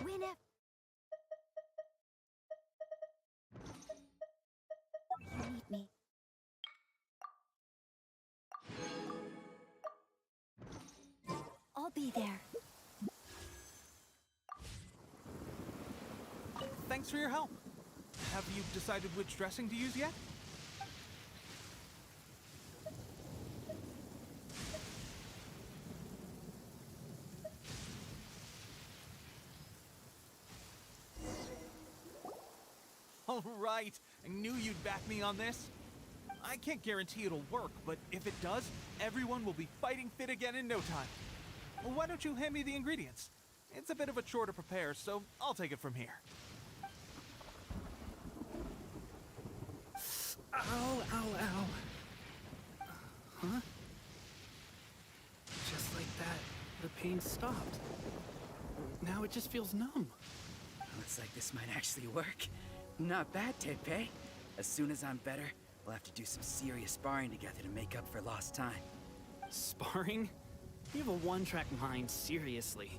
Whenever you need me. I'll be there. Thanks for your help. Have you decided which dressing to use yet? All right, I knew you'd back me on this. I can't guarantee it'll work, but if it does, everyone will be fighting fit again in no time. Well, why don't you hand me the ingredients? It's a bit of a chore to prepare, so I'll take it from here. Ow, ow, ow. Huh? Just like that, the pain stopped. Now it just feels numb. Looks like this might actually work. Not bad, Teppei. As soon as I'm better, we'll have to do some serious sparring together to make up for lost time. Sparring? You have a one-track mind, seriously.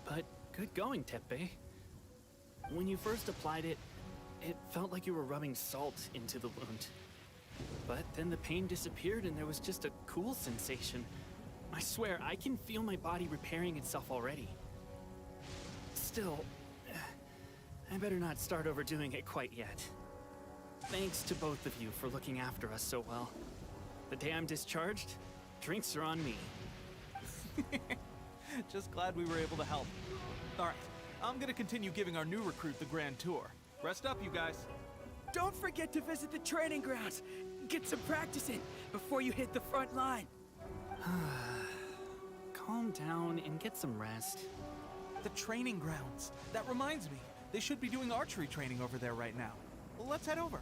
But good going, Teppei. When you first applied it, it felt like you were rubbing salt into the wound. But then the pain disappeared and there was just a cool sensation. I swear, I can feel my body repairing itself already. Still, I better not start overdoing it quite yet. Thanks to both of you for looking after us so well. The day I'm discharged, drinks are on me. Just glad we were able to help. All right, I'm gonna continue giving our new recruit the grand tour. Rest up, you guys. Don't forget to visit the training grounds. Get some practice in before you hit the front line. Calm down and get some rest. The training grounds. That reminds me, they should be doing archery training over there right now. Well, let's head over.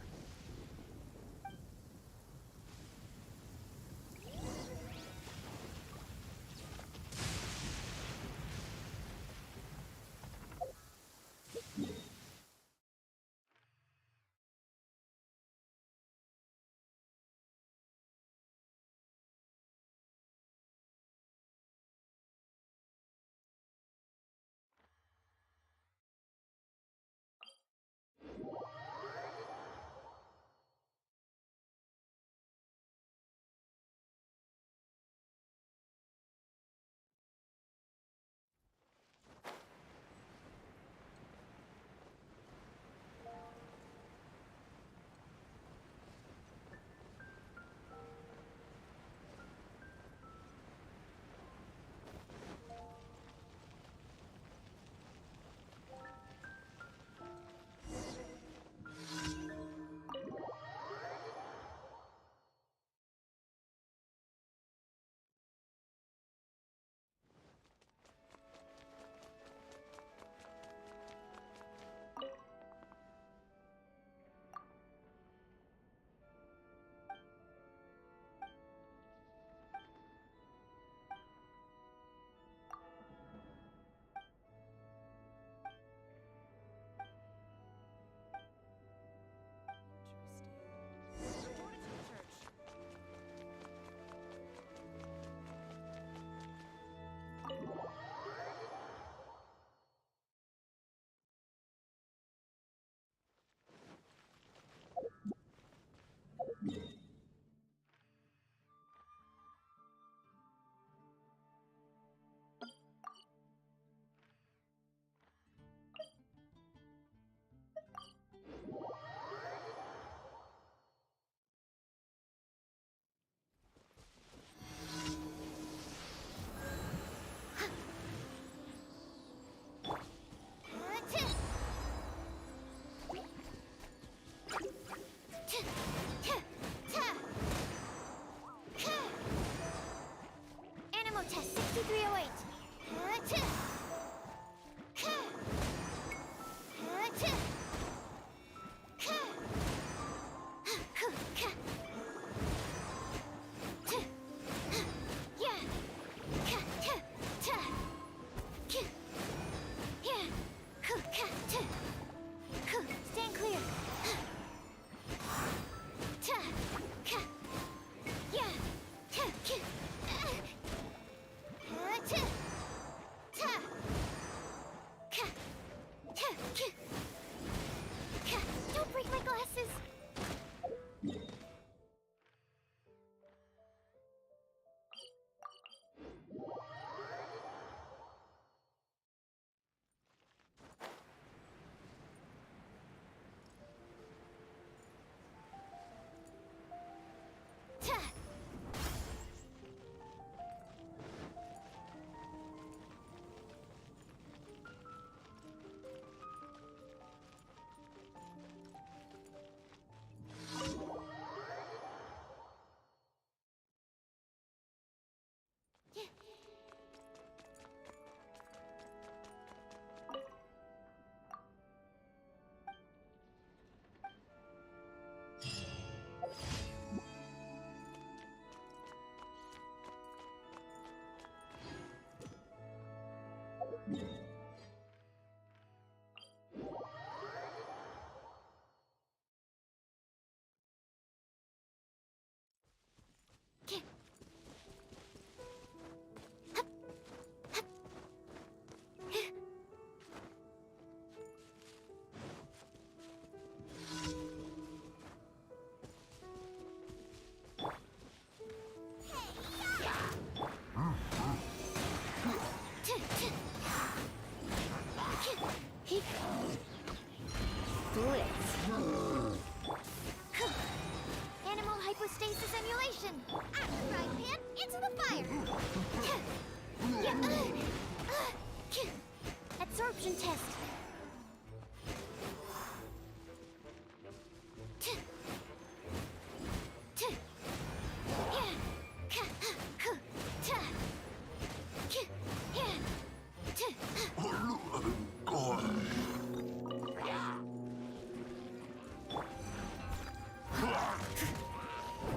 Absorption test.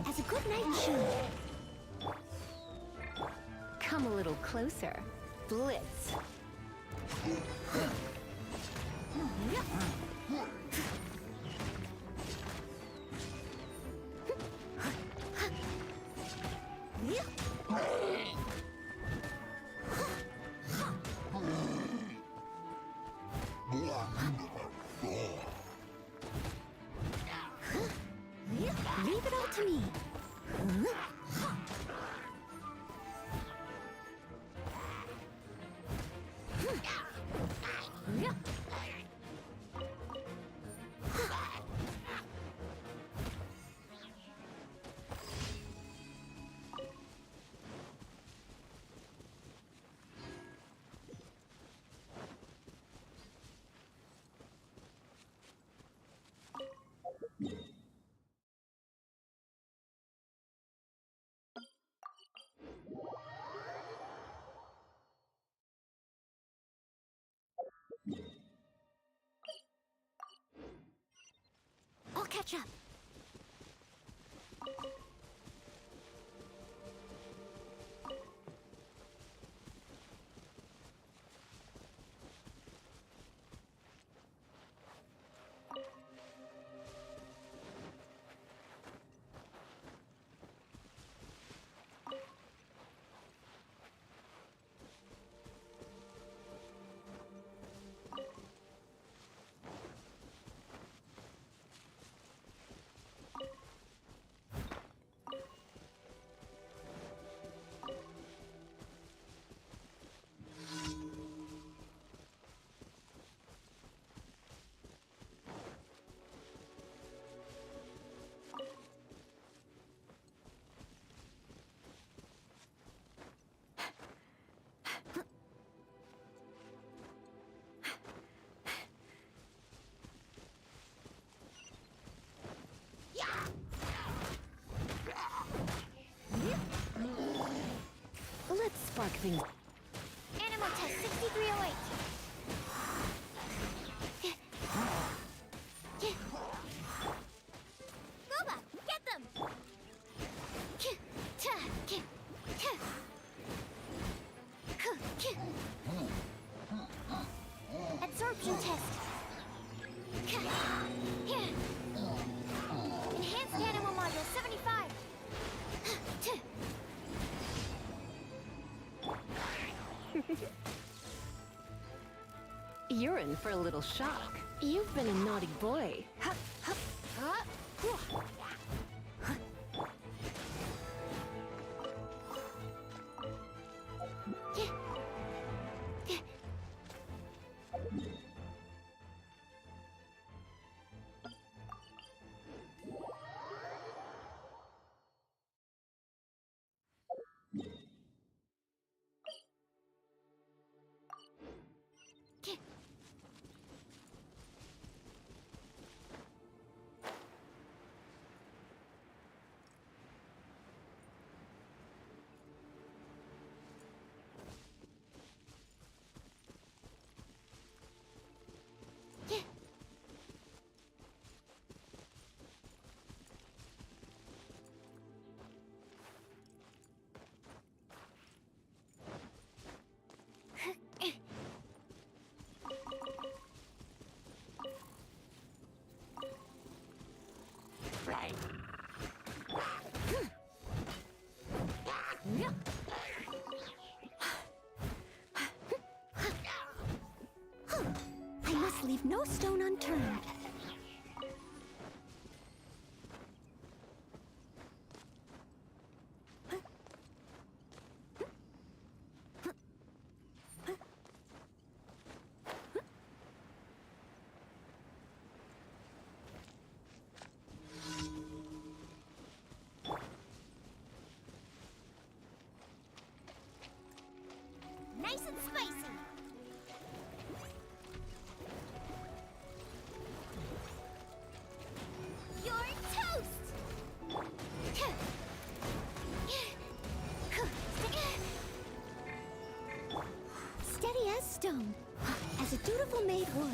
As a good night shoe. Come a little closer. Blitz. Leave it all to me. I'll catch up. Let's spark things. Animal test 6308. Boba, get them! Absorption test. Enhanced animal module 75. You're in for a little shock. You've been a naughty boy. I must leave no stone unturned. this stone, as a dutiful maid would.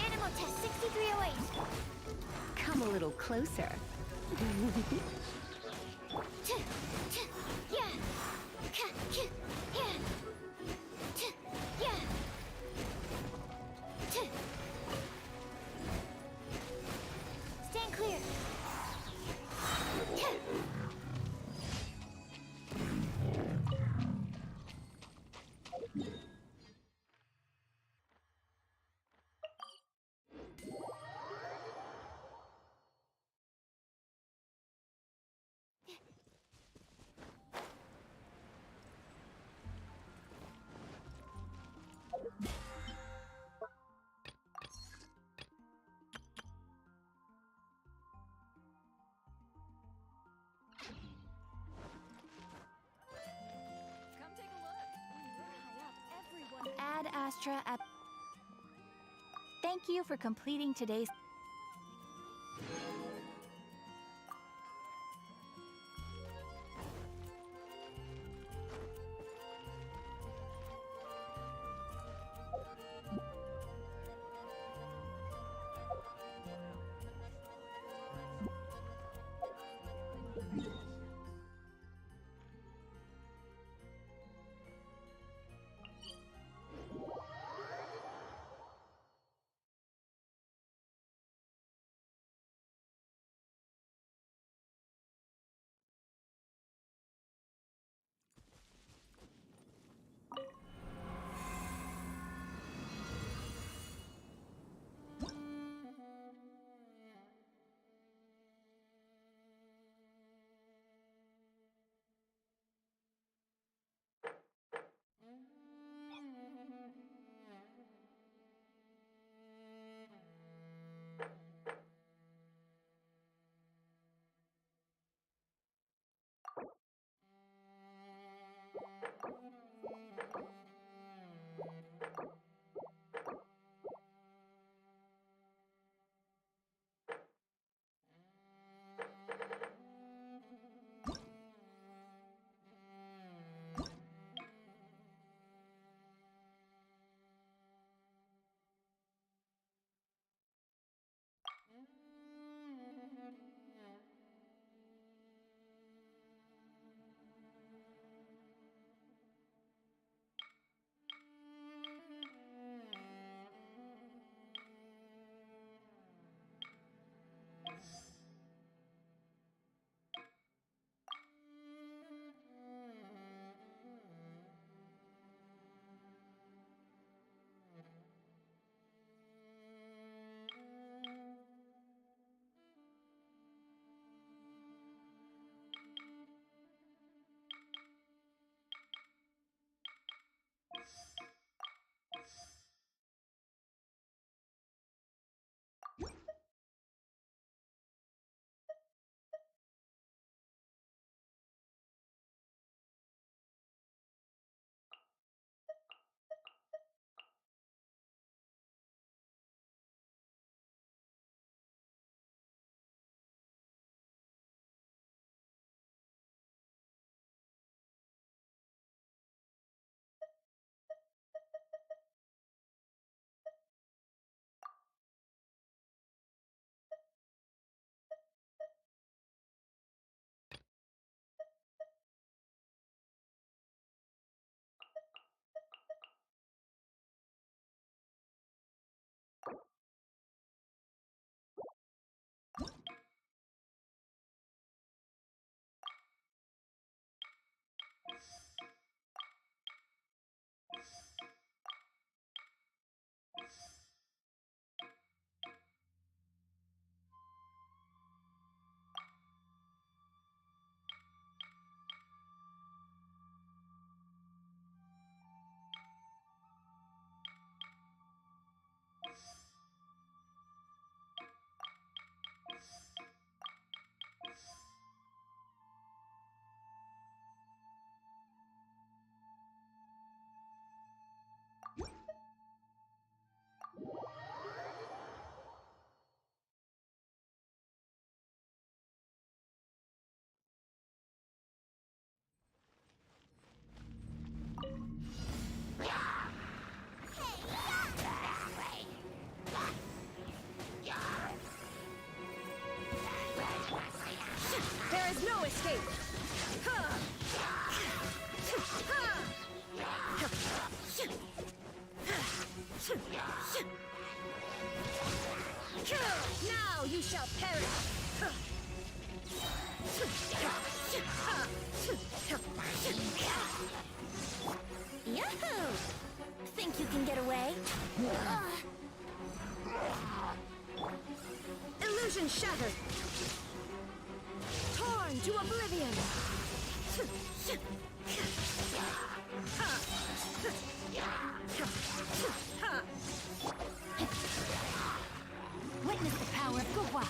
Animal test 6308. Come a little closer. Stand clear. Ad Astra at. Thank you for completing today's. There's no escape! Now you shall perish! Yahoo! Think you can get away? Illusion shattered! Torn to oblivion! Witness the power of Gugwa!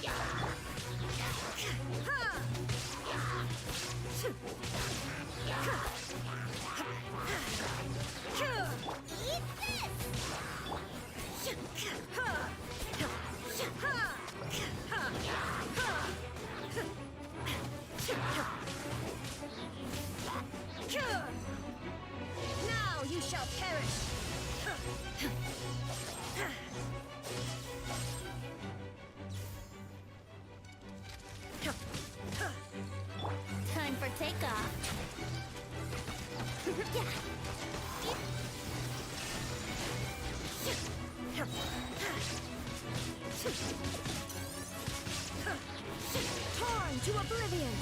Eat this! Now you shall perish! Time for takeoff. Torn to oblivion!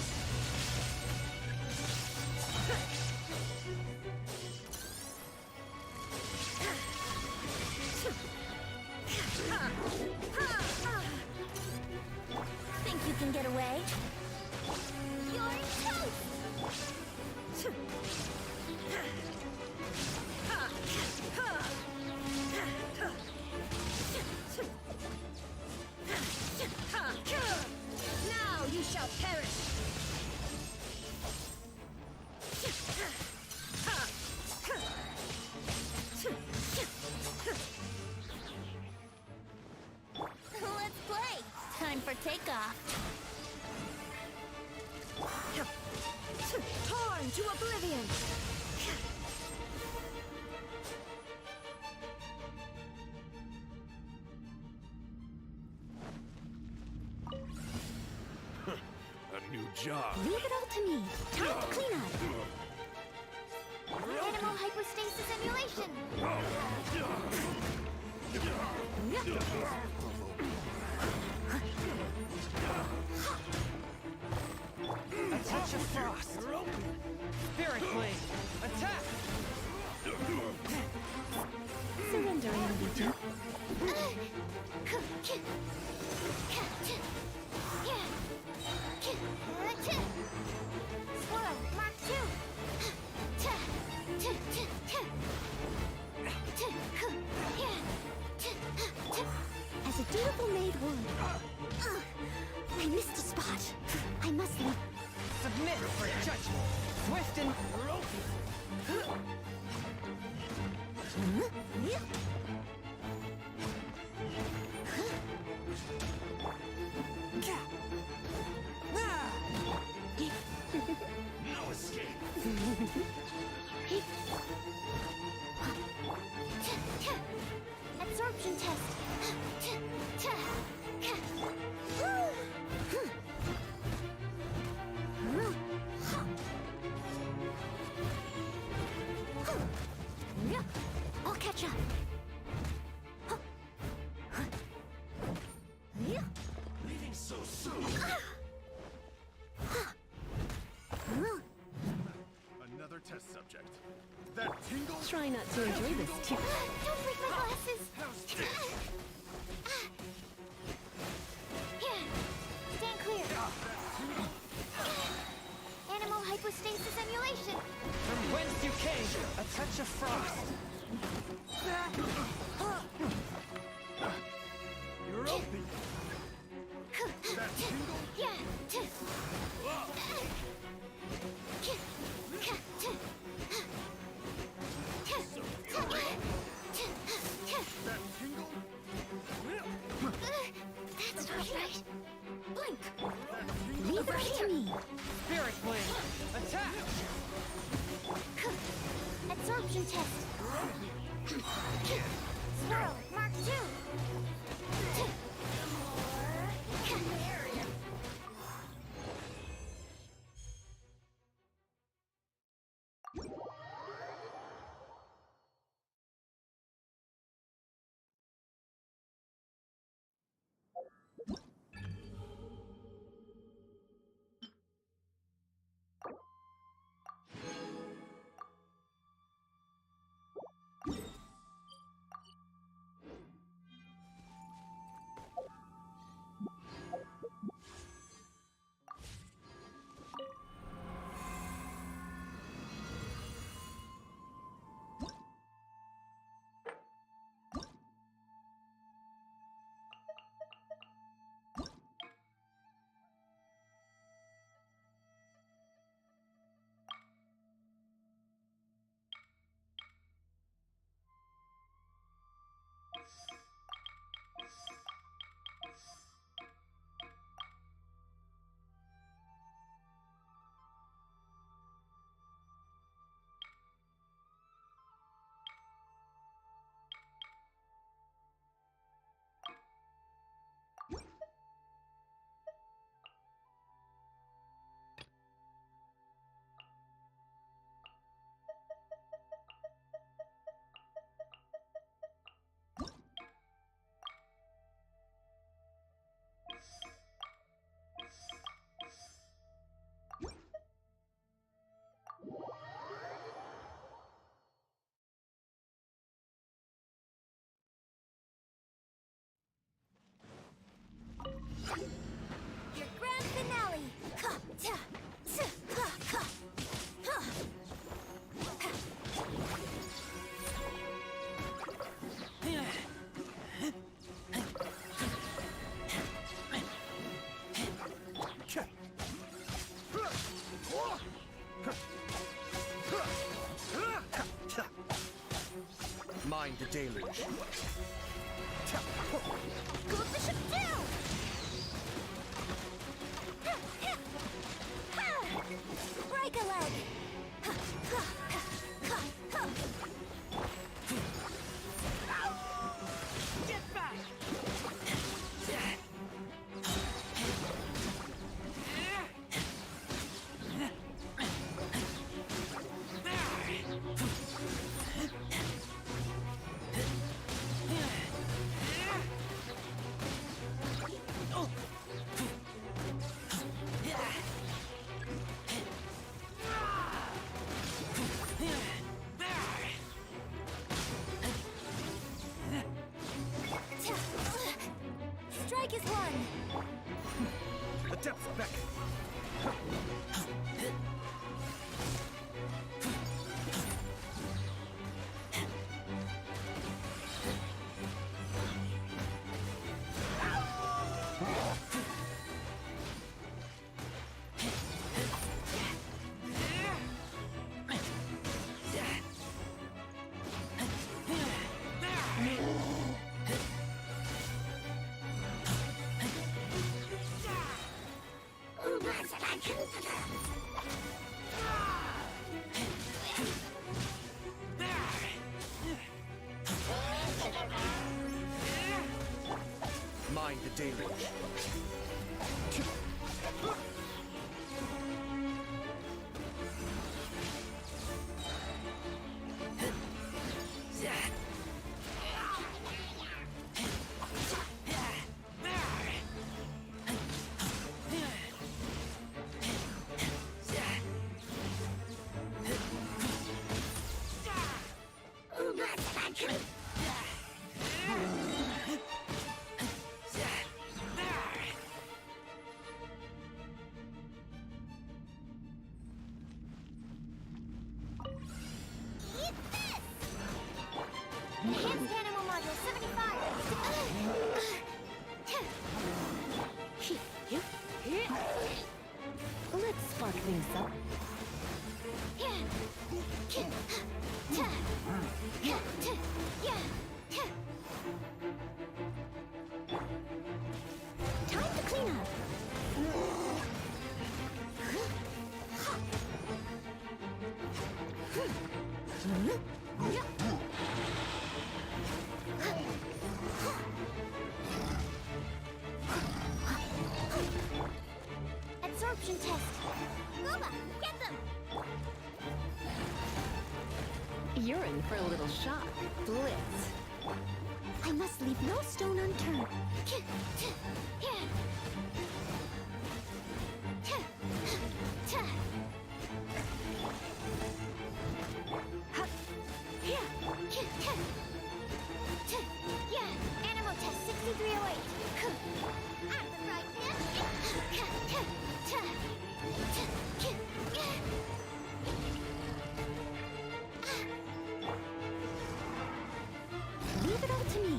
Think you can get away? You're toast! Now you shall perish! Let's play. Time for takeoff. Torn to oblivion! A new job. Leave it all to me. Time to clean up. Animal hypostasis emulation! A touch of frost. Spirit blade. Attack. Surrendering, Legion. Swirl, Mark 2! As a dutiful maid would. I missed a spot. I must leave. Submit for judgment. Swift and... No escape. Absorption test. I'll catch up. Leaving so soon. Another test subject. That tingle? Try not to enjoy this too. Don't break my glasses! Here, stand clear. Animal hypostasis emulation. From whence you came, a touch of frost. You're open. That tingle? That tingle? That's not right. Blink. Leave it to me. Spirit blade. Attack. Absorption test. Swirl, Mark 2. deluge. Goes the ship too! Break a leg! Get back! Strike is one! The depths beckon. Mind the deluge. Enhanced Animal Module 75! Let's spark things up. Time to clean up! Absorption test. Booba, get them! You're in for a little shock. Blitz. I must leave no stone unturned. Yeah, Animal Test 6308. Out of the frying Leave it all to me.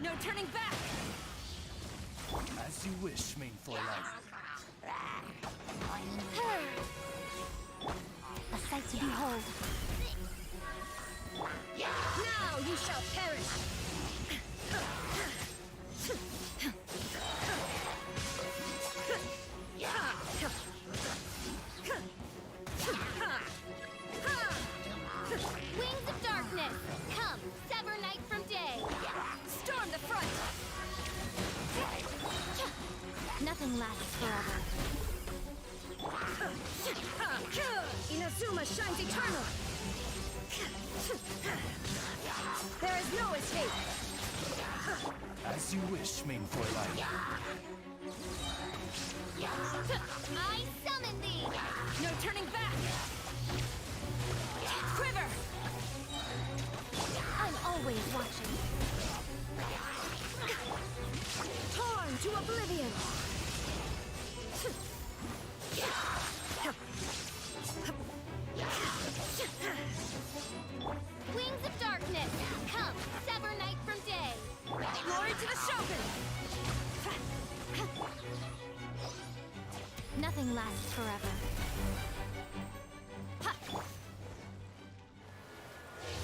No turning back! As you wish, main Fräulein. A sight to behold. Now you shall perish! Wings of darkness, come, sever night from day. Storm the front! Nothing lasts forever. Inazuma shines eternal! There is no escape! As you wish, main Fräulein. I summon thee! No turning back! Quiver! I'm always watching. Torn to oblivion! Wings of darkness, come, sever night from day. Glory to the Shogun! Nothing lasts forever.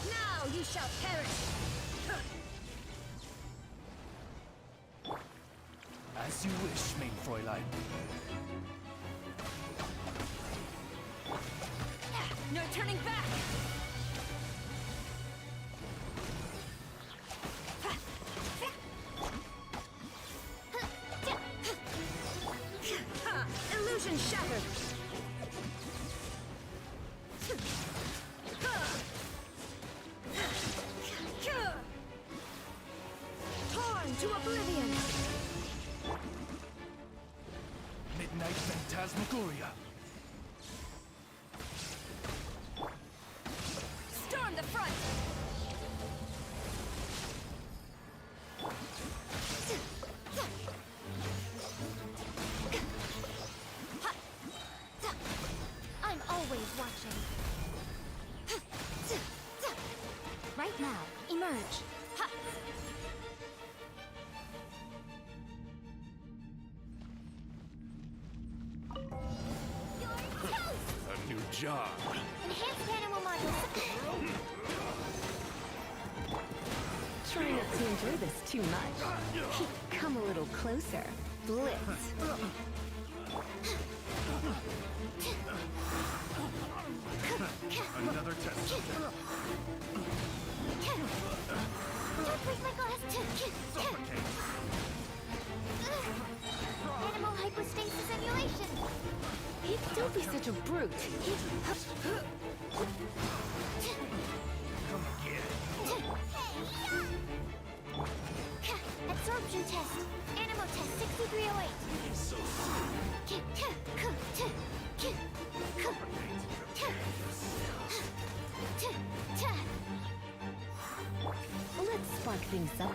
Now you shall perish! As you wish, main Fräulein. No turning back! Illusion shattered! Torn to oblivion! Midnight Phantasmagoria. Storm the front! I'm always watching. Right now, emerge. A new job. Enhanced animal modules. Try not to enjoy this too much. Come a little closer. Blitz. Another test subject. Don't break my glass. Suffocate. Animal hypostasis emulation. Don't be such a brute. Come again. Absorption test. Animal test 6308. So Let's spark things up.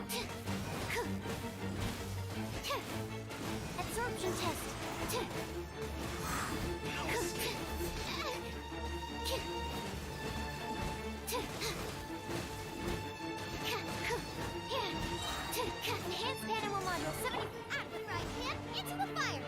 Absorption test. Enhanced animal module 70. Out of the right hand, into the fire.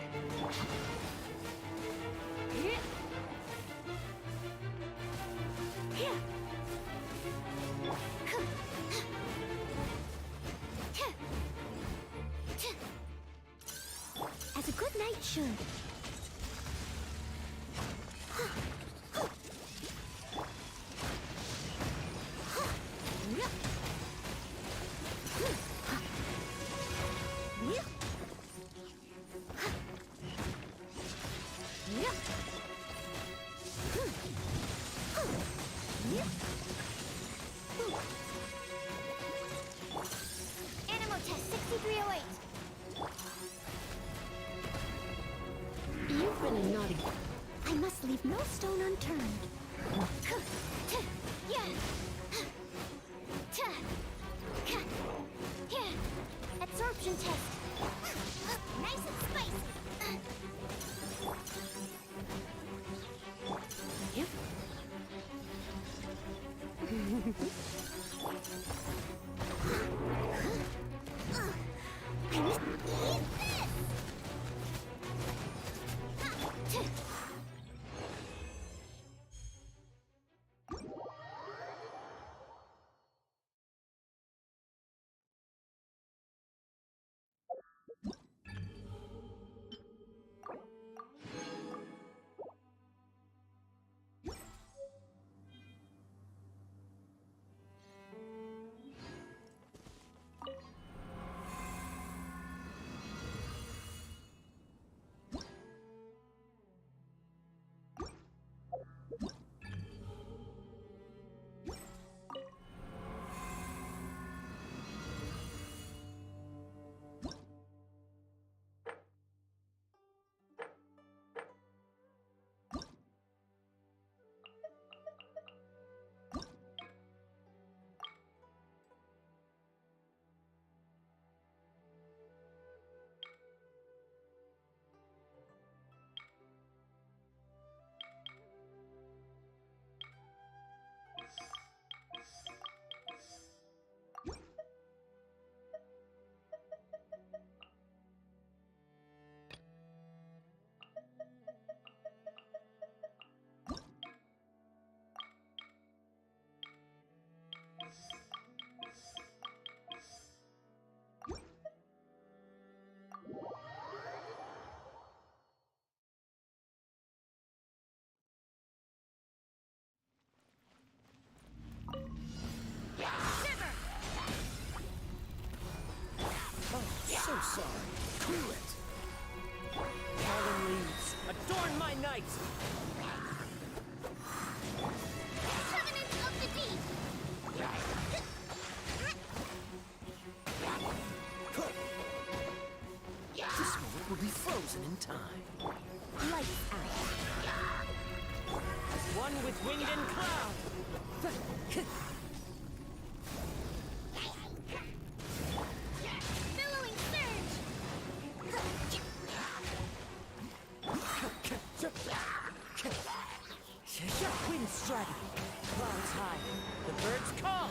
night should. Animal test 6308. You've been a naughty. I must leave no stone unturned. Absorption test. Nice and spicy. Yep. I must eat this. So sorry. Cool it. Fallen leaves, adorn my night! Covenant of the Deep. This moment will be frozen in time. Lights out. As one with wind and cloud! Billowing surge. Wind striking, clouds high, the birds call!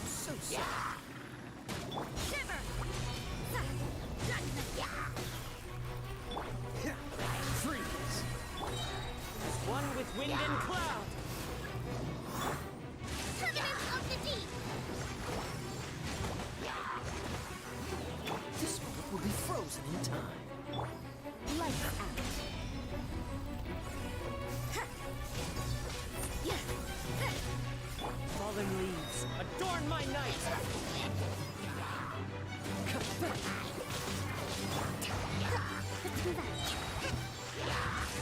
So sad. Shiver. Freeze! As one with wind and cloud! Covenant of the Deep. This moment will be frozen in time. Lights out. Fallen leaves, adorn my night!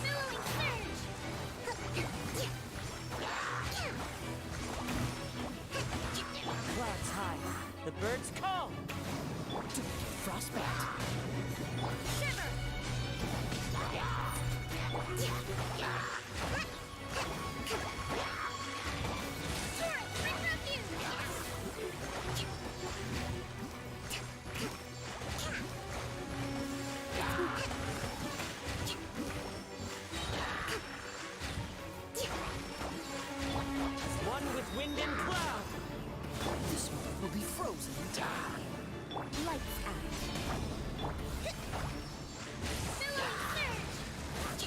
Billowing surge. Clouds high, the birds call! Frostbite! Shiver. Torrent, bring refuge. One with wind and cloud! This moment will be frozen in time. Lights out. Billowing surge.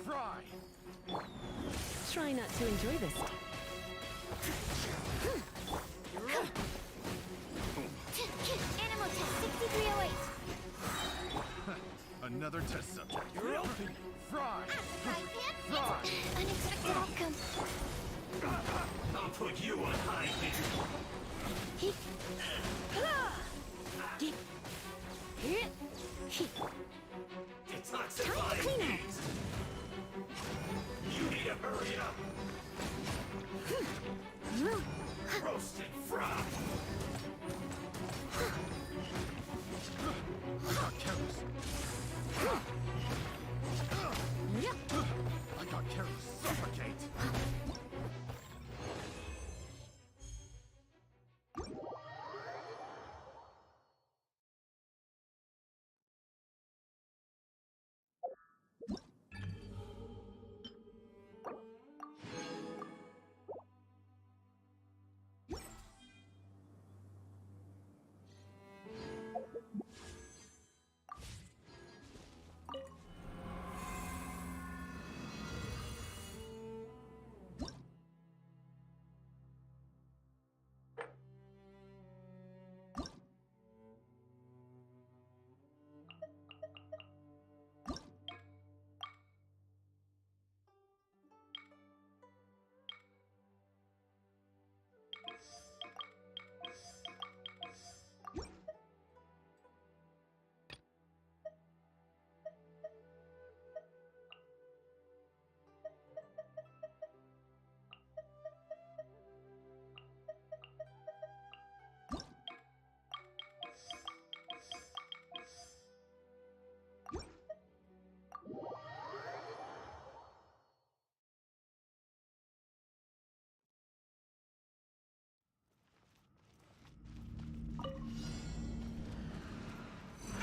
Fry! Try not to enjoy this. Animal test 6308. Another test subject. You're open! Fry! Fry! Unexpected outcome. I'll put you on high Time to clean up. You need to hurry up. Roast and fry. I got careless. I got careless. Suffocate.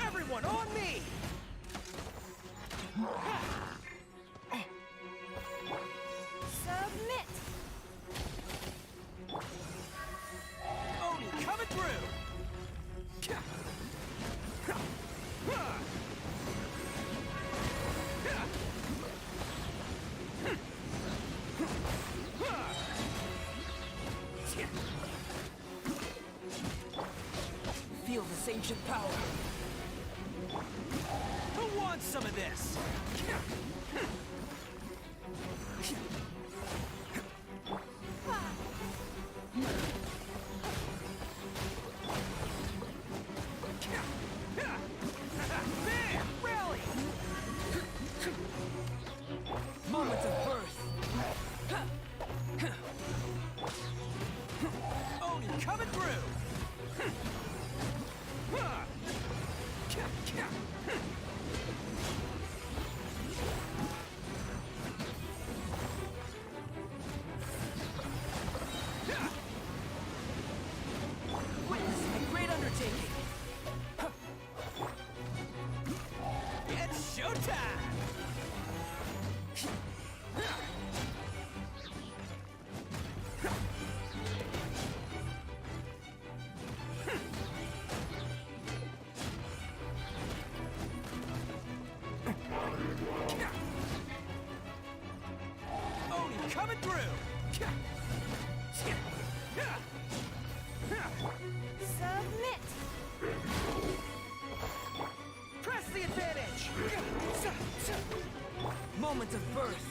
Everyone on me! Submit. Oni coming through! Feel this ancient power. Who wants some of this? Bam! Rally! Moments of birth. Oni coming through! Witnessing a great undertaking. It's showtime! Oni coming through! Submit. Press the advantage! Moment of birth.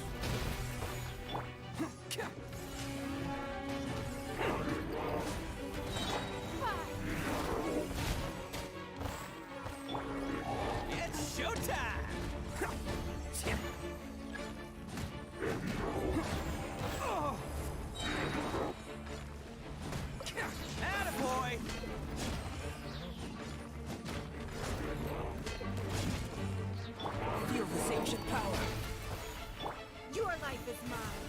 It's showtime! Oh. Attaboy! Feel this ancient power. Your life is mine.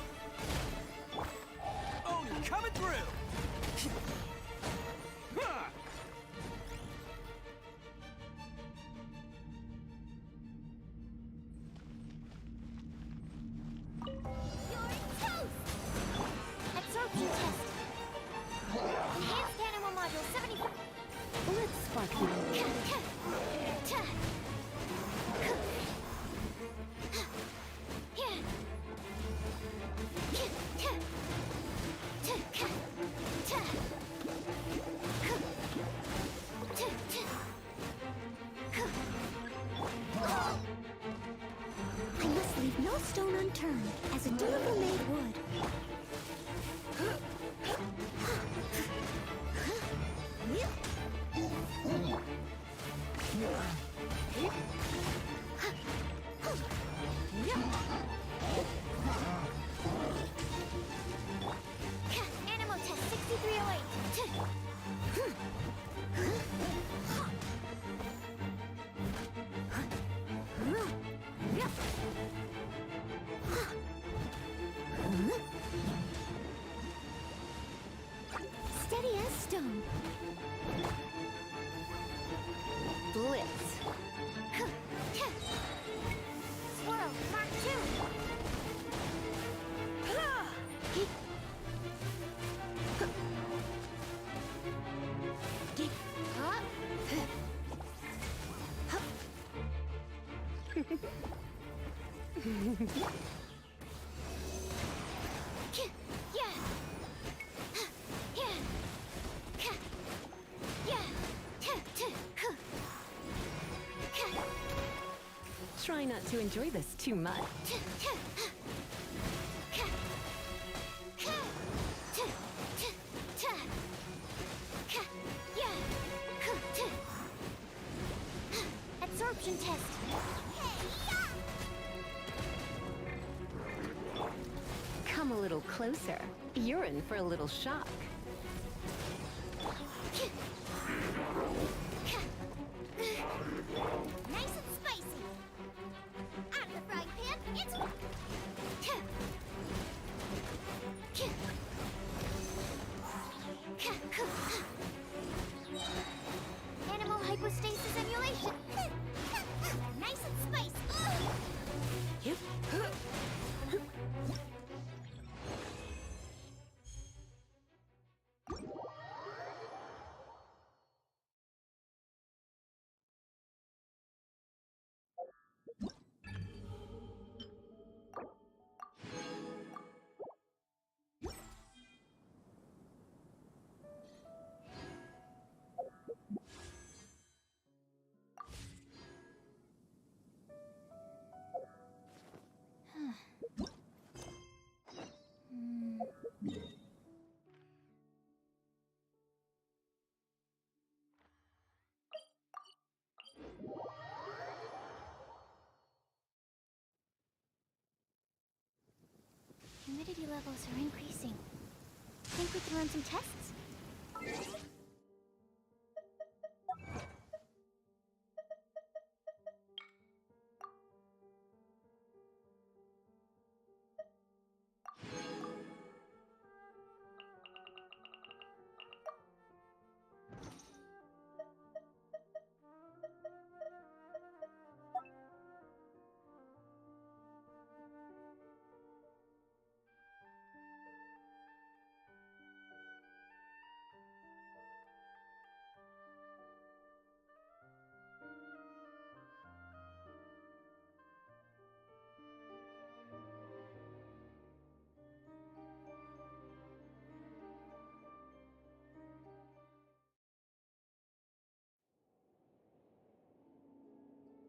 Oni coming through! Absorption test. Enhanced animal module 74. Let's spark the leave no stone unturned, as a dutiful maid would. Animal test 6308. Steady as stone. Blitz. Swirl, Mark 2. Try not to enjoy this too much. Absorption test. Come a little closer. You're in for a little shock. Nice and spicy. Out of the frying pan, it's... Animal hypostasis emulation. Nice and spicy. Humidity levels are increasing. Think we can run some tests?